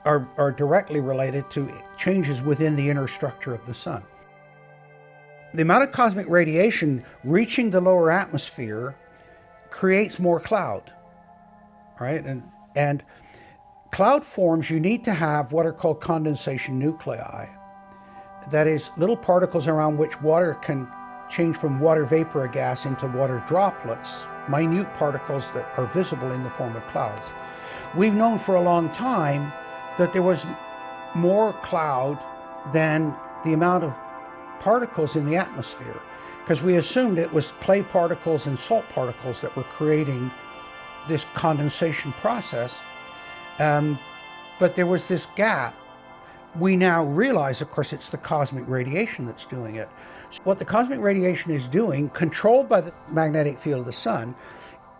are directly related to changes within the inner structure of the sun. The amount of cosmic radiation reaching the lower atmosphere creates more cloud, right? And cloud forms, you need to have what are called condensation nuclei. That is, little particles around which water can change from water vapor or gas into water droplets, minute particles that are visible in the form of clouds. We've known for a long time that there was more cloud than the amount of particles in the atmosphere, because we assumed it was clay particles and salt particles that were creating this condensation process. But there was this gap. We now realize, of course, it's the cosmic radiation that's doing it. So what the cosmic radiation is doing, controlled by the magnetic field of the sun,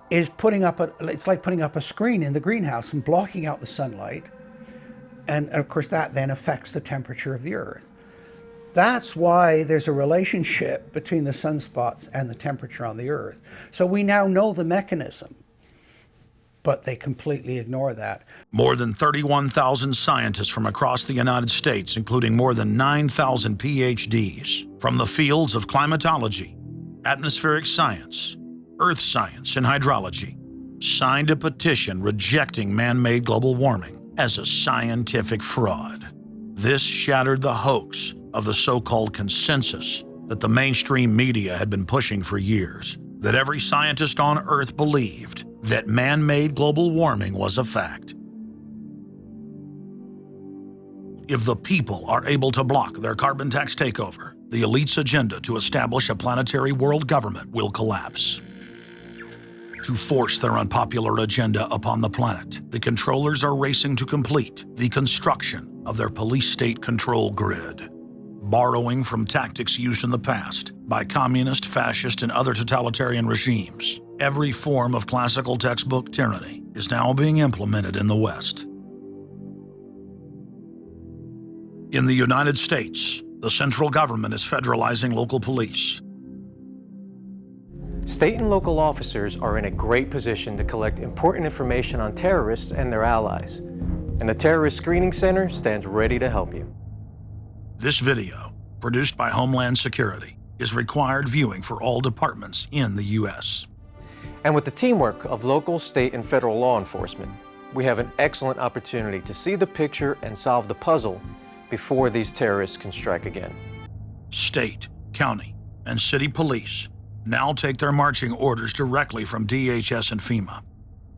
is it's like putting up a screen in the greenhouse and blocking out the sunlight. And of course, that then affects the temperature of the Earth. That's why there's a relationship between the sunspots and the temperature on the Earth. So we now know the mechanism, but they completely ignore that. More than 31,000 scientists from across the United States, including more than 9,000 PhDs from the fields of climatology, atmospheric science, earth science, and hydrology, signed a petition rejecting man-made global warming as a scientific fraud. This shattered the hoax of the so-called consensus that the mainstream media had been pushing for years, that every scientist on Earth believed that man-made global warming was a fact. If the people are able to block their carbon tax takeover, the elite's agenda to establish a planetary world government will collapse. To force their unpopular agenda upon the planet, the controllers are racing to complete the construction of their police state control grid. Borrowing from tactics used in the past by communist, fascist, and other totalitarian regimes, every form of classical textbook tyranny is now being implemented in the West. In the United States, the central government is federalizing local police. State and local officers are in a great position to collect important information on terrorists and their allies, and the Terrorist Screening Center stands ready to help you. This video, produced by Homeland Security, is required viewing for all departments in the U.S. And with the teamwork of local, state, and federal law enforcement, we have an excellent opportunity to see the picture and solve the puzzle before these terrorists can strike again. State, county, and city police now take their marching orders directly from DHS and FEMA.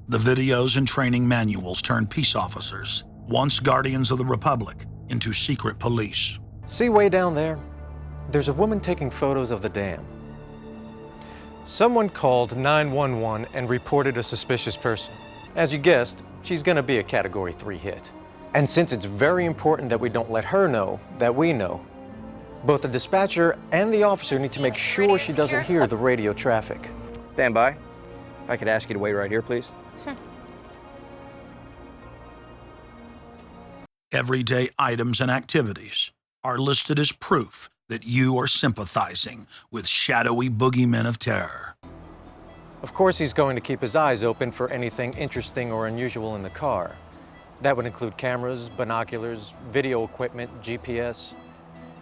The videos and training manuals turn peace officers, once guardians of the Republic, into secret police. See way down there? There's a woman taking photos of the dam. Someone called 911 and reported a suspicious person. As you guessed, she's going to be a Category 3 hit. And since it's very important that we don't let her know that we know, both the dispatcher and the officer need to make sure she doesn't hear the radio traffic. Stand by. If I could ask you to wait right here, please. Sure. Everyday items and activities are listed as proof that you are sympathizing with shadowy boogeymen of terror. Of course, he's going to keep his eyes open for anything interesting or unusual in the car. That would include cameras, binoculars, video equipment, GPS,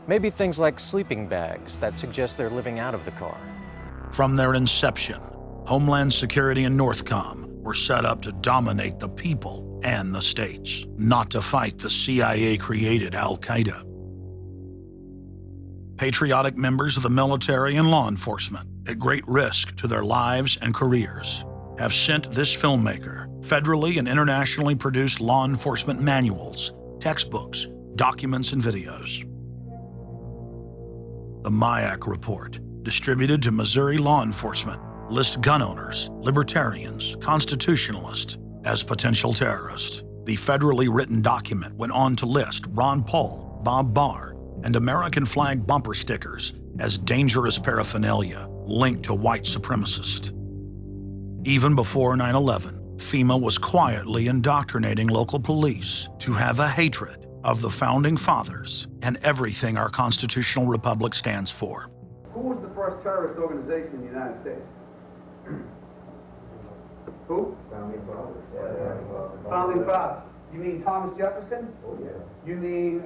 maybe things like sleeping bags that suggest they're living out of the car. From their inception, Homeland Security and Northcom were set up to dominate the people and the states, not to fight the CIA-created Al-Qaeda. Patriotic members of the military and law enforcement, at great risk to their lives and careers, have sent this filmmaker federally and internationally produced law enforcement manuals, textbooks, documents, and videos. The MIAC report, distributed to Missouri law enforcement, lists gun owners, libertarians, constitutionalists as potential terrorists. The federally written document went on to list Ron Paul, Bob Barr, and American flag bumper stickers as dangerous paraphernalia linked to white supremacists. Even before 9/11, FEMA was quietly indoctrinating local police to have a hatred of the Founding Fathers and everything our constitutional republic stands for. Who was the first terrorist organization in the United States? Who? Founding Fathers. Founding Fathers. You mean Thomas Jefferson? Oh, yeah. You mean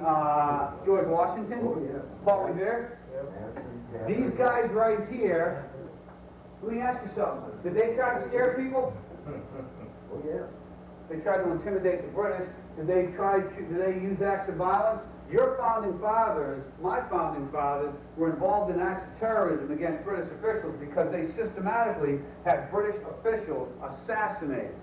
George Washington? Oh, yeah. Paul Revere? Yeah. These guys right here, let me ask you something. Did they try to scare people? Oh, yeah. They tried to intimidate the British. Did they use acts of violence? Your founding fathers, my founding fathers, were involved in acts of terrorism against British officials because they systematically had British officials assassinated.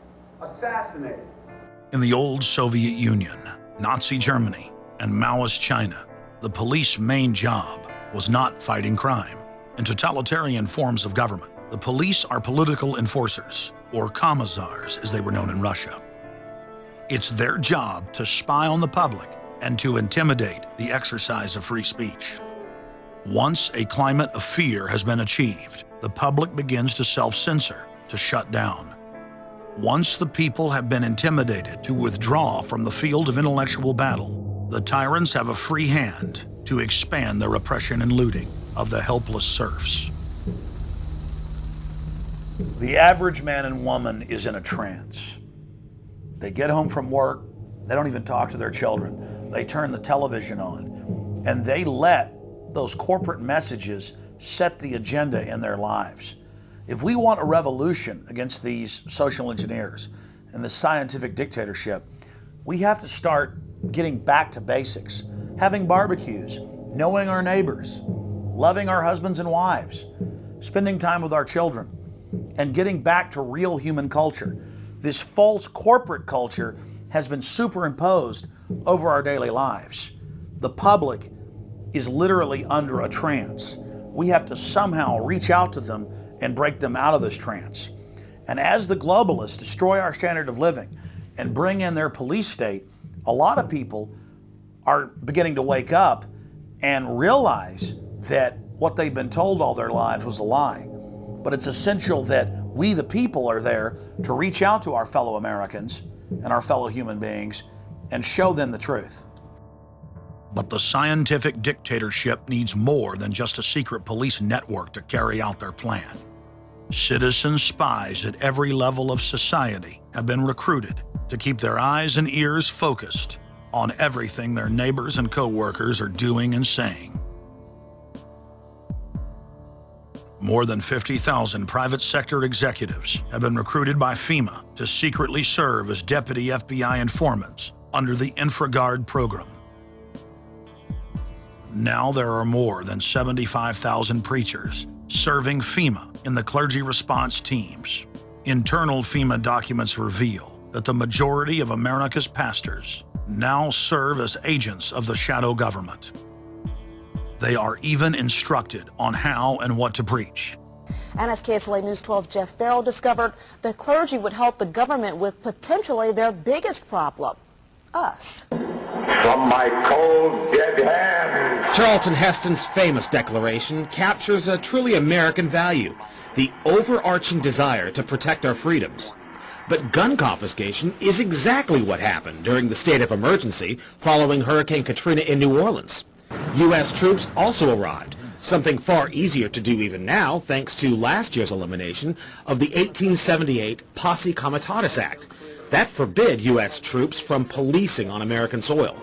In the old Soviet Union, Nazi Germany, and Maoist China, the police's main job was not fighting crime. In totalitarian forms of government, the police are political enforcers, or commissars as they were known in Russia. It's their job to spy on the public and to intimidate the exercise of free speech. Once a climate of fear has been achieved, the public begins to self-censor, to shut down. Once the people have been intimidated to withdraw from the field of intellectual battle, the tyrants have a free hand to expand their oppression and looting of the helpless serfs. The average man and woman is in a trance. They get home from work, they don't even talk to their children. They turn the television on, and they let those corporate messages set the agenda in their lives. If we want a revolution against these social engineers and the scientific dictatorship, we have to start getting back to basics, having barbecues, knowing our neighbors, loving our husbands and wives, spending time with our children, and getting back to real human culture. This false corporate culture has been superimposed over our daily lives. The public is literally under a trance. We have to somehow reach out to them and break them out of this trance. And as the globalists destroy our standard of living and bring in their police state, a lot of people are beginning to wake up and realize that what they've been told all their lives was a lie. But it's essential that we, the people, are there to reach out to our fellow Americans and our fellow human beings and show them the truth. But the scientific dictatorship needs more than just a secret police network to carry out their plan. Citizen spies at every level of society have been recruited to keep their eyes and ears focused on everything their neighbors and co-workers are doing and saying. More than 50,000 private sector executives have been recruited by FEMA to secretly serve as deputy FBI informants under the InfraGard program. Now there are more than 75,000 preachers serving FEMA in the clergy response teams. Internal FEMA documents reveal that the majority of America's pastors now serve as agents of the shadow government. They are even instructed on how and what to preach. And as KSLA News 12 Jeff Farrell discovered, the clergy would help the government with potentially their biggest problem, us. From my cold, dead hands. Charlton Heston's famous declaration captures a truly American value, the overarching desire to protect our freedoms. But gun confiscation is exactly what happened during the state of emergency following Hurricane Katrina in New Orleans. U.S. troops also arrived, something far easier to do even now thanks to last year's elimination of the 1878 Posse Comitatus Act. That forbid U.S. troops from policing on American soil.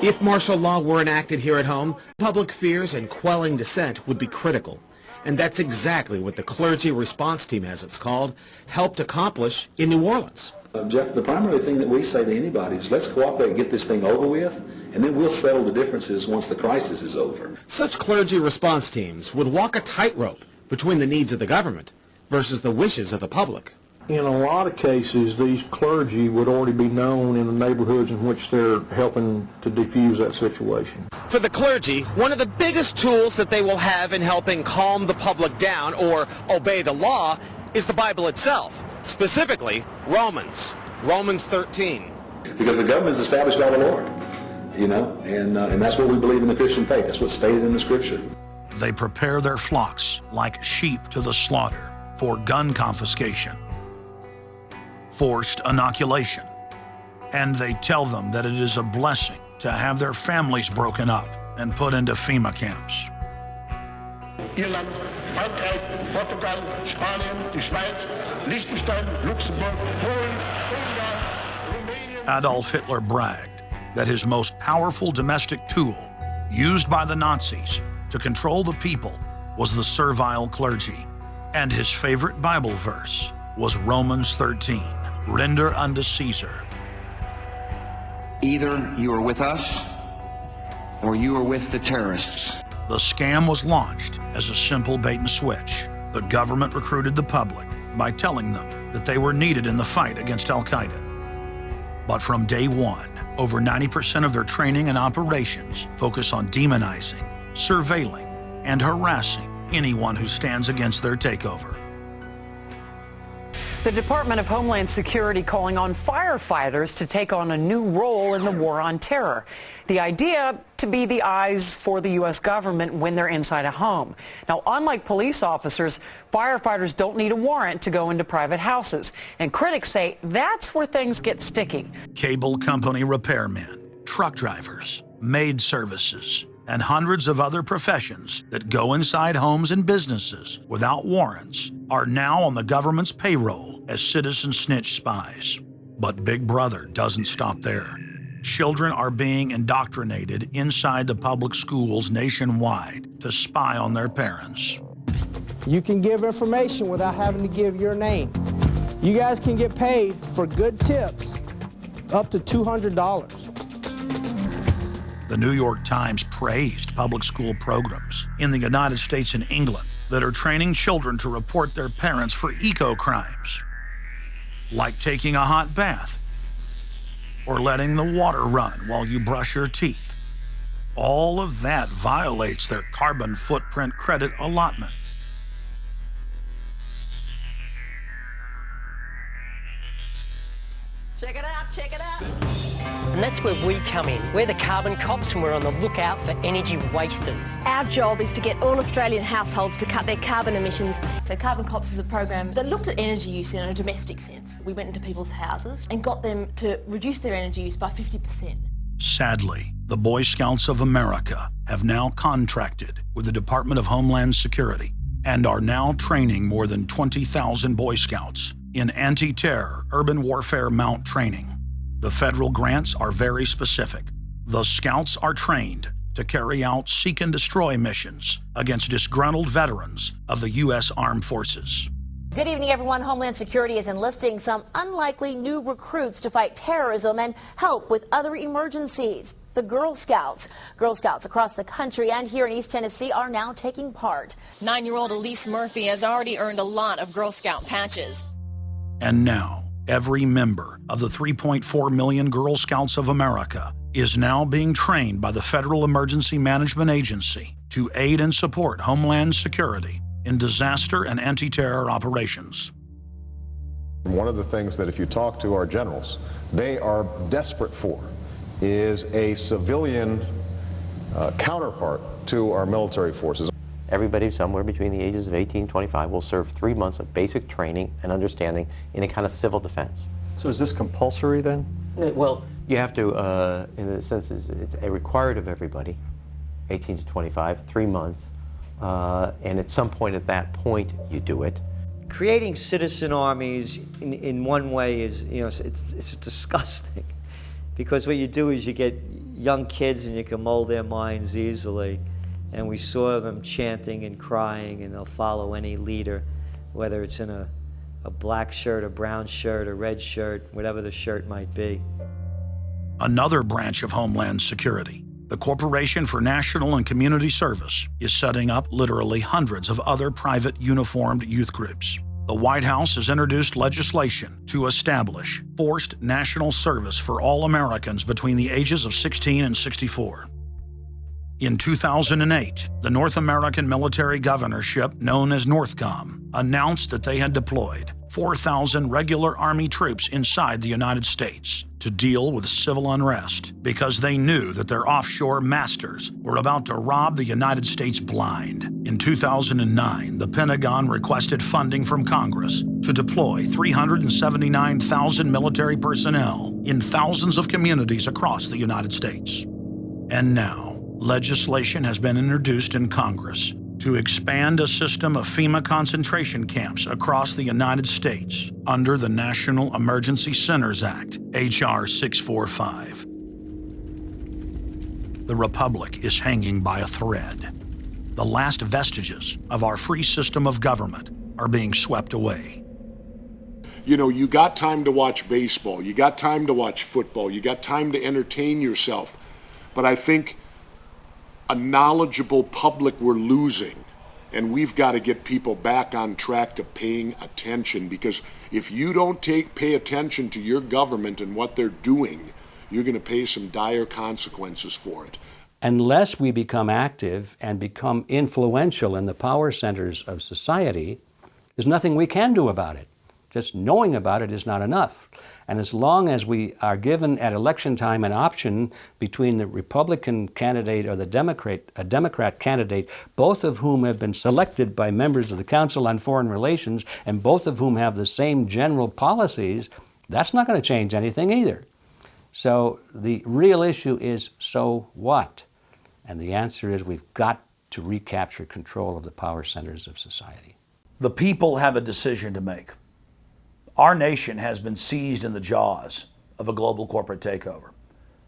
If martial law were enacted here at home, public fears and quelling dissent would be critical. And that's exactly what the Clergy Response Team, as it's called, helped accomplish in New Orleans. Jeff, the primary thing that we say to anybody is let's cooperate and get this thing over with, and then we'll settle the differences once the crisis is over. Such clergy response teams would walk a tightrope between the needs of the government versus the wishes of the public. In a lot of cases, these clergy would already be known in the neighborhoods in which they're helping to defuse that situation. For the clergy, one of the biggest tools that they will have in helping calm the public down or obey the law is the Bible itself, specifically Romans 13. Because the government is established by the Lord, and that's what we believe in the Christian faith. That's what's stated in the Scripture. They prepare their flocks like sheep to the slaughter for gun confiscation, forced inoculation, and they tell them that it is a blessing to have their families broken up and put into FEMA camps. Irland, Frankreich, Portugal, Spanien, die Schweiz, Liechtenstein, Luxembourg, Polen, Ungarn, Romania. Adolf Hitler bragged that his most powerful domestic tool, used by the Nazis to control the people, was the servile clergy. And his favorite Bible verse was Romans 13, render unto Caesar. Either you are with us or you are with the terrorists. The scam was launched as a simple bait and switch. The government recruited the public by telling them that they were needed in the fight against Al-Qaeda. But from day one, over 90% of their training and operations focus on demonizing, surveilling, and harassing anyone who stands against their takeover. The Department of Homeland Security calling on firefighters to take on a new role in the war on terror. The idea to be the eyes for the U.S. government when they're inside a home. Now, unlike police officers, firefighters don't need a warrant to go into private houses. And critics say that's where things get sticky. Cable company repairmen, truck drivers, maid services, and hundreds of other professions that go inside homes and businesses without warrants are now on the government's payroll as citizen snitch spies. But Big Brother doesn't stop there. Children are being indoctrinated inside the public schools nationwide to spy on their parents. You can give information without having to give your name. You guys can get paid for good tips up to $200. The New York Times praised public school programs in the United States and England that are training children to report their parents for eco-crimes, like taking a hot bath or letting the water run while you brush your teeth. All of that violates their carbon footprint credit allotment. Check it out, check it out. And that's where we come in. We're the carbon cops and we're on the lookout for energy wasters. Our job is to get all Australian households to cut their carbon emissions. So Carbon Cops is a program that looked at energy use in a domestic sense. We went into people's houses and got them to reduce their energy use by 50%. Sadly, the Boy Scouts of America have now contracted with the Department of Homeland Security and are now training more than 20,000 Boy Scouts in anti-terror urban warfare mount training. The federal grants are very specific. The Scouts are trained to carry out seek and destroy missions against disgruntled veterans of the U.S. Armed Forces. Good evening, everyone. Homeland Security is enlisting some unlikely new recruits to fight terrorism and help with other emergencies. The Girl Scouts. Girl Scouts across the country and here in East Tennessee are now taking part. 9-year-old Elise Murphy has already earned a lot of Girl Scout patches. And now, every member of the 3.4 million Girl Scouts of America is now being trained by the Federal Emergency Management Agency to aid and support Homeland Security in disaster and anti-terror operations. One of the things that if you talk to our generals, they are desperate for is a civilian counterpart to our military forces. Everybody somewhere between the ages of 18 and 25 will serve 3 months of basic training and understanding in a kind of civil defense. So is this compulsory then? Well, you have to, in a sense, it's a required of everybody, 18 to 25, 3 months, and at some point at that point you do it. Creating citizen armies in one way is, it's disgusting, because what you do is you get young kids and you can mold their minds easily. And we saw them chanting and crying, and they'll follow any leader, whether it's in a black shirt, a brown shirt, a red shirt, whatever the shirt might be. Another branch of Homeland Security, the Corporation for National and Community Service, is setting up literally hundreds of other private uniformed youth groups. The White House has introduced legislation to establish forced national service for all Americans between the ages of 16 and 64. In 2008, the North American Military Governorship, known as NORTHCOM, announced that they had deployed 4,000 regular Army troops inside the United States to deal with civil unrest because they knew that their offshore masters were about to rob the United States blind. In 2009, the Pentagon requested funding from Congress to deploy 379,000 military personnel in thousands of communities across the United States. And now, legislation has been introduced in Congress to expand a system of FEMA concentration camps across the United States under the National Emergency Centers Act, H.R. 645. The Republic is hanging by a thread. The last vestiges of our free system of government are being swept away. You know, you got time to watch baseball, you got time to watch football, you got time to entertain yourself, but I think a knowledgeable public we're losing, and we've got to get people back on track to paying attention, because if you don't pay attention to your government and what they're doing, you're going to pay some dire consequences for it. Unless we become active and become influential in the power centers of society, there's nothing we can do about it. Just knowing about it is not enough. And as long as we are given at election time an option between the Republican candidate or the Democrat candidate, both of whom have been selected by members of the Council on Foreign Relations and both of whom have the same general policies, that's not going to change anything either. So the real issue is, so what? And the answer is we've got to recapture control of the power centers of society. The people have a decision to make. Our nation has been seized in the jaws of a global corporate takeover.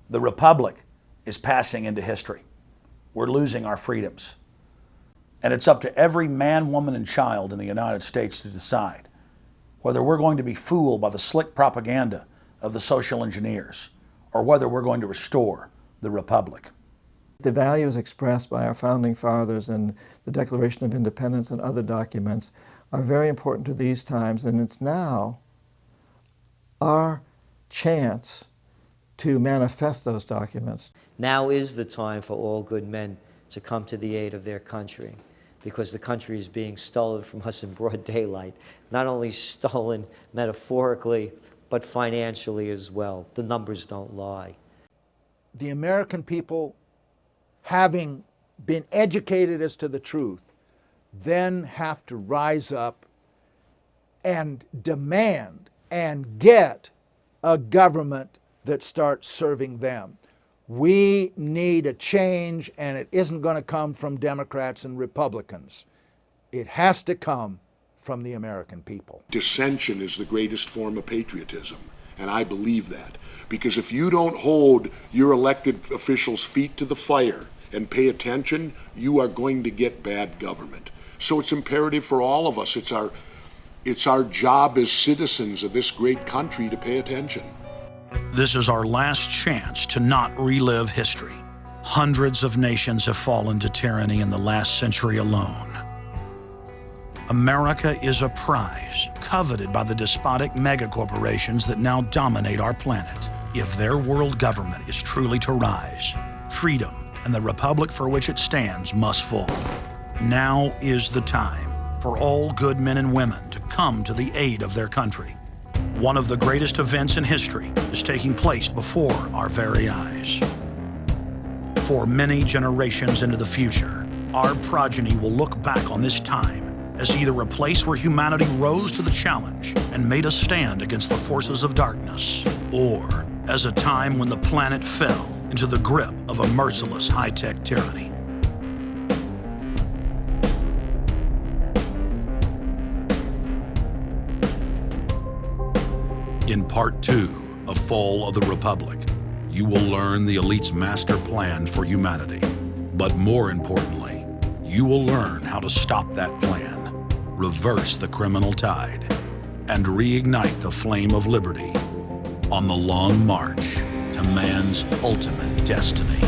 The republic is passing into history. We're losing our freedoms. And it's up to every man, woman, and child in the United States to decide whether we're going to be fooled by the slick propaganda of the social engineers or whether we're going to restore the republic. The values expressed by our founding fathers and the Declaration of Independence and other documents are very important to these times, and it's now our chance to manifest those documents. Now is the time for all good men to come to the aid of their country, because the country is being stolen from us in broad daylight. Not only stolen metaphorically, but financially as well. The numbers don't lie. The American people, having been educated as to the truth, then have to rise up and demand and get a government that starts serving them. We need a change, and it isn't going to come from Democrats and Republicans. It has to come from the American people. Dissension is the greatest form of patriotism, and I believe that. Because if you don't hold your elected officials' feet to the fire and pay attention, you are going to get bad government. So it's imperative for all of us. It's our job as citizens of this great country to pay attention. This is our last chance to not relive history. Hundreds of nations have fallen to tyranny in the last century alone. America is a prize coveted by the despotic megacorporations that now dominate our planet. If their world government is truly to rise, freedom and the republic for which it stands must fall. Now is the time for all good men and women to come to the aid of their country. One of the greatest events in history is taking place before our very eyes. For many generations into the future, our progeny will look back on this time as either a place where humanity rose to the challenge and made a stand against the forces of darkness, or as a time when the planet fell into the grip of a merciless high-tech tyranny. In Part 2 of Fall of the Republic, you will learn the elite's master plan for humanity. But more importantly, you will learn how to stop that plan, reverse the criminal tide, and reignite the flame of liberty on the long march to man's ultimate destiny.